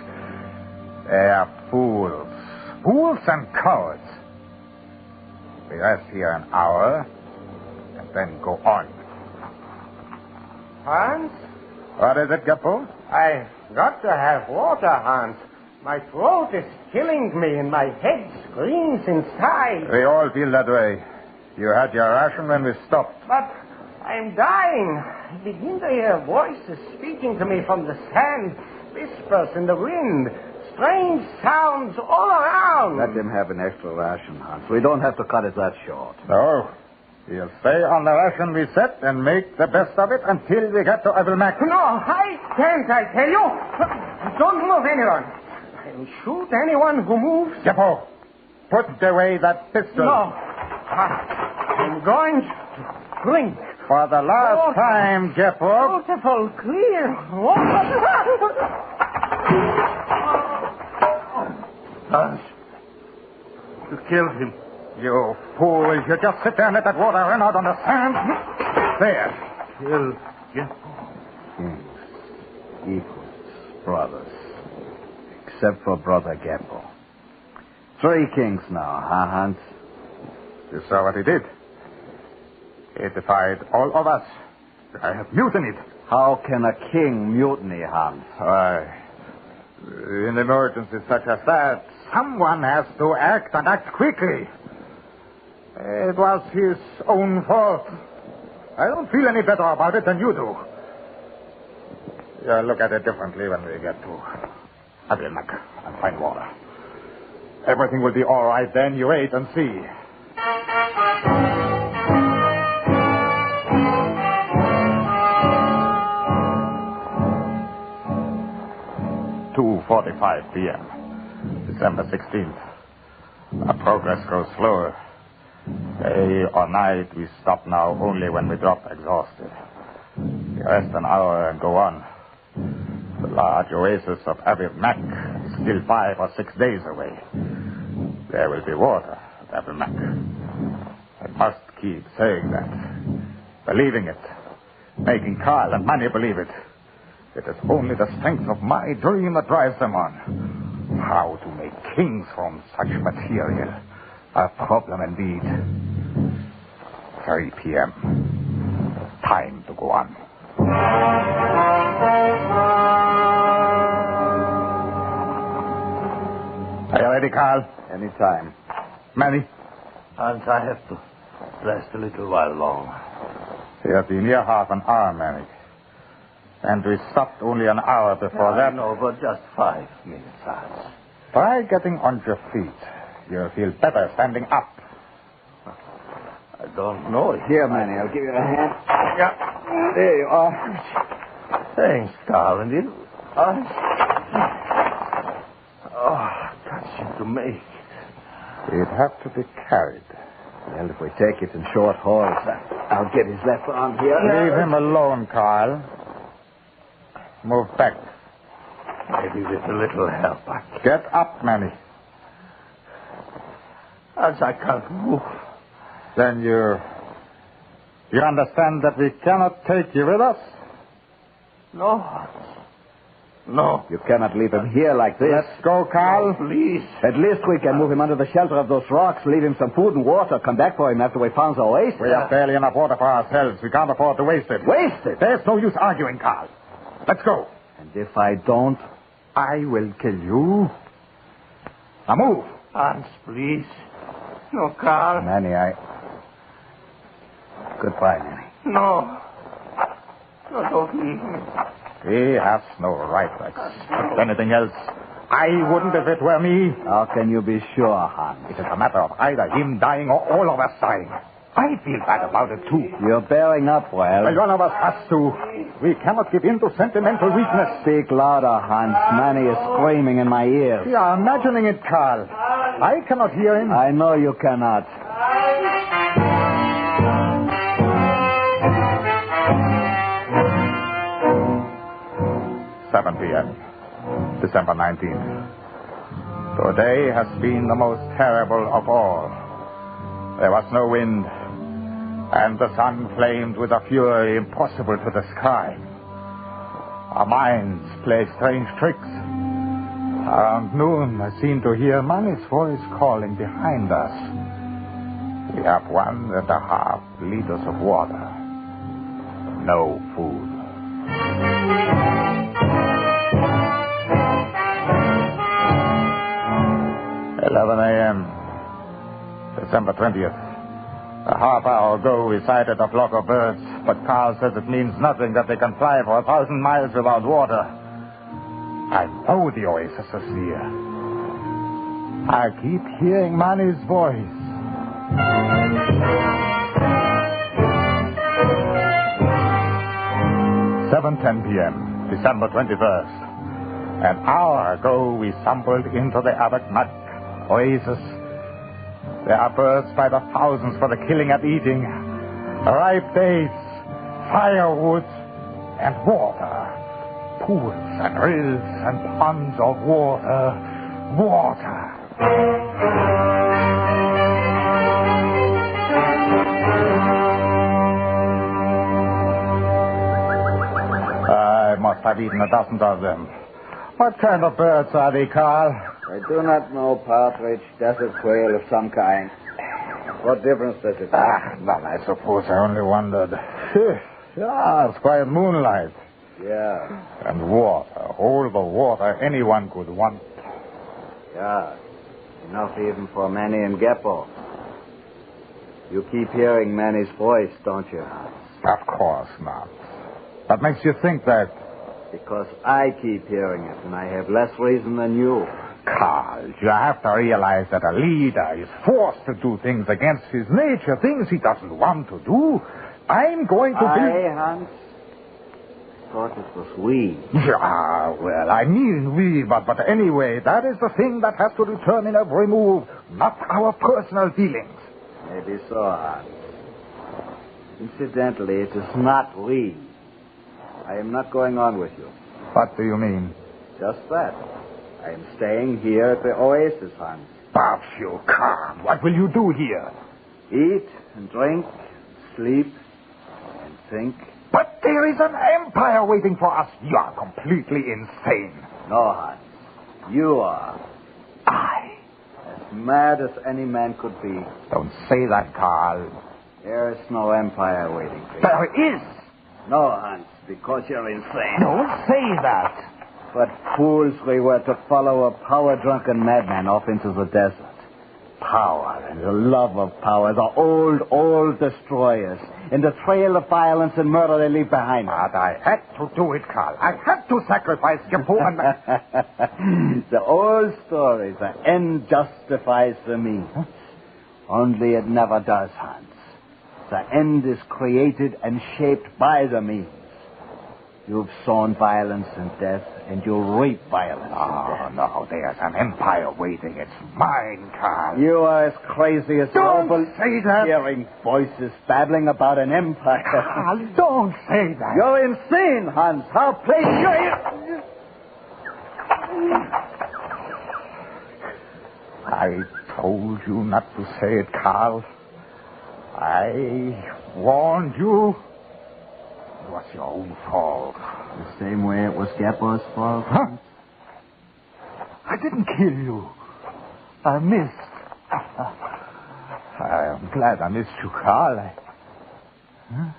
They are fools. Fools and cowards. We rest here an hour and then go on.
Hans?
What is it, Geppo?
I've got to have water, Hans. My throat is killing me and my head screams inside.
We all feel that way. You had your ration when we stopped.
But I'm dying. I begin to hear voices speaking to me from the sand, whispers in the wind, strange sounds all around.
Let them have an extra ration, Hans. We don't have to cut it that short.
No. We'll stay on the ration we set and make the best of it until we get to Evelmac.
No, I can't, I tell you. Don't move anyone. I'll shoot anyone who moves.
Jeppo, put away that pistol.
No. I'm going to drink.
For the last time, Jeppo.
Beautiful, clear water.
Hans, you killed him.
You fool. You just sit there and let that water run out on the sand. There.
Killed
Kings, equals, brothers. Except for Brother Geppo. 3 kings now, huh, Hans?
You saw what he did. He defied all of us. I have mutinied.
How can a king mutiny, Hans?
Why, in emergencies such as that, someone has to act and act quickly. It was his own fault. I don't feel any better about it than you do. You'll look at it differently when we get to Evelmac and find water. Everything will be all right then. You wait and see. 2:45 p.m., December 16th. Our progress grows slower. Day or night, we stop now only when we drop exhausted. We rest an hour and go on. The large oasis of Evelmac is still 5 or 6 days away. There will be water at Evelmac. I must keep saying that. Believing it. Making Carl and Manny believe it. It is only the strength of my dream that drives them on. How to make kings from such material. A problem indeed. 3 p.m. Time to go on. Are you ready, Carl?
Any time.
Manny?
Hans, I have to rest a little while longer.
We have been here half an hour, Manny. And we stopped only an hour before that.
No, but just 5 minutes, Hans.
Try getting on your feet. You'll feel better standing up.
I don't know.
Here, Manny, I'll give you a hand.
Yeah.
There you are.
Thanks, darling. Touching to make.
It'd have to be carried.
Well, if we take it in short hauls, I'll get his left arm here.
Leave him alone, Carl. Move back.
Maybe with a little help.
Get up, Manny.
As I can't move.
Then you understand that we cannot take you with us?
No, Hans. No.
You cannot leave him here like this.
Let's go, Carl.
No, please.
At least we can move him under the shelter of those rocks, leave him some food and water, come back for him after we found the oasis.
We have barely enough water for ourselves. We can't afford to waste it.
Waste it?
There's no use arguing, Carl. Let's go.
And if I don't?
I will kill you. Now move.
Hans, please. No, Carl.
Manny, Goodbye, Manny.
No. No, don't leave me.
He has no right to expect anything else. I wouldn't if it were me.
How can you be sure, Hans?
It is a matter of either him dying or all of us dying. I feel bad about it, too.
You're bearing up well.
Well, one of us has to. We cannot give in to sentimental weakness.
Speak louder, Hans. Manny is screaming in my ears.
You are imagining it, Carl. I cannot hear him.
I know you cannot.
p.m., December 19th. Today has been the most terrible of all. There was no wind, and the sun flamed with a fury impossible to describe. Our minds play strange tricks. Around noon, I seemed to hear Manny's voice calling behind us. We have 1.5 liters of water. No food. 11 a.m., December 20th. A half hour ago, we sighted a flock of birds, but Carl says it means nothing that they can fly for 1,000 miles without water. I know the oasis is near. I keep hearing Manny's voice. 7:10 p.m., December 21st. An hour ago, we stumbled into the Abakmak oasis. There are birds by the thousands for the killing and eating, ripe dates, firewood, and water. Pools and rills and ponds of water. I must have eaten a dozen of them. What kind of birds are they, Carl?
I do not know, partridge, desert quail of some kind. What difference does it make?
Well, I suppose I only wondered. Yeah, it's quiet moonlight.
Yeah.
And water, all the water anyone could want.
Yeah. Enough even for Manny and Geppo. You keep hearing Manny's voice, don't you?
Of course not. What makes you think that?
Because I keep hearing it, and I have less reason than you.
Carl, you have to realize that a leader is forced to do things against his nature, things he doesn't want to do. I'm going to be...
Hans? Thought it was we.
Yeah, well, I mean we, but anyway, that is the thing that has to determine every move, not our personal dealings.
Maybe so, Hans. Incidentally, it is not we. I am not going on with you.
What do you mean?
Just that. I am staying here at the oasis, Hans.
Bob, you can't. What will you do here?
Eat and drink, sleep, and think.
But there is an empire waiting for us. You are completely insane.
No, Hans. You are.
I?
As mad as any man could be.
Don't say that, Carl.
There is no empire waiting for you.
There is.
No, Hans, because you're insane.
Don't say that.
What fools we were to follow a power-drunken madman off into the desert. Power and the love of power, the old destroyers, and the trail of violence and murder they leave behind.
But I had to do it, Carl. I had to sacrifice Geppo and...
The old story, the end justifies the means. Only it never does, Hans. The end is created and shaped by the means. You've sown violence and death, and you'll reap violence and death.
No, there's an empire waiting. It's mine, Carl.
You are as crazy as
Don't say that.
Hearing voices babbling about an empire.
Carl, don't say that.
You're insane, Hans. How plain you're...
I told you not to say it, Carl. I warned you. It was your own fault.
The same way it was Geppo's fault?
Huh? I didn't kill you. I missed. I am glad I missed you, Carl. Huh?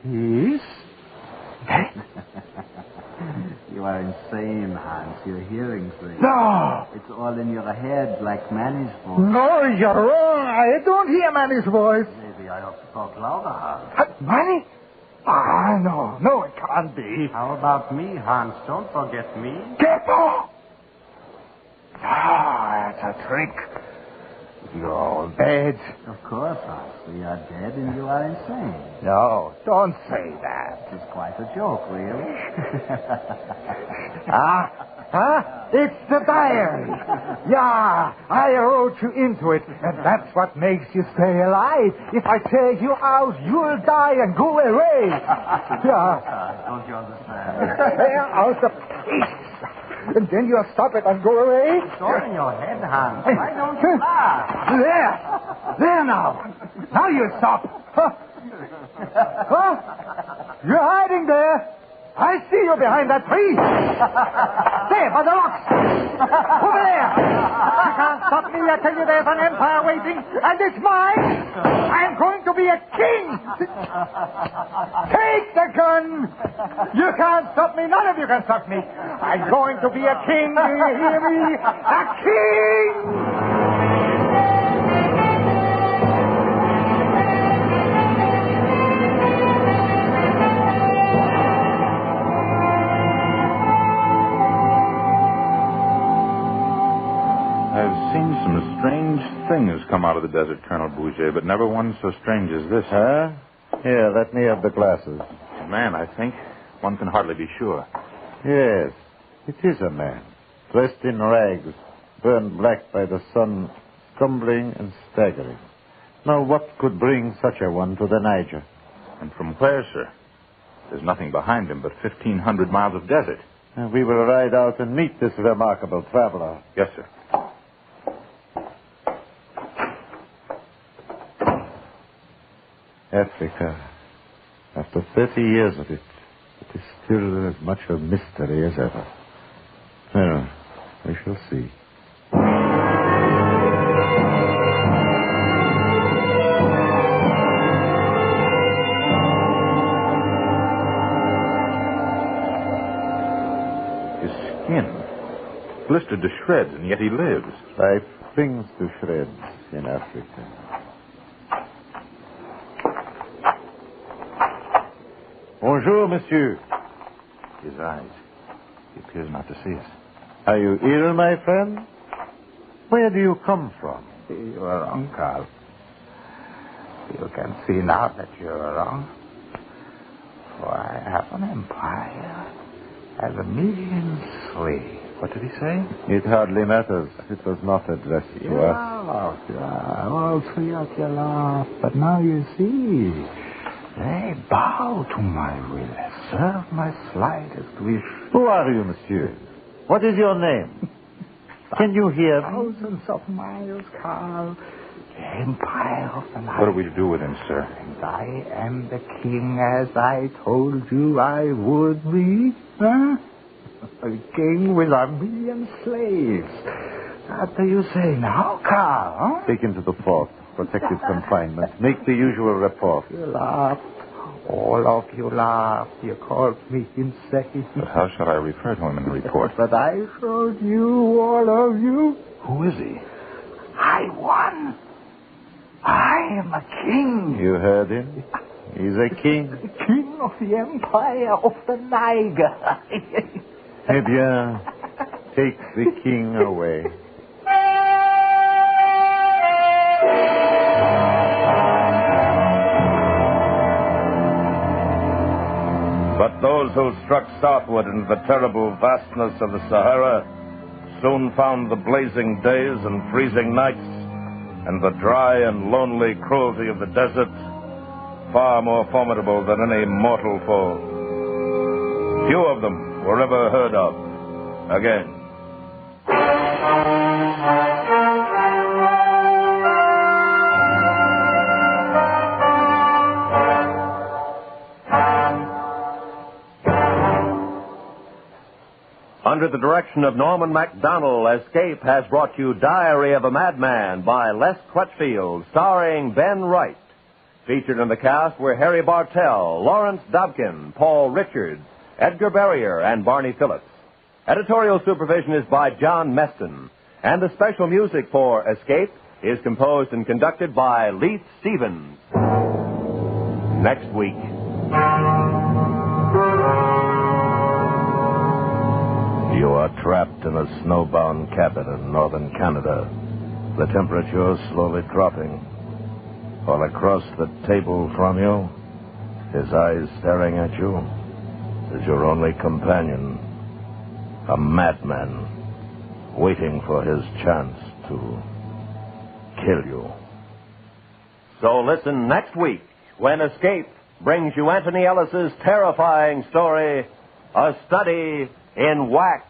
Yes?
You are insane, Hans. You're hearing things.
No!
It's all in your head, like Manny's voice.
No, you're wrong. I don't hear Manny's voice.
Maybe I ought to talk louder, Hans.
Manny? No, it can't be.
How about me, Hans? Don't forget me.
Geppo! That's a trick. You're dead.
Of course, Hans. We are dead and you are insane.
No, don't say that.
It's quite a joke, really.
It's the diary. Yeah, I wrote you into it, and that's what makes you stay alive. If I take you out, you'll die and go away. Yeah.
Don't you understand?
They're out of peace. And then you'll stop it and go away?
It's all in your head, Hans. Why don't you laugh?
There now. Now you stop. Huh? You're hiding there. I see you behind that tree. There, by the rocks. Over there. You can't stop me. I tell you there's an empire waiting, and it's mine. I'm going to be a king. Take the gun. You can't stop me. None of you can stop me. I'm going to be a king. Do you hear me? A king.
I've seen some strange things come out of the desert, Colonel Boucher, but never one so strange as this.
Huh? Here, let me have the glasses.
man, I think. One can hardly be sure.
Yes, it is a man, dressed in rags, burned black by the sun, stumbling and staggering. Now, what could bring such a one to the Niger?
And from where, sir? There's nothing behind him but 1,500 miles of desert.
We will ride out and meet this remarkable traveler.
Yes, sir.
Africa. After 30 years of it, it is still as much a mystery as ever. Well, we shall see.
His skin, blistered to shreds, and yet he lives.
Life clings to shreds in Africa. Bonjour, monsieur.
His eyes. He appears not to see us.
Are you ill, my friend? Where do you come from?
You are wrong, Carl. You can see now that you are wrong. For I have an empire. I have 1 million slaves.
What did he say?
It hardly matters. It was not addressed to us.
All three of you laugh. But now you see. They bow to my will, serve my slightest wish.
Who are you, monsieur? What is your name? Can you hear me?
Thousands of miles, Carl. The empire of the night.
What are we to do with him, sir?
And I am the king as I told you I would be. Huh? A king with 1 million slaves. What do you say now, Carl? Huh?
Take him to the fort. Protective confinement. Make the usual report.
You laughed. All of you laughed. You called me insane.
But how shall I refer to him in the report?
But I showed you, all of you.
Who is he?
I won. I am a king.
You heard him? He's a king.
The king of the empire of the Niger.
Eh bien, take the king away.
But those who struck southward into the terrible vastness of the Sahara soon found the blazing days and freezing nights and the dry and lonely cruelty of the desert far more formidable than any mortal foe. Few of them were ever heard of again. Under the direction of Norman MacDonald, Escape has brought you Diary of a Madman by Les Crutchfield, starring Ben Wright. Featured in the cast were Harry Bartell, Lawrence Dobkin, Paul Richards, Edgar Barrier, and Barney Phillips. Editorial supervision is by John Meston, and the special music for Escape is composed and conducted by Leith Stevens. Next week. You are trapped in a snowbound cabin in northern Canada. The temperature is slowly dropping. While across the table from you, his eyes staring at you, is your only companion, a madman, waiting for his chance to kill you. So listen next week when Escape brings you Anthony Ellis's terrifying story, A Study in Wax.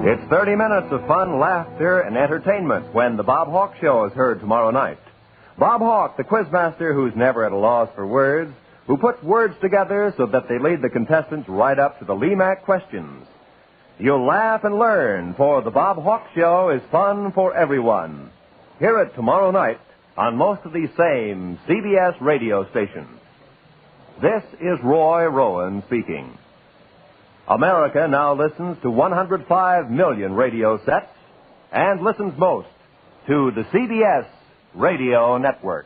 It's 30 minutes of fun, laughter, and entertainment when the Bob Hawk Show is heard tomorrow night. Bob Hawk, the quizmaster who's never at a loss for words, who puts words together so that they lead the contestants right up to the LEMAC questions. You'll laugh and learn, for the Bob Hawk Show is fun for everyone. Hear it tomorrow night on most of these same CBS radio stations. This is Roy Rowan speaking. America now listens to 105 million radio sets and listens most to the CBS Radio Network.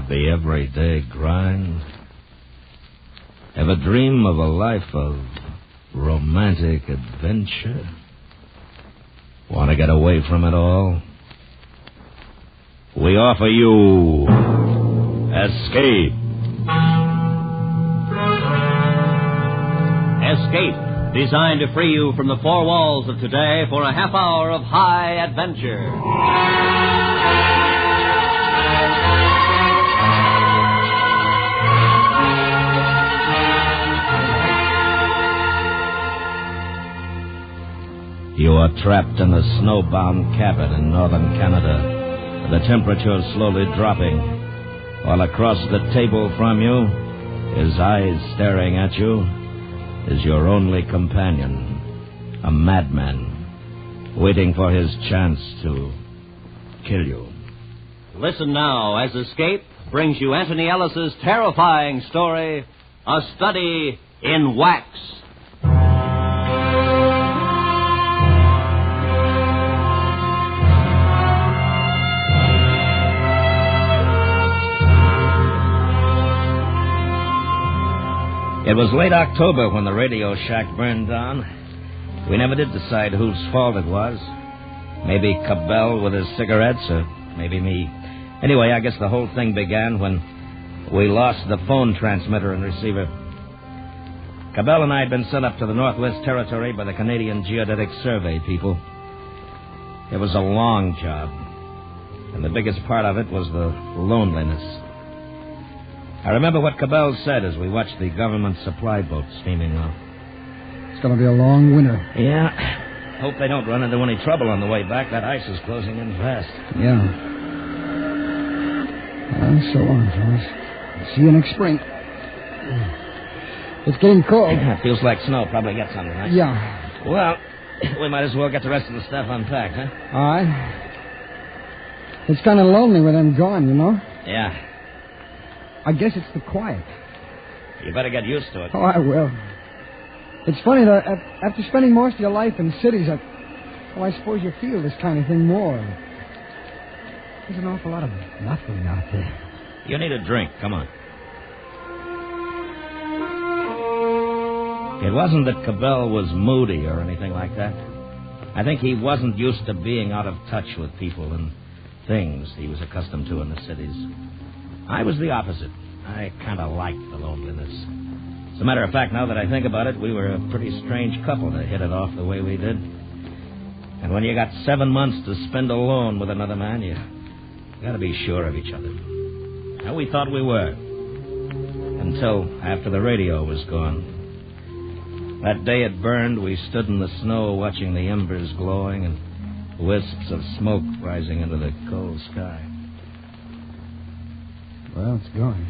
the everyday grind? Ever dream of a life of romantic adventure? Want to get away from it all? We offer you Escape.
Escape, designed to free you from the four walls of today for a half hour of high adventure.
You are trapped in a snowbound cabin in northern Canada, the temperature slowly dropping, while across the table from you, his eyes staring at you, is your only companion, a madman, waiting for his chance to kill you.
Listen now as Escape brings you Anthony Ellis's terrifying story, A Study in Wax.
It was late October when the radio shack burned down. We never did decide whose fault it was. Maybe Cabell with his cigarettes, or maybe me. Anyway, I guess the whole thing began when we lost the phone transmitter and receiver. Cabell and I had been sent up to the Northwest Territory by the Canadian Geodetic Survey people. It was a long job, and the biggest part of it was the loneliness. I remember what Cabell said as we watched the government supply boat steaming off.
It's going to be a long winter.
Yeah. Hope they don't run into any trouble on the way back. That ice is closing in fast.
Yeah. Well, so long, fellas. See you next spring. It's getting cold.
It feels like snow. Probably get some tonight.
Yeah.
Well, we might as well get the rest of the stuff unpacked, huh?
All right. It's kind of lonely with them gone, you know?
Yeah.
I guess it's the quiet.
You better get used to it.
Oh, I will. It's funny that after spending most of your life in cities, I suppose you feel this kind of thing more. There's an awful lot of nothing out there.
You need a drink. Come on. It wasn't that Cabell was moody or anything like that. I think he wasn't used to being out of touch with people and things he was accustomed to in the cities. I was the opposite. I kind of liked the loneliness. As a matter of fact, now that I think about it, we were a pretty strange couple to hit it off the way we did. And when you got 7 months to spend alone with another man, you got to be sure of each other. And we thought we were. Until after the radio was gone. That day it burned, we stood in the snow watching the embers glowing and wisps of smoke rising into the cold sky.
Well, it's gone.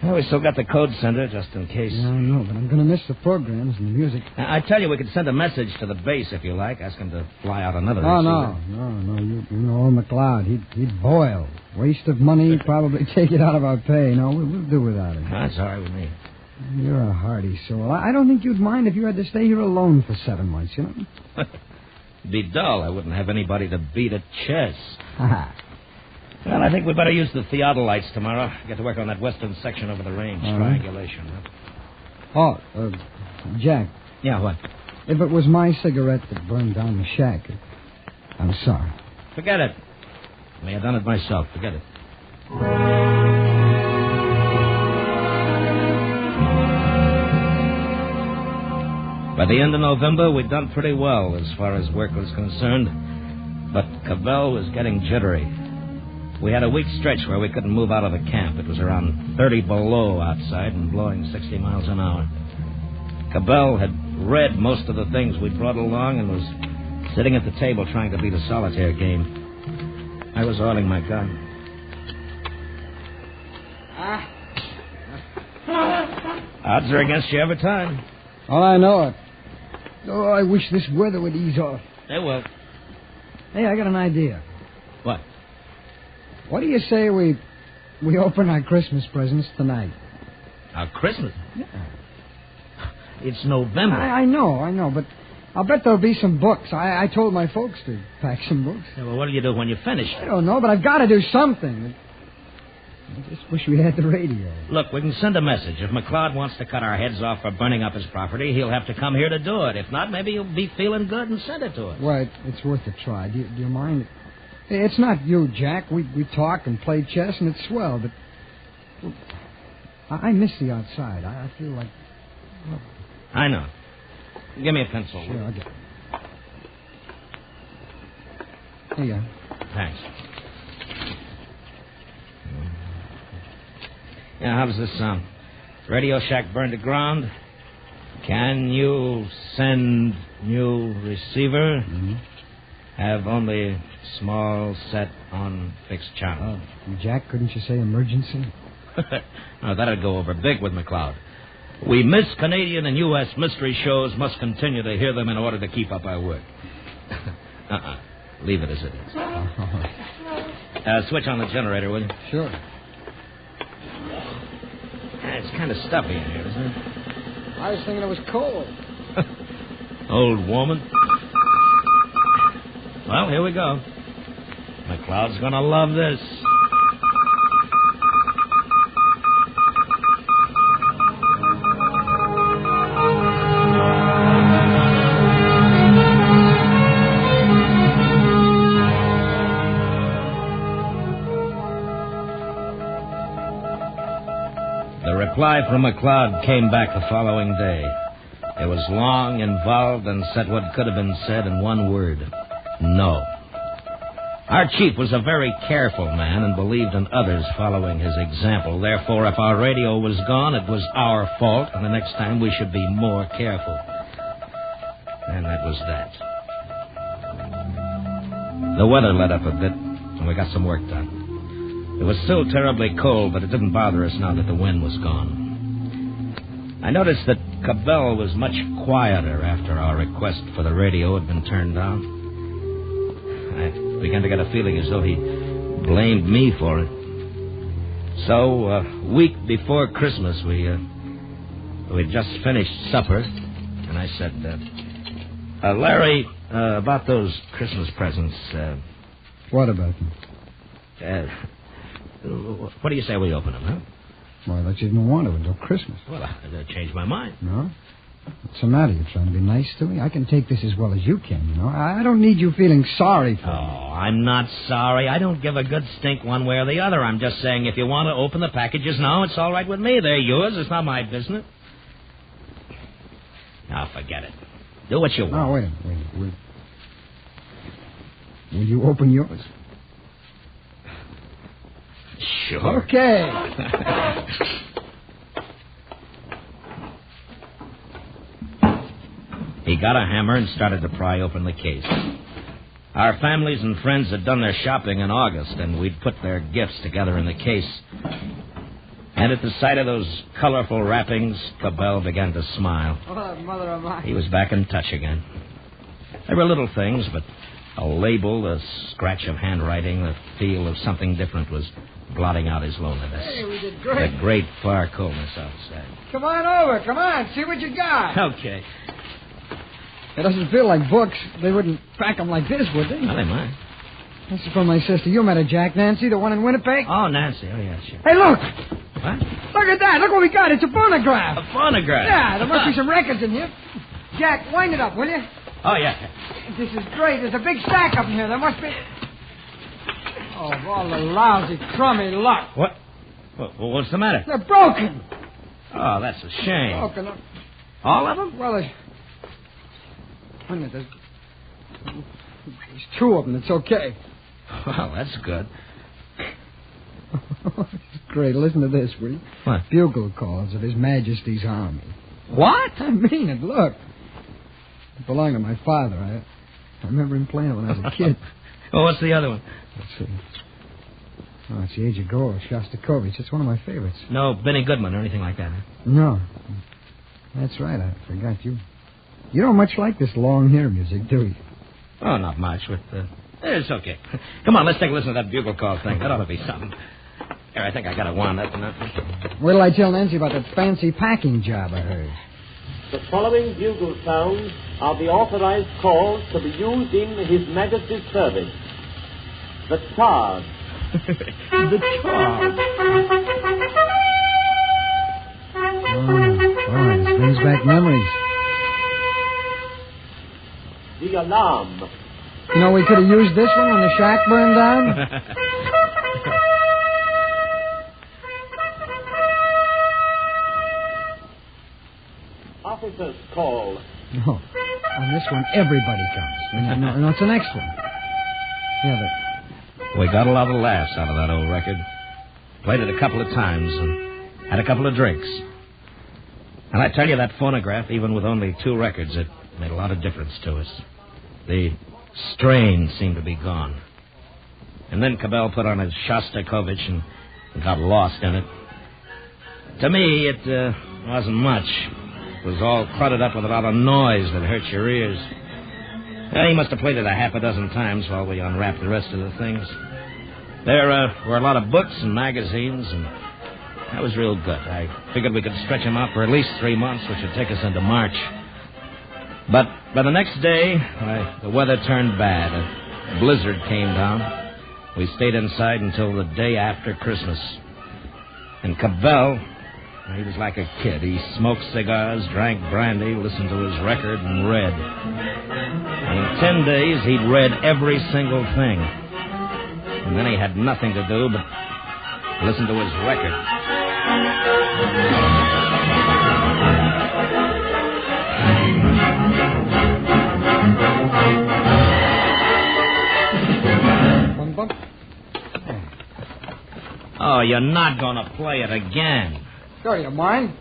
Well, we still got the code center, just in case.
Yeah, I know, but I'm going to miss the programs and the music.
I tell you, we could send a message to the base, if you like. Ask him to fly out another
Oh,
receiver.
no. You know old McLeod. He'd boil. Waste of money, probably take it out of our pay. No, we'll do without it.
That's all right with me.
You're a hearty soul. I don't think you'd mind if you had to stay here alone for 7 months, you know?
It'd be dull. I wouldn't have anybody to beat at chess. Well, I think we better use the theodolites tomorrow. Get to work on that western section over the range. Triangulation, huh?
Oh, Jack.
Yeah, what?
If it was my cigarette that burned down the shack, I'm sorry.
Forget it. I may have done it myself. Forget it. By the end of November, we'd done pretty well as far as work was concerned. But Cabell was getting jittery. We had a week stretch where we couldn't move out of the camp. It was around 30 below outside and blowing 60 miles an hour. Cabell had read most of the things we'd brought along and was sitting at the table trying to beat a solitaire game. I was oiling my gun. Odds are against you every time.
Oh, I know it. Oh, I wish this weather would ease off.
It will.
Hey, I got an idea.
What?
What do you say we open our Christmas presents tonight?
Our Christmas? Yeah. It's November.
I know, but I'll bet there'll be some books. I told my folks to pack some books.
Yeah, well, what'll you do when you finish?
I don't know, but I've got to do something. I just wish we had the radio.
Look, we can send a message. If McLeod wants to cut our heads off for burning up his property, he'll have to come here to do it. If not, maybe he'll be feeling good and send it to us.
Well, it's worth a try. Do you mind? It's not you, Jack. We talk and play chess, and it's swell, but... Well, I miss the outside. I feel like... Well,
I know. Give me a pencil.
Sure, I'll get it. Here you go.
Thanks. Yeah, how does this sound? Radio shack burned to ground. Can you send new receiver?
Mm-hmm.
Have only small set on fixed channel.
Oh, Jack, couldn't you say emergency?
No, that'd go over big with McLeod. We miss Canadian and U.S. mystery shows, must continue to hear them in order to keep up our work. Leave it as it is. Switch on the generator, will you?
Sure.
It's kind of stuffy in here, isn't it?
I was thinking it was cold.
Old woman. Well, here we go. McLeod's gonna love this. The reply from McLeod came back the following day. It was long, involved, and said what could have been said in one word. No. Our chief was a very careful man and believed in others following his example. Therefore, if our radio was gone, it was our fault, and the next time we should be more careful. And that was that. The weather let up a bit, and we got some work done. It was still terribly cold, but it didn't bother us now that the wind was gone. I noticed that Cabell was much quieter after our request for the radio had been turned down. I began to get a feeling as though he blamed me for it. So, a week before Christmas, we'd just finished supper, and I said, Larry, about those Christmas presents...
What about them?
What do you say we open them, huh?
Well, I thought you didn't want to until Christmas.
Well, I changed my mind.
No? What's the matter? You trying to be nice to me? I can take this as well as you can, you know. I don't need you feeling sorry for me.
Oh, I'm not sorry. I don't give a good stink one way or the other. I'm just saying if you want to open the packages now, it's all right with me. They're yours. It's not my business. Now, forget it. Do what you want.
Oh, wait a minute. Will you open yours?
Sure.
Okay.
He got a hammer and started to pry open the case. Our families and friends had done their shopping in August, and we'd put their gifts together in the case. And at the sight of those colorful wrappings, Cabell began to smile.
Oh, mother of mine.
He was back in touch again. They were little things, but a label, a scratch of handwriting, the feel of something different was blotting out his loneliness.
Hey, we did great.
The great far coldness outside.
Come on over. Come on. See what you got.
Okay.
It doesn't feel like books. They wouldn't pack them like this, would they?
No, they might.
This is from my sister. You met her, Jack. Nancy, the one in Winnipeg?
Oh, Nancy. Oh, yeah, sure.
Hey, look.
What?
Look at that. Look what we got. It's a phonograph.
A phonograph?
Yeah, there must be some records in here. Jack, wind it up, will you?
Oh, yeah.
This is great. There's a big stack up in here. There must be... Oh, all the lousy, crummy luck.
What? What's the matter?
They're broken.
Oh, that's a shame.
Broken up.
All of them?
Well, there's two of them. It's okay.
Well, that's good.
It's great. Listen to this, will you?
What?
Bugle calls of His Majesty's Army.
What?
I mean it. Look. It belonged to my father. I remember him playing it when I was a kid.
Well, what's the other one?
Let's see. Oh, it's the Age of Gold, Shostakovich. It's one of my favorites.
No Benny Goodman or anything like that, huh?
No. That's right. I forgot you. You don't much like this long hair music, do you?
Oh, not much, but it's okay. Come on, let's take a listen to that bugle call thing. That ought to be something. Here, I think I got it wound up enough.
Wait till I tell Nancy about that fancy packing job I heard.
The following bugle sounds are the authorized calls to be used in His Majesty's service. The Tsar,
The child.
Oh, this brings back memories.
The alarm.
You know, we could have used this one when the shack burned down.
Officer's call.
No. On this one, everybody comes. No, it's the next one. Yeah,
We got a lot of laughs out of that old record. Played it a couple of times and had a couple of drinks. And I tell you, that phonograph, even with only 2 records, it made a lot of difference to us. The strain seemed to be gone. And then Cabell put on his Shostakovich and got lost in it. To me, it wasn't much. It was all cluttered up with a lot of noise that hurt your ears. He must have played it a half a dozen times while we unwrapped the rest of the things. There were a lot of books and magazines, and that was real good. I figured we could stretch him out for at least 3 months, which would take us into March. But by the next day, the weather turned bad. A blizzard came down. We stayed inside until the day after Christmas. And Cabell, he was like a kid. He smoked cigars, drank brandy, listened to his record, and read. And in 10 days, he'd read every single thing. And then he had nothing to do but listen to his record. Oh, you're not going to play it again.
Sure, you mind?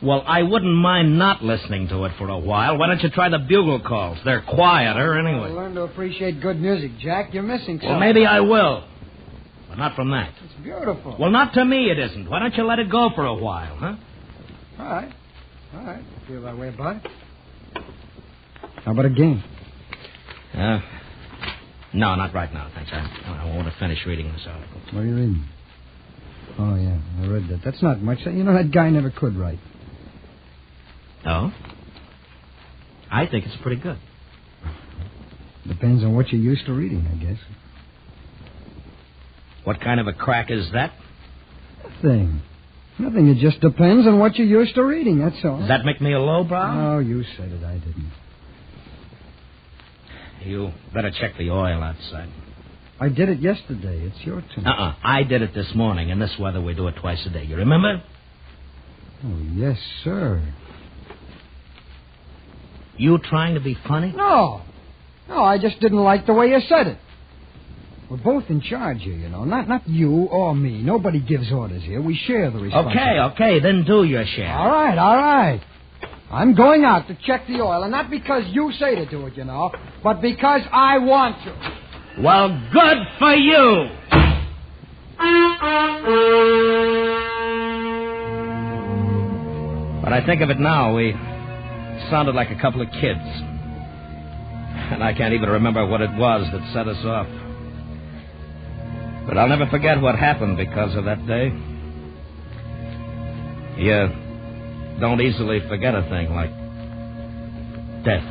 Well, I wouldn't mind not listening to it for a while. Why don't you try the bugle calls? They're quieter anyway.
Learn to appreciate good music, Jack. You're missing something.
Well, maybe I will. But not from that.
It's beautiful.
Well, not to me it isn't. Why don't you let it go for a while, huh?
All right. I feel that way about it. How about a game?
No, not right now, thanks. I want to finish reading this article.
What are you reading? Oh, yeah, I read that. That's not much. You know, that guy never could write.
Oh? I think it's pretty good.
Depends on what you're used to reading, I guess.
What kind of a crack is that?
Nothing. It just depends on what you're used to reading, that's all.
Does that make me a lowbrow?
Oh, you said it. I didn't.
You better check the oil outside.
I did it yesterday. It's your turn.
I did it this morning. In this weather, we do it twice a day. You remember?
Oh, yes, sir.
You trying to be funny?
No, I just didn't like the way you said it. We're both in charge here, you know. Not you or me. Nobody gives orders here. We share the responsibility.
Okay, then do your share.
All right. I'm going out to check the oil, and not because you say to do it, you know, but because I want to.
Well, good for you! But I think of it now, we sounded like a couple of kids. And I can't even remember what it was that set us off. But I'll never forget what happened because of that day. You don't easily forget a thing like death.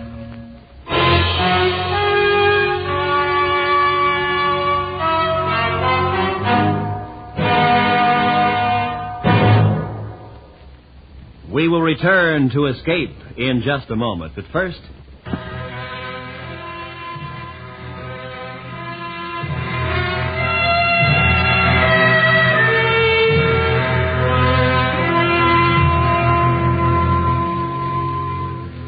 We will return to Escape in just a moment. But first...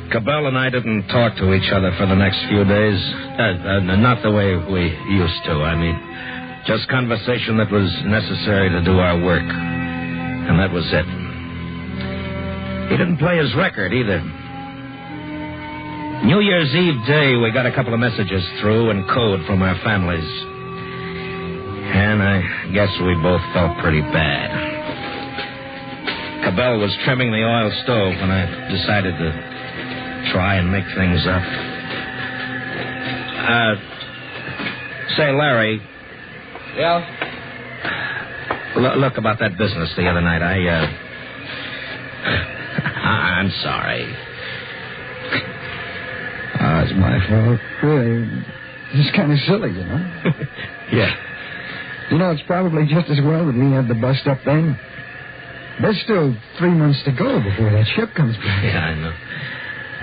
Cabell and I didn't talk to each other for the next few days. Not the way we used to. I mean, just conversation that was necessary to do our work. And that was it. He didn't play his record either. New Year's Eve day, we got a couple of messages through in code from our families. And I guess we both felt pretty bad. Cabell was trimming the oil stove when I decided to try and make things up. Say, Larry.
Yeah?
Look about that business the other night. I'm sorry.
It's my fault. Really. It's kind of silly, you know.
Yeah.
You know, it's probably just as well that we had the bust up then. There's still 3 months to go before that ship comes back.
Yeah, I know.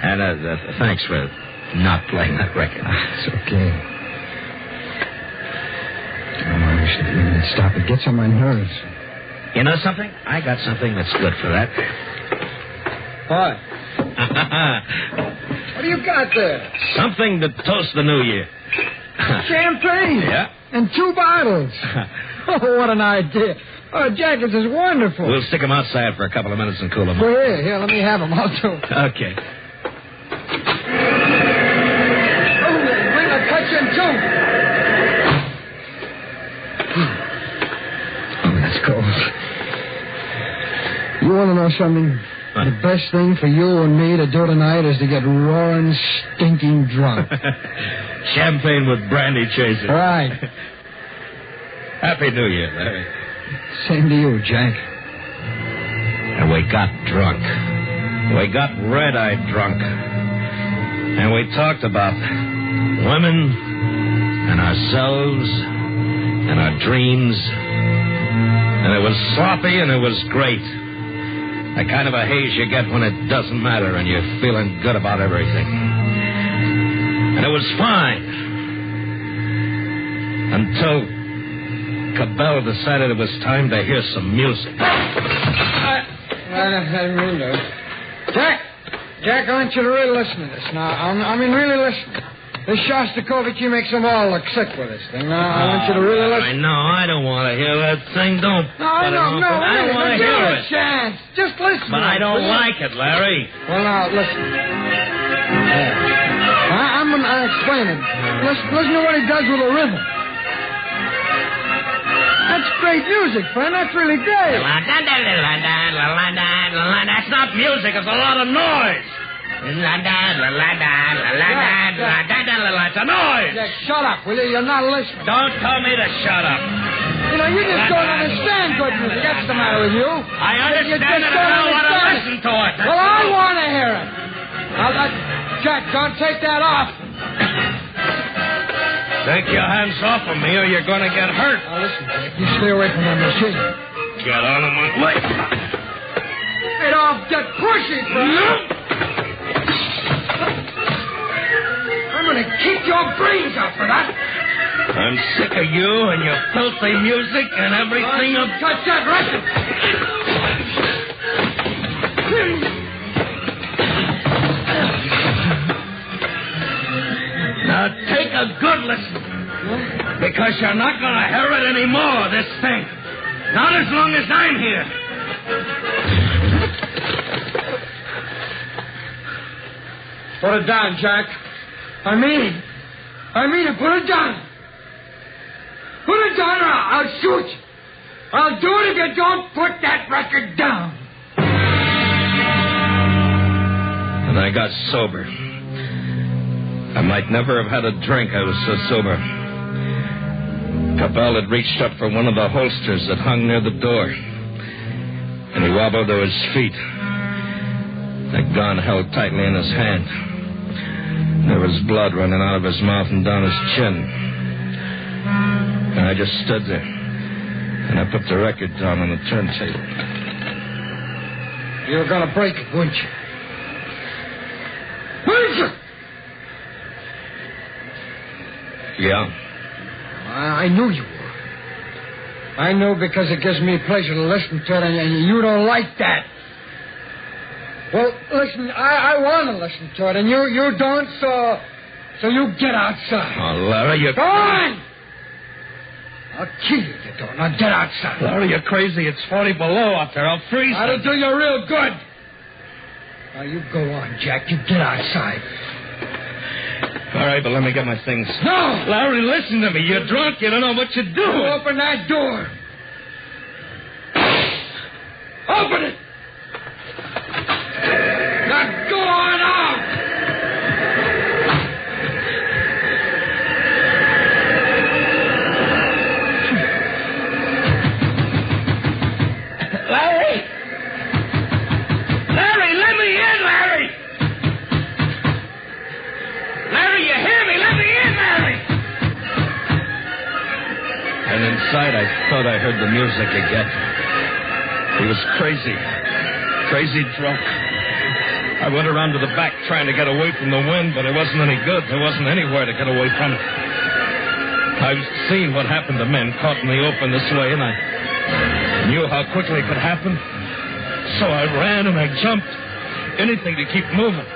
And thanks for not playing that record.
It's okay. Oh, I wish that we would stop. It gets on my nerves.
You know something? I got something that's good for that.
What? What do you got there?
Something to toast the new year.
Champagne?
Yeah.
And 2 bottles. Oh, what an idea. Oh, Jack, this is wonderful.
We'll stick them outside for a couple of minutes and cool them
Well,
off.
here, let me have them. I'll do it.
Okay.
Oh, bring a touch in, too. Oh, that's cold. You want to know something?
What?
The best thing for you and me to do tonight is to get roaring, stinking drunk.
Champagne with brandy chaser.
Right.
Happy New Year, Larry.
Same to you, Jack.
And we got drunk. We got red-eyed drunk. And we talked about women and ourselves and our dreams. And it was sloppy and it was great. The kind of a haze you get when it doesn't matter and you're feeling good about everything. And it was fine. Until Cabell decided it was time to hear some music.
I didn't mean to. Jack, I want you to really listen to this. Now, I mean, really listen. This Shostakovich, he makes them all look sick with this thing. Now, I want you to really listen.
I don't want to hear that thing. Don't.
No, I don't
want to
give
hear
it
it.
a chance. Just listen.
But I don't like it, Larry.
Well, now, listen. I'm going to explain it. Listen to what he does with the rhythm. That's great music, friend. That's really great.
That's not music. It's a lot of noise. It's a noise.
Jack, shut up, will you? You're not listening.
Don't tell me to shut up.
You know, you just don't understand good music. That's the matter with you.
I understand it. I don't want to listen to it.
Well, I want to hear it. Now, Jack, don't take that off.
Take your hands off of me or you're going to get hurt.
Now, listen, Jack. You stay away from that machine.
Get out of my way.
Hey, don't get pushy, friend. I'm going to kick your brains out for that.
I'm sick of you and your filthy music and everything.
Don't touch that record.
Now take a good listen. Because you're not going to hear it anymore, this thing. Not as long as I'm here.
Put it down, Jack. I mean it, put it down. Put it down or I'll shoot you. I'll do it if you don't put that record down.
And I got sober. I might never have had a drink. I was so sober. Cabell had reached up for one of the holsters that hung near the door. And he wobbled to his feet. The gun held tightly in his hand. There was blood running out of his mouth and down his chin. And I just stood there. And I put the record down on the turntable.
You were going to break it, weren't you? Weren't you?
Yeah.
I knew you were. I know because it gives me pleasure to listen to it, and you don't like that. Well, listen, I want to listen to it, and you don't, so you get outside.
Oh, Larry, you...
Go on! I'll kill you if you don't. Now get outside.
Larry, you're crazy. It's 40 below out there. I'll freeze.
That'll do you real good. Now, you go on, Jack. You get outside.
All right, but let me get my things.
No!
Larry, listen to me. You're drunk. You don't know what you're doing.
You open that door. Open it! Now go on out!
Larry! Larry, let me in, Larry! Larry, you hear me? Let me in, Larry! And in outside, I thought I heard the music again. He was crazy. Crazy drunk. I went around to the back trying to get away from the wind, but it wasn't any good. There wasn't anywhere to get away from it. I've seen what happened to men caught in the open this way, and I knew how quickly it could happen. So I ran and I jumped. Anything to keep moving.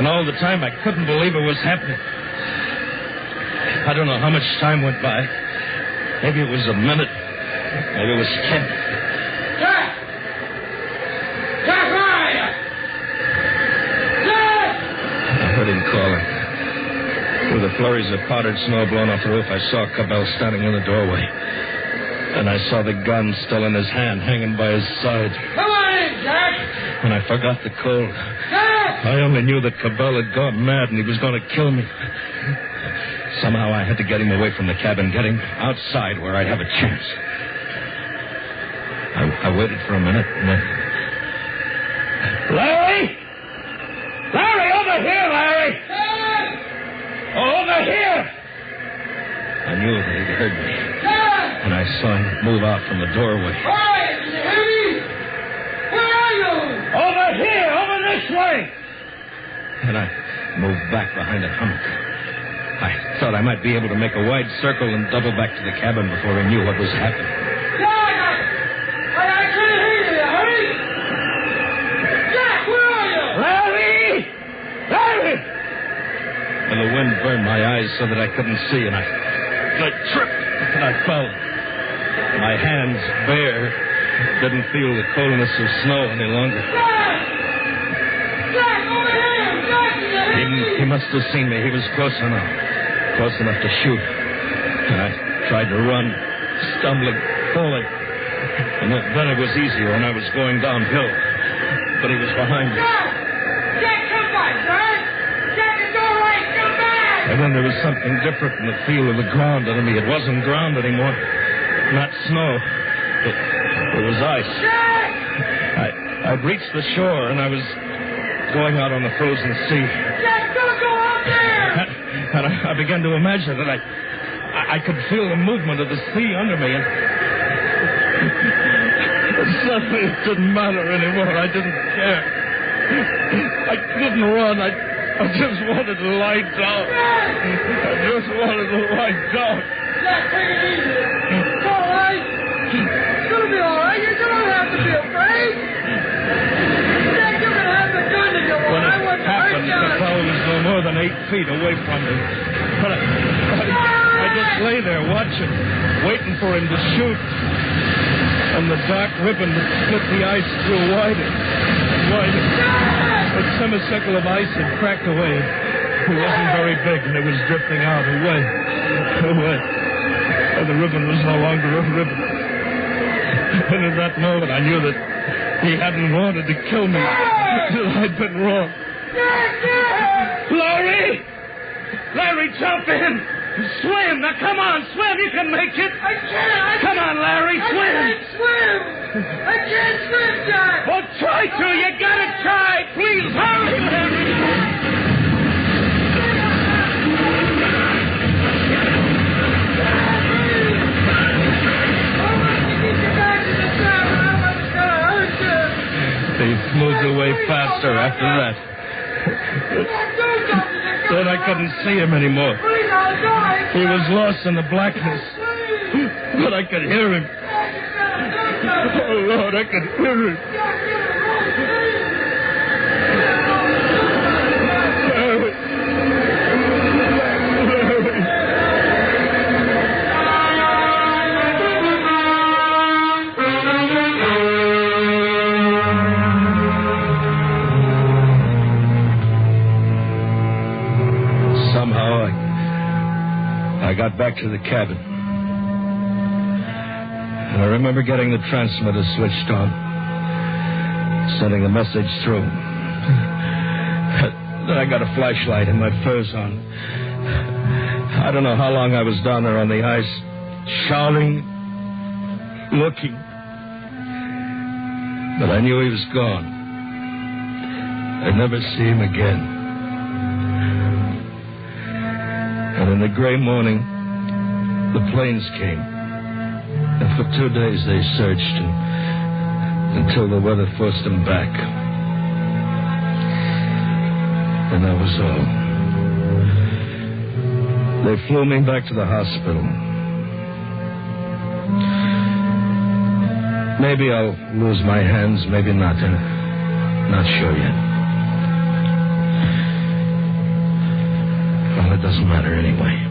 And all the time I couldn't believe it was happening. I don't know how much time went by. Maybe it was a minute. Maybe it was 10.
Jack! Jack, where are you? Jack!
I heard him calling. Through the flurries of powdered snow blown off the roof, I saw Cabell standing in the doorway. And I saw the gun still in his hand, hanging by his side.
Come on in, Jack!
And I forgot the cold.
Jack!
I only knew that Cabell had gone mad and he was going to kill me. Somehow I had to get him away from the cabin, get him outside where I'd have a chance. I waited for a minute and then... Larry! Larry, over here, Larry! Over here! I knew that he'd heard me. And I saw him move out from the doorway.
Quiet! Did you hear me? Where are you?
Over here! Over this way! And I moved back behind a hummock. I thought I might be able to make a wide circle and double back to the cabin before he knew what was happening.
Jack! I couldn't hear you. Hurry! Jack, where are you?
Larry! Larry! And the wind burned my eyes so that I couldn't see, and I tripped and I fell. My hands bare, didn't feel the coldness of snow any longer.
Jack! Jack, over here! Jack,
he must have seen me. He was close enough to shoot. And I tried to run, stumbling, falling. And then it was easier, and I was going downhill. But he was behind me.
Jack, come back, Jack! Jack, it's all right, come back!
And then there was something different in the feel of the ground under me. It wasn't ground anymore. Not snow. It was ice.
Jack!
I'd reached the shore, and I was going out on the frozen sea.
Jack, don't go out there!
And I began to imagine that I could feel the movement of the sea under me, and suddenly it didn't matter anymore. I didn't care. I couldn't run. I just wanted to lie down. I just wanted to lie down.
Jack, take it easy. It's all right. It's going to be all right. You don't have to be afraid. Jack, you can have the gun if you want.
When it happened, the fellow was no more than 8 feet away from me. But I just lay there watching, waiting for him to shoot. And the dark ribbon that split the ice grew wider and wider. A semicircle of ice had cracked away. It wasn't very big, and it was drifting out away. And the ribbon was no longer a ribbon. And at that moment, I knew that he hadn't wanted to kill me. That I'd been wrong. Larry! Larry, jump in! Swim! Now, come on, swim! You can make it!
I can't!
Come on, Larry, swim!
I can't swim! I can't swim, Jack!
Well, try to! You gotta try! Please, hurry, Larry! He moved away faster after that. Then I couldn't see him anymore. He was lost in the blackness. But I could hear him. Oh, Lord, I could hear him. I got back to the cabin. And I remember getting the transmitter switched on, sending the message through. Then I got a flashlight and my furs on. I don't know how long I was down there on the ice, shouting, looking. But I knew he was gone. I'd never see him again. And in the gray morning, the planes came. And for 2 days they searched until the weather forced them back. And that was all. They flew me back to the hospital. Maybe I'll lose my hands, maybe not. Not sure yet. Well, it doesn't matter anyway.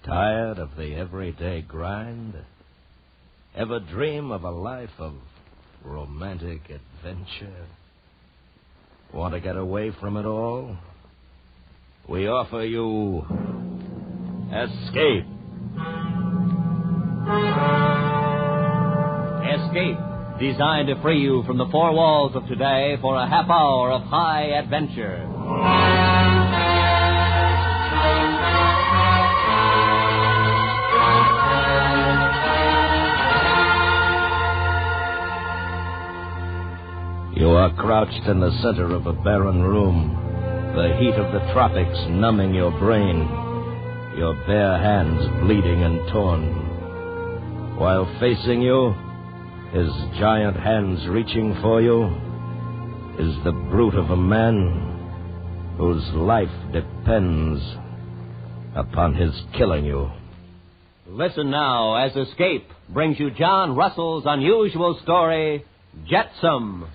Tired of the everyday grind? Ever dream of a life of romantic adventure? Want to get away from it all? We offer you Escape. Escape, designed to free you from the four walls of today for a half hour of high adventure. You are crouched in the center of a barren room, the heat of the tropics numbing your brain, your bare hands bleeding and torn. While facing you, his giant hands reaching for you, is the brute of a man whose life depends upon his killing you. Listen now as Escape brings you John Russell's unusual story, Jetsam.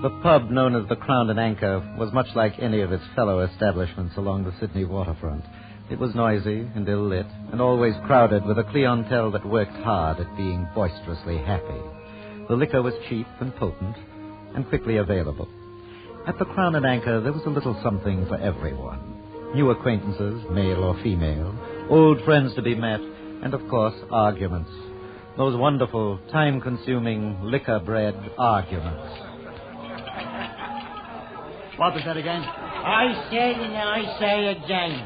The pub known as the Crown and Anchor was much like any of its fellow establishments along the Sydney waterfront. It was noisy and ill-lit and always crowded with a clientele that worked hard at being boisterously happy. The liquor was cheap and potent and quickly available. At the Crown and Anchor, there was a little something for everyone. New acquaintances, male or female, old friends to be met, and, of course, arguments. Those wonderful, time-consuming, liquor-bred arguments.
What was that again?
I said and I say again,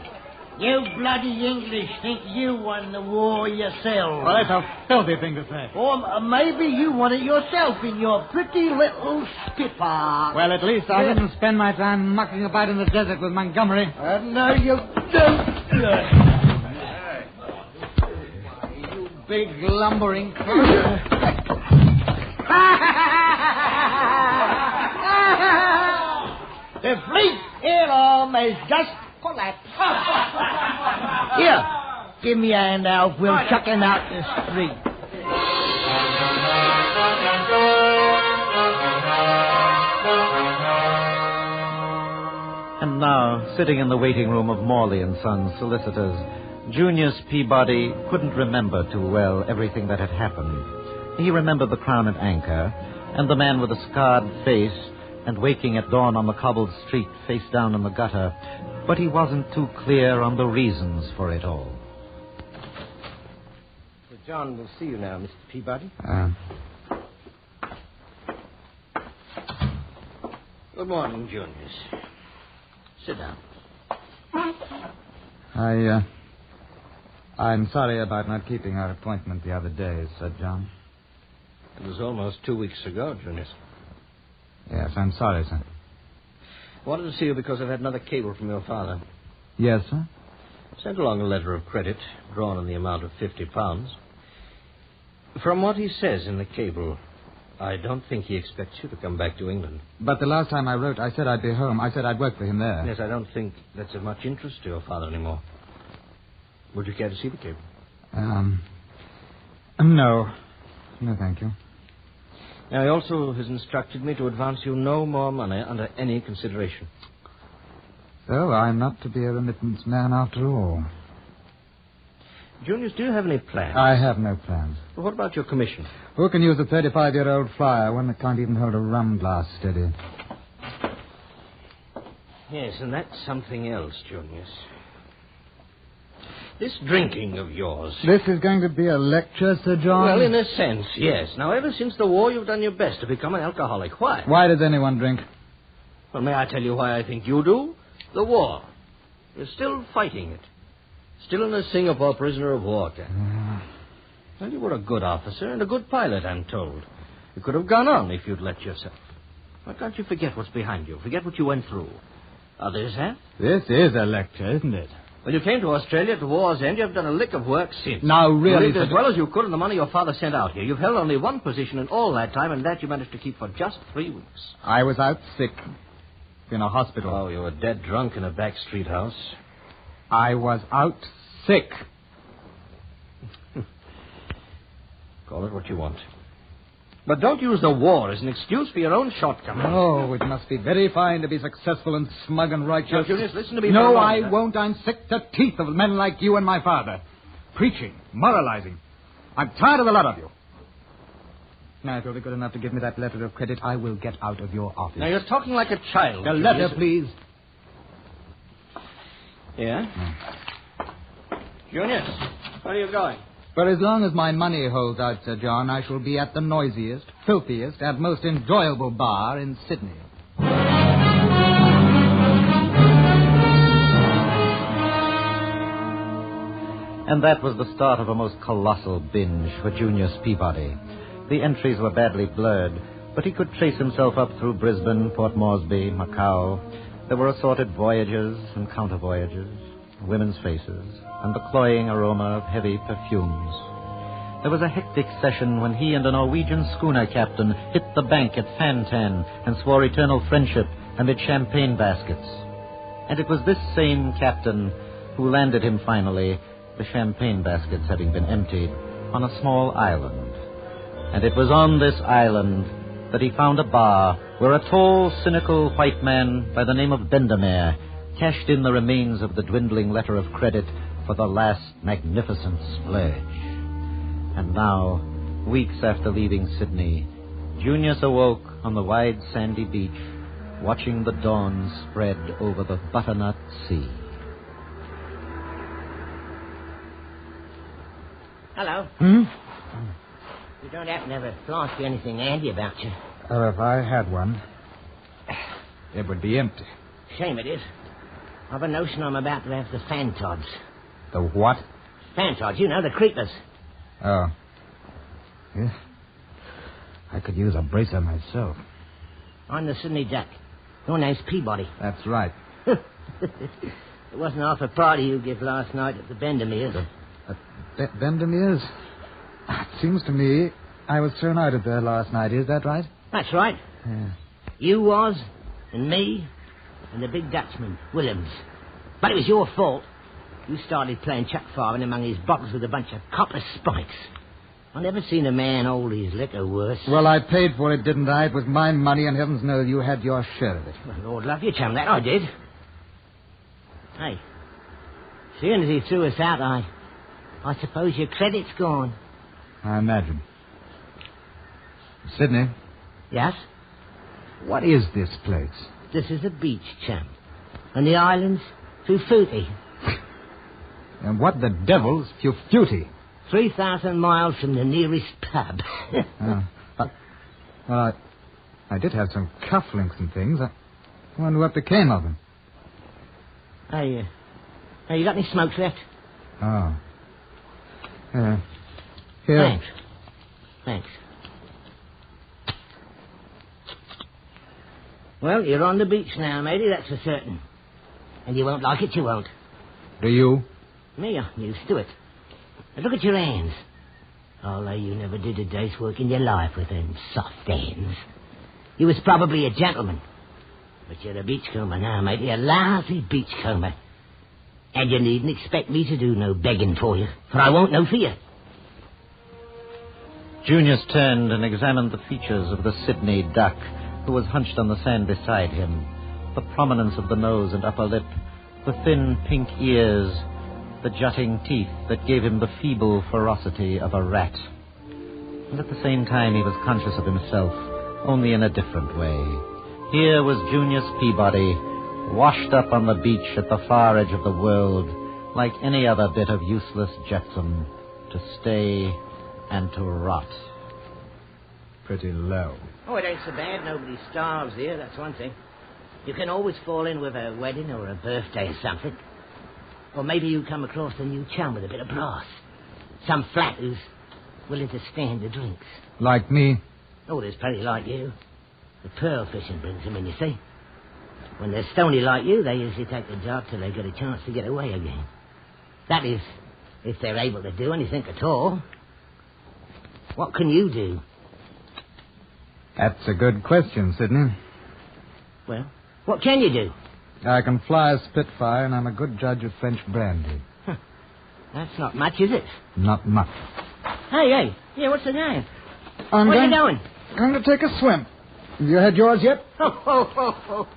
you bloody English think you won the war yourself.
Well, that's a filthy thing to say.
Or maybe you won it yourself in your pretty little skipper.
Well, at least I didn't spend my time mucking about in the desert with Montgomery.
No, you don't.
You big lumbering...
The fleet alarm has just collapsed. Here, give me a hand, Alf. We'll chuck him out the street.
And now, sitting in the waiting room of Morley & Sons solicitors, Junius Peabody couldn't remember too well everything that had happened. He remembered the Crown and Anchor, and the man with the scarred face, and waking at dawn on the cobbled street face down in the gutter, but he wasn't too clear on the reasons for it all.
Well, John will see you now, Mr. Peabody. Good morning, Junius. Sit down.
I'm sorry about not keeping our appointment the other day, Sir John.
It was almost 2 weeks ago, Junius.
Yes, I'm sorry, sir.
I wanted to see you because I've had another cable from your father.
Yes, sir?
Sent along a letter of credit, drawn in the amount of £50. From what he says in the cable, I don't think he expects you to come back to England.
But the last time I wrote, I said I'd be home. I said I'd work for him there.
Yes, I don't think that's of much interest to your father anymore. Would you care to see the cable?
No. No, thank you.
Now, he also has instructed me to advance you no more money under any consideration.
So I'm not to be a remittance man after all.
Junius, do you have any plans?
I have no plans.
Well, what about your commission?
Who can use a 35-year-old flyer, one that can't even hold a rum glass steady?
Yes, and that's something else, Junius. This drinking of yours.
This is going to be a lecture, Sir John?
Well, in a sense, yes. Now, ever since the war, you've done your best to become an alcoholic. Why?
Why does anyone drink?
Well, may I tell you why I think you do? The war. You're still fighting it. Still in a Singapore prisoner of war camp. Well, you were a good officer and a good pilot, I'm told. You could have gone on if you'd let yourself. Why can't you forget what's behind you? Forget what you went through. Others have.
This is a lecture, isn't it?
Well, you came to Australia at the war's end. You've done a lick of work since.
Now, really...
You lived as well as you could on the money your father sent out here. You've held only one position in all that time, and that you managed to keep for just 3 weeks.
I was out sick. In a hospital.
Oh, you were dead drunk in a back street house.
I was out sick.
Call it what you want. But don't use the war as an excuse for your own shortcomings.
Oh, it must be very fine to be successful and smug and righteous.
Now, Junius, listen to me.
No, I won't. I'm sick to teeth of men like you and my father. Preaching, moralizing. I'm tired of the lot of you. Now, if you'll be good enough to give me that letter of credit, I will get out of your office.
Now, you're talking like a child.
The letter, please.
Yeah? Junius, where are you going?
For as long as my money holds out, Sir John, I shall be at the noisiest, filthiest, and most enjoyable bar in Sydney.
And that was the start of a most colossal binge for Junius Peabody. The entries were badly blurred, but he could trace himself up through Brisbane, Port Moresby, Macau. There were assorted voyages and counter-voyages, women's faces, and the cloying aroma of heavy perfumes. There was a hectic session when he and a Norwegian schooner captain hit the bank at Fantan and swore eternal friendship amid champagne baskets. And it was this same captain who landed him finally, the champagne baskets having been emptied, on a small island. And it was on this island that he found a bar where a tall, cynical white man by the name of Bendemeer cashed in the remains of the dwindling letter of credit for the last magnificent splurge. And now, weeks after leaving Sydney, Junius awoke on the wide sandy beach, watching the dawn spread over the butternut sea.
Hello. You don't happen to have a flask or anything handy about you?
Well, if I had one, it would be empty.
Shame it is. I've a notion I'm about to have the fantods.
The what?
Fantods, you know, the creepers.
Oh. Yeah. I could use a bracer myself.
I'm the Sydney Duck. Your name's Peabody.
That's right.
It wasn't half a party you gave last night at the Bendemeers.
Bendemeers? It seems to me I was thrown out of there last night. Is that right?
That's right.
Yeah.
You was, and me, and the big Dutchman, Willems. But it was your fault. You started playing chuck farming among his bottles with a bunch of copper spikes. I never seen a man hold his liquor worse.
Well, I paid for it, didn't I? It was my money, and heavens knows you had your share of it.
Well, Lord love you, chum, that I did. Hey, seeing as he threw us out, I suppose your credit's gone.
I imagine. Sydney?
Yes?
What is this place?
This is a beach, chum. And the island's Fufuti.
And what the devil's Fufuti?
3,000 miles from the nearest pub.
Well, I did have some cufflinks and things. I wonder what became of them.
Hey, you got any smokes left?
Oh. Here.
Thanks. Well, you're on the beach now, matey, that's for certain. And you won't like it, you won't.
Do you?
Me, I'm used to it. Now look at your hands. Although you never did a day's work in your life with them soft hands. You was probably a gentleman. But you're a beachcomber now, matey, a lousy beachcomber. And you needn't expect me to do no begging for you, for I won't no fear.
Junius turned and examined the features of the Sydney Duck, who was hunched on the sand beside him. The prominence of the nose and upper lip, the thin pink ears, the jutting teeth that gave him the feeble ferocity of a rat. And at the same time he was conscious of himself, only in a different way. Here was Junius Peabody, washed up on the beach at the far edge of the world, like any other bit of useless jetsam, to stay and to rot.
Pretty low.
Oh, it ain't so bad. Nobody starves here, that's one thing. You can always fall in with a wedding or a birthday or something. Or maybe you come across a new chum with a bit of brass. Some flat who's willing to stand the drinks.
Like me?
Oh, there's plenty like you. The pearl fishing brings them in, you see. When they're stony like you, they usually take the job till they get a chance to get away again. That is, if they're able to do anything at all. What can you do?
That's a good question, Sidney.
Well, what can you do?
I can fly a Spitfire, and I'm a good judge of French brandy.
Huh. That's not much, is it?
Not much.
Hey, what's the name?
I'm
Where are you going?
Going to take a swim. Have you had yours yet?
Oh.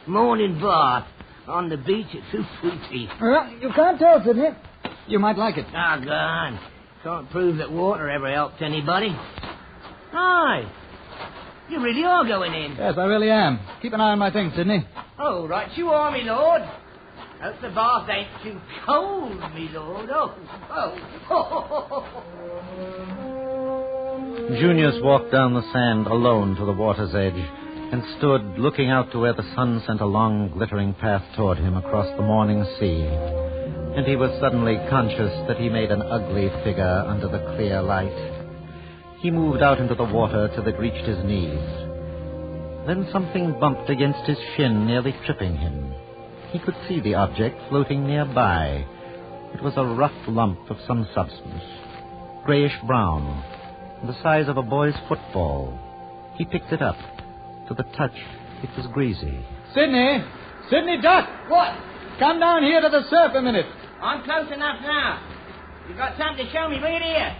Morning bath on the beach at Fufuti.
Well, you can't tell, Sidney. You might like it.
Doggone. Can't prove that water ever helped anybody. Aye. You really are going in.
Yes, I really am. Keep an eye on my things, Sidney.
Oh, right you are, me lord. Hope the bath ain't too cold, me lord.
Junius walked down the sand alone to the water's edge and stood looking out to where the sun sent a long, glittering path toward him across the morning sea. And he was suddenly conscious that he made an ugly figure under the clear light. He moved out into the water till it reached his knees. Then something bumped against his shin, nearly tripping him. He could see the object floating nearby. It was a rough lump of some substance, grayish-brown, the size of a boy's football. He picked it up. To the touch, it was greasy.
Sidney! Sidney, Duck!
What?
Come down here to the surf a minute.
I'm close enough now. You got something to show me? Bring it here.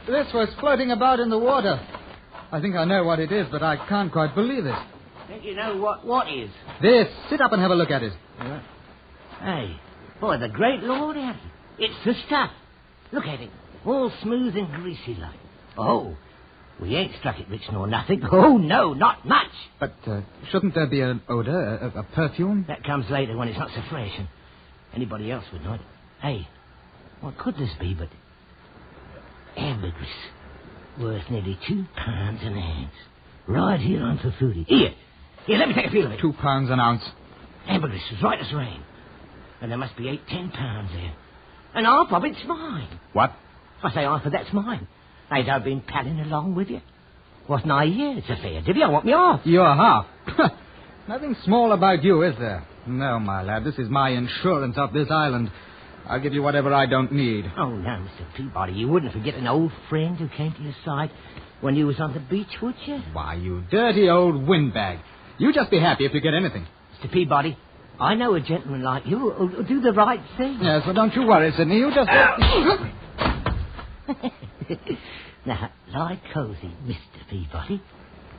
This was floating about in the water. I think I know what it is, but I can't quite believe it.
Think you know what is?
This. Sit up and have a look at it.
Hey, boy, the great Lord has it. It's the stuff. Look at it. All smooth and greasy like. Oh, we ain't struck it rich nor nothing. Oh, no, not much.
But shouldn't there be an odor, a perfume?
That comes later when it's not so fresh, and anybody else would know it. Hey, what could this be but ambergris, worth nearly £2 an ounce, right here on Fufuti. Here, let me take a feel of it.
£2 an ounce.
Ambergris is right as rain, and there must be 8-10 pounds there, and half of it's mine.
What?
I say half of that's mine. Ain't I been paddling along with you? Wasn't I here? It's a fair divvy. I want me off.
You're half. Nothing small about you, is there? No, my lad. This is my insurance of this island. I'll give you whatever I don't need.
Oh, no, Mr. Peabody. You wouldn't forget an old friend who came to your side when you was on the beach, would you?
Why, you dirty old windbag. You just be happy if you get anything.
Mr. Peabody, I know a gentleman like you who'll do the right thing.
Yes, well, don't you worry, Sidney. You just...
Now, lie cozy, Mr. Peabody.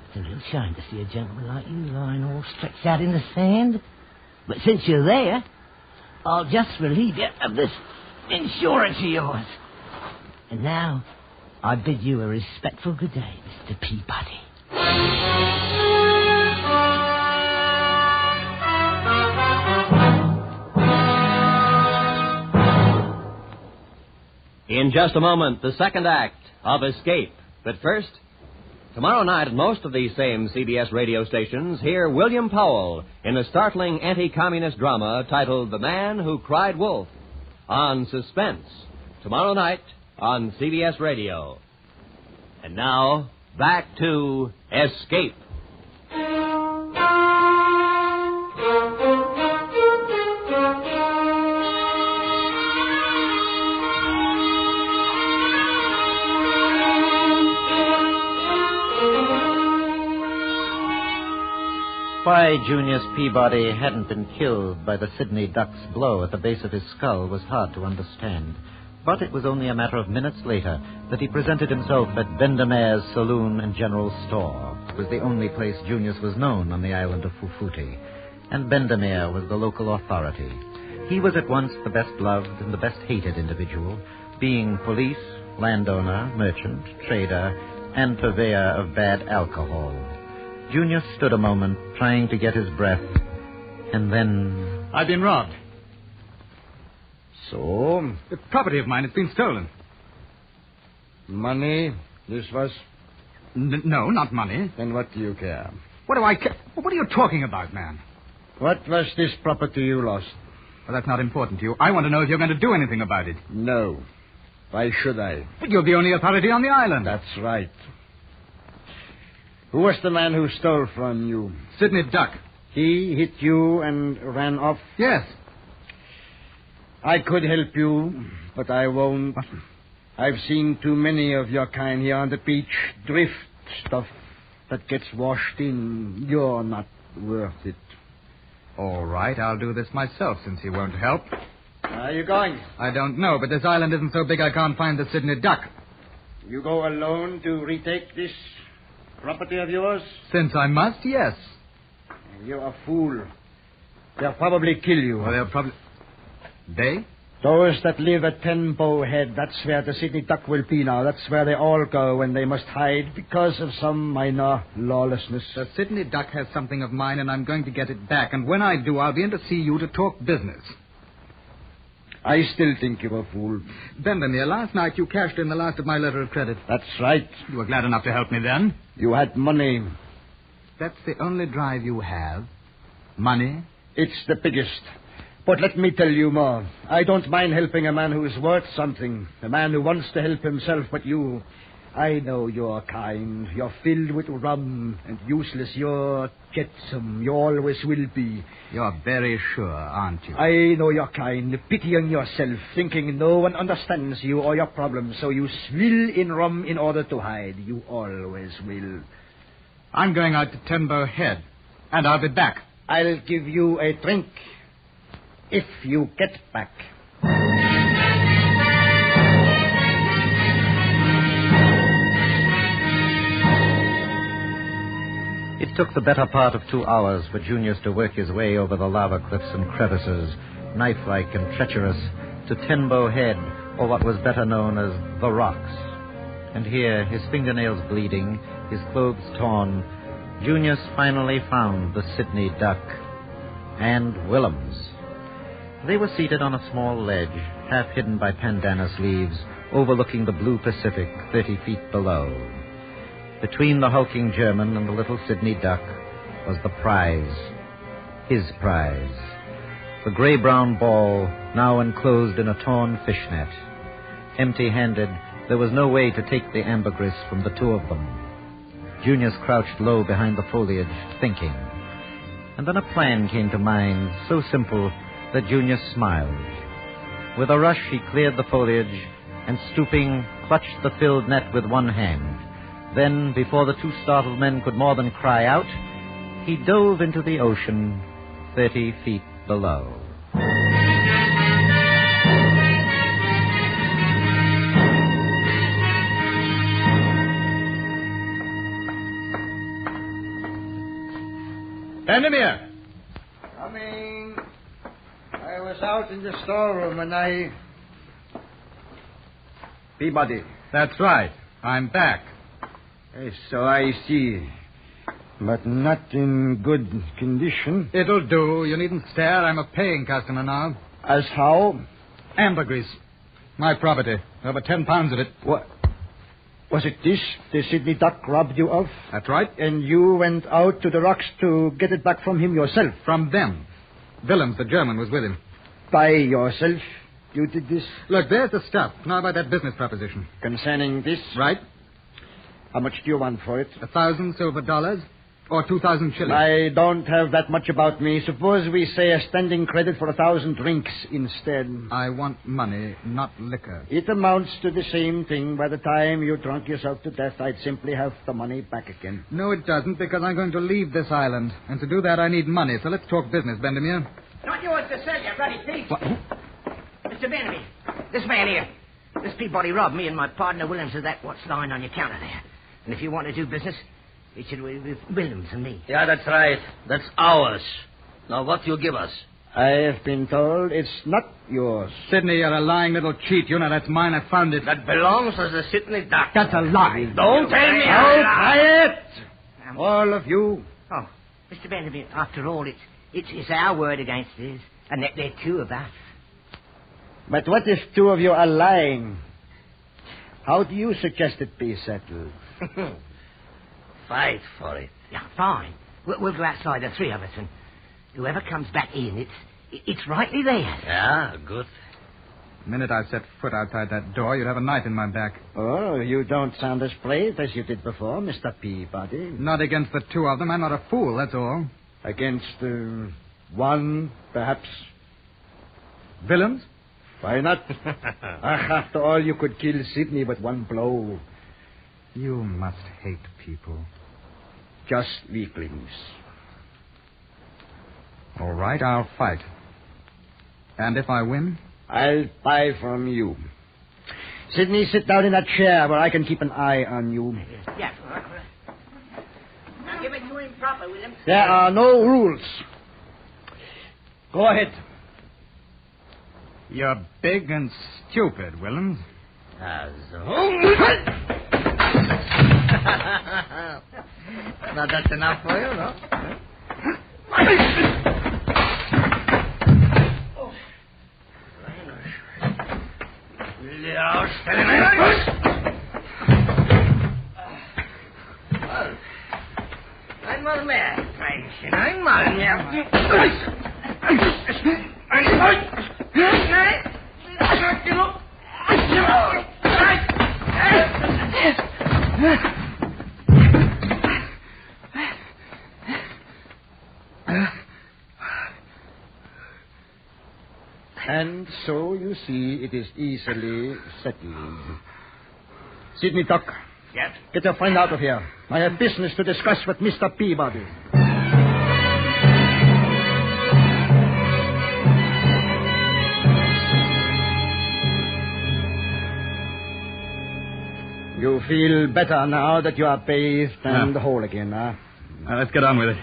It's a real shame to see a gentleman like you lying all stretched out in the sand. But since you're there, I'll just relieve you of this insurance of yours. And now, I bid you a respectful good day, Mr. Peabody.
In just a moment, the second act of Escape. But first, tomorrow night at most of these same CBS radio stations, hear William Powell in a startling anti-communist drama titled The Man Who Cried Wolf on Suspense. Tomorrow night on CBS Radio. And now, back to Escape.
Why Junius Peabody hadn't been killed by the Sydney Duck's blow at the base of his skull was hard to understand. But it was only a matter of minutes later that he presented himself at Bendemere's Saloon and General Store. It was the only place Junius was known on the island of Fufuti, and Bendemere was the local authority. He was at once the best loved and the best hated individual, being police, landowner, merchant, trader, and purveyor of bad alcohol. Junius stood a moment, trying to get his breath, and then...
I've been robbed.
So?
The property of mine has been stolen.
Money? This was?
No, not money.
Then what do you care?
What do I care? What are you talking about, man?
What was this property you lost?
Well, that's not important to you. I want to know if you're going to do anything about it.
No. Why should I?
But you're the only authority on the island.
That's right. Who was the man who stole from you?
Sidney Duck.
He hit you and ran off?
Yes.
I could help you, but I won't.
What?
I've seen too many of your kind here on the beach. Drift stuff that gets washed in. You're not worth it.
All right, I'll do this myself since you won't help.
Where are you going?
I don't know, but this island isn't so big I can't find the Sidney Duck.
You go alone to retake this property of yours?
Since I must, yes.
You're a fool. They'll probably kill you.
Well, they'll probably... They?
Those that live at Tenbow Head, that's where the Sidney Duck will be now. That's where they all go when they must hide because of some minor lawlessness.
The Sidney Duck has something of mine, and I'm going to get it back. And when I do, I'll be in to see you to talk business.
I still think you're a fool.
Bendemeer, last night you cashed in the last of my letter of credit.
That's right.
You were glad enough to help me then.
You had money.
That's the only drive you have? Money?
It's the biggest. But let me tell you more. I don't mind helping a man who is worth something. A man who wants to help himself, but you... I know you're kind. You're filled with rum and useless. You're Jetsam. You always will be.
You're very sure, aren't you?
I know you're kind. Pitying yourself, thinking no one understands you or your problems, so you swill in rum in order to hide. You always will.
I'm going out to Tenbow Head, and I'll be back.
I'll give you a drink if you get back.
It took the better part of 2 hours for Junius to work his way over the lava cliffs and crevices, knife-like and treacherous, to Tenbow Head, or what was better known as the Rocks. And here, his fingernails bleeding, his clothes torn, Junius finally found the Sidney Duck and Willems. They were seated on a small ledge, half hidden by pandanus leaves, overlooking the blue Pacific 30 feet below. Between the hulking German and the little Sidney Duck was the prize. His prize. The gray-brown ball, now enclosed in a torn fishnet. Empty-handed, there was no way to take the ambergris from the two of them. Junius crouched low behind the foliage, thinking. And then a plan came to mind, so simple that Junius smiled. With a rush, he cleared the foliage and, stooping, clutched the filled net with one hand. Then, before the two startled men could more than cry out, he dove into the ocean 30 feet below.
Bendemeer! Coming. I was out in the storeroom and I... Peabody.
That's right. I'm back.
Yes, so I see. But not in good condition.
It'll do. You needn't stare. I'm a paying customer now.
As how?
Ambergris. My property. Over 10 pounds of it.
What? Was it this the Sidney Duck robbed you of?
That's right.
And you went out to the rocks to get it back from him yourself?
From them. Willems, the German, was with him.
By yourself? You did this?
Look, there's the stuff. Now about that business proposition.
Concerning this?
Right.
How much do you want for it?
1,000 silver dollars or 2,000 shillings.
I don't have that much about me. Suppose we say a standing credit for 1,000 drinks instead.
I want money, not liquor.
It amounts to the same thing. By the time you drunk yourself to death, I'd simply have the money back again.
No, it doesn't, because I'm going to leave this island. And to do that, I need money. So let's talk business, Bendemeer.
Not yours to sell, you bloody thief.
What?
Mr. Bendemeer, this man here. This Peabody robbed me and my partner Williams of that what's lying on your counter there. And if you want to do business, it should be with Williams and me.
Yeah, that's right. That's ours. Now, what you give us?
I have been told it's not yours.
Sidney, you're a lying little cheat. You know that's mine. I found it.
That belongs to the Sidney Duck.
That's a lie.
Don't tell me.
Oh, quiet! All of you.
Oh, Mr. Bendemeer, after all, it's our word against his. And they're two of us.
But what if two of you are lying? How do you suggest it be settled?
Fight for it. Yeah, fine. We'll go outside, the three of us, and whoever comes back in, it's rightly theirs.
Yeah, good.
The minute I set foot outside that door, you'd have a knife in my back.
Oh, you don't sound as brave as you did before, Mr. Peabody.
Not against the two of them. I'm not a fool, that's all.
Against one, perhaps.
Villains?
Why not? After all, you could kill Sidney with one blow.
You must hate people.
Just weaklings.
All right, I'll fight. And if I win?
I'll buy from you. Sidney, sit down in that chair where I can keep an eye on you.
Yes, all right. Now give it to him proper, William.
There are no rules. Go ahead.
You're big and stupid, Willems.
Now that's enough for you, no? Einmal mehr, Kleinchen, einmal mehr.
And so, you see, it is easily settled. Sidney Tuck.
Yes?
Get your friend out of here. I have business to discuss with Mr. Peabody. You feel better now that you are bathed and whole again, huh?
Now, let's get on with it.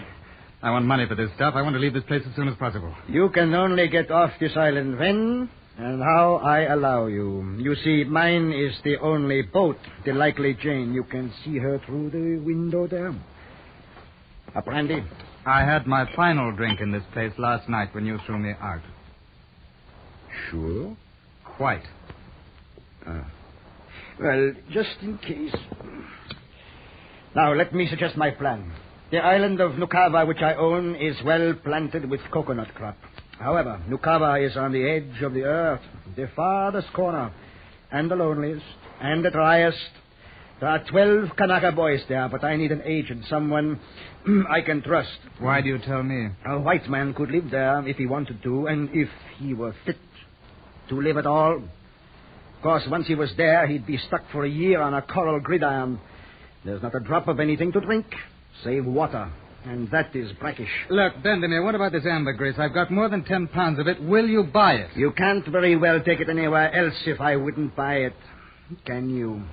I want money for this stuff. I want to leave this place as soon as possible.
You can only get off this island when and how I allow you. You see, mine is the only boat, the Likely Jane. You can see her through the window there. A brandy?
I had my final drink in this place last night when you threw me out.
Sure?
Quite.
Well, just in case. Now, let me suggest my plan. The island of Nukava, which I own, is well planted with coconut crop. However, Nukava is on the edge of the earth, the farthest corner, and the loneliest, and the driest. There are 12 Kanaka boys there, but I need an agent, someone I can trust.
Why do you tell me?
A white man could live there if he wanted to, and if he were fit to live at all. Of course, once he was there, he'd be stuck for a year on a coral gridiron. There's not a drop of anything to drink, save water, and that is brackish.
Look, Benjamin, what about this ambergris? I've got more than 10 pounds of it. Will you buy it?
You can't very well take it anywhere else if I wouldn't buy it. Can you?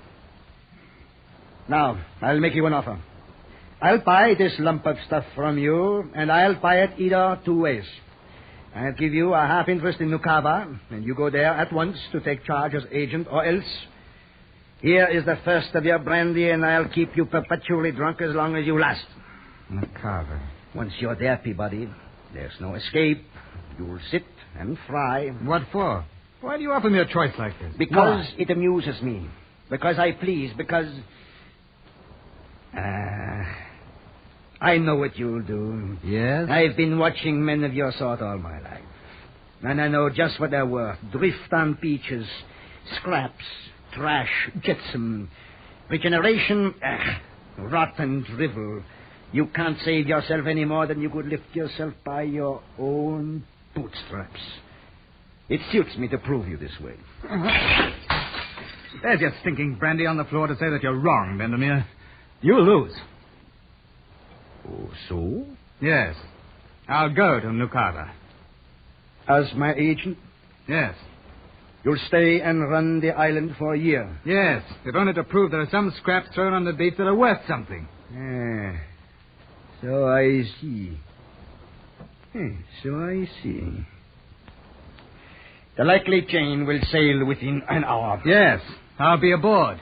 Now, I'll make you an offer. I'll buy this lump of stuff from you, and I'll buy it either two ways. I'll give you a half interest in Nukava, and you go there at once to take charge as agent, or else here is the first of your brandy, and I'll keep you perpetually drunk as long as you last.
Nukava.
Once you're there, Peabody, there's no escape. You'll sit and fry.
What for? Why do you offer me a choice like this?
Because it amuses me. Because I please. Because I know what you'll do.
Yes?
I've been watching men of your sort all my life. And I know just what they're worth. Drift on beaches, scraps, trash, jetsam, regeneration, rot and drivel. You can't save yourself any more than you could lift yourself by your own bootstraps. It suits me to prove you this way.
There's your stinking brandy on the floor to say that you're wrong, Benjamin. You lose.
Oh, so?
Yes. I'll go to Nukava.
As my agent?
Yes.
You'll stay and run the island for a year?
Yes, if only to prove there are some scraps thrown on the beach that are worth something.
So I see. The Likely Jane will sail within an hour.
Yes, I'll be aboard.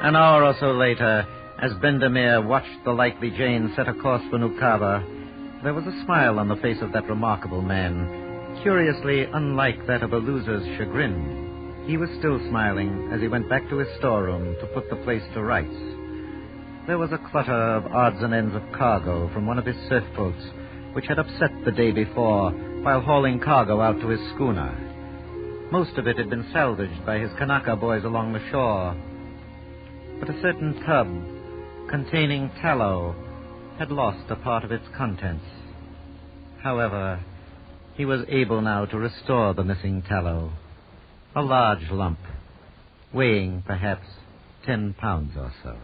An hour or so later, as Bendemeer watched the likely Jane set a course for Nukaba, there was a smile on the face of that remarkable man, curiously unlike that of a loser's chagrin. He was still smiling as he went back to his storeroom to put the place to rights. There was a clutter of odds and ends of cargo from one of his surf boats, which had upset the day before while hauling cargo out to his schooner. Most of it had been salvaged by his Kanaka boys along the shore. But a certain tub containing tallow had lost a part of its contents. However, he was able now to restore the missing tallow, a large lump, weighing perhaps 10 pounds or so.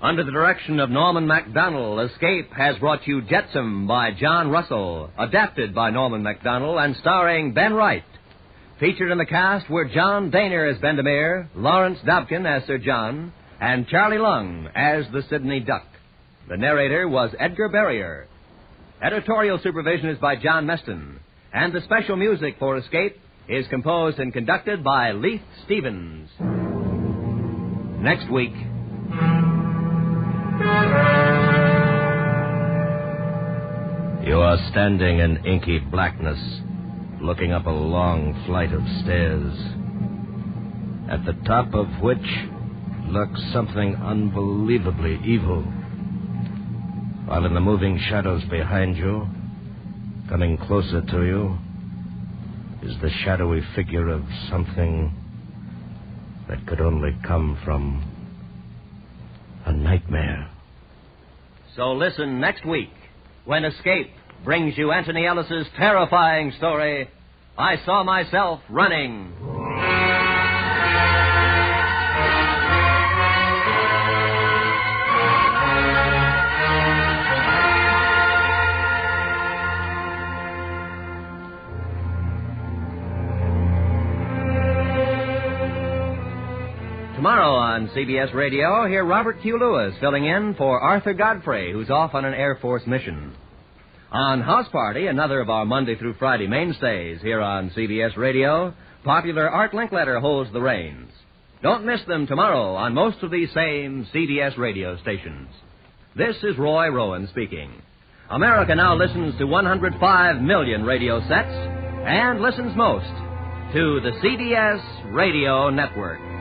Under the direction of Norman MacDonald, Escape has brought you Jetsam by John Russell, adapted by Norman MacDonald and starring Ben Wright. Featured in the cast were John Daner as Bendemeer, Lawrence Dobkin as Sir John, and Charlie Lung as the Sydney Duck. The narrator was Edgar Barrier. Editorial supervision is by John Meston, and the special music for Escape is composed and conducted by Leith Stevens. Next week...
You are standing in inky blackness, looking up a long flight of stairs, at the top of which lurks something unbelievably evil, while in the moving shadows behind you, coming closer to you, is the shadowy figure of something that could only come from a nightmare.
So listen next week when Escape brings you Anthony Ellis's terrifying story, I Saw Myself Running. Tomorrow on CBS Radio, hear Robert Q. Lewis filling in for Arthur Godfrey, who's off on an Air Force mission. On House Party, another of our Monday through Friday mainstays here on CBS Radio, popular Art Linkletter holds the reins. Don't miss them tomorrow on most of these same CBS radio stations. This is Roy Rowan speaking. America now listens to 105 million radio sets and listens most to the CBS Radio Network.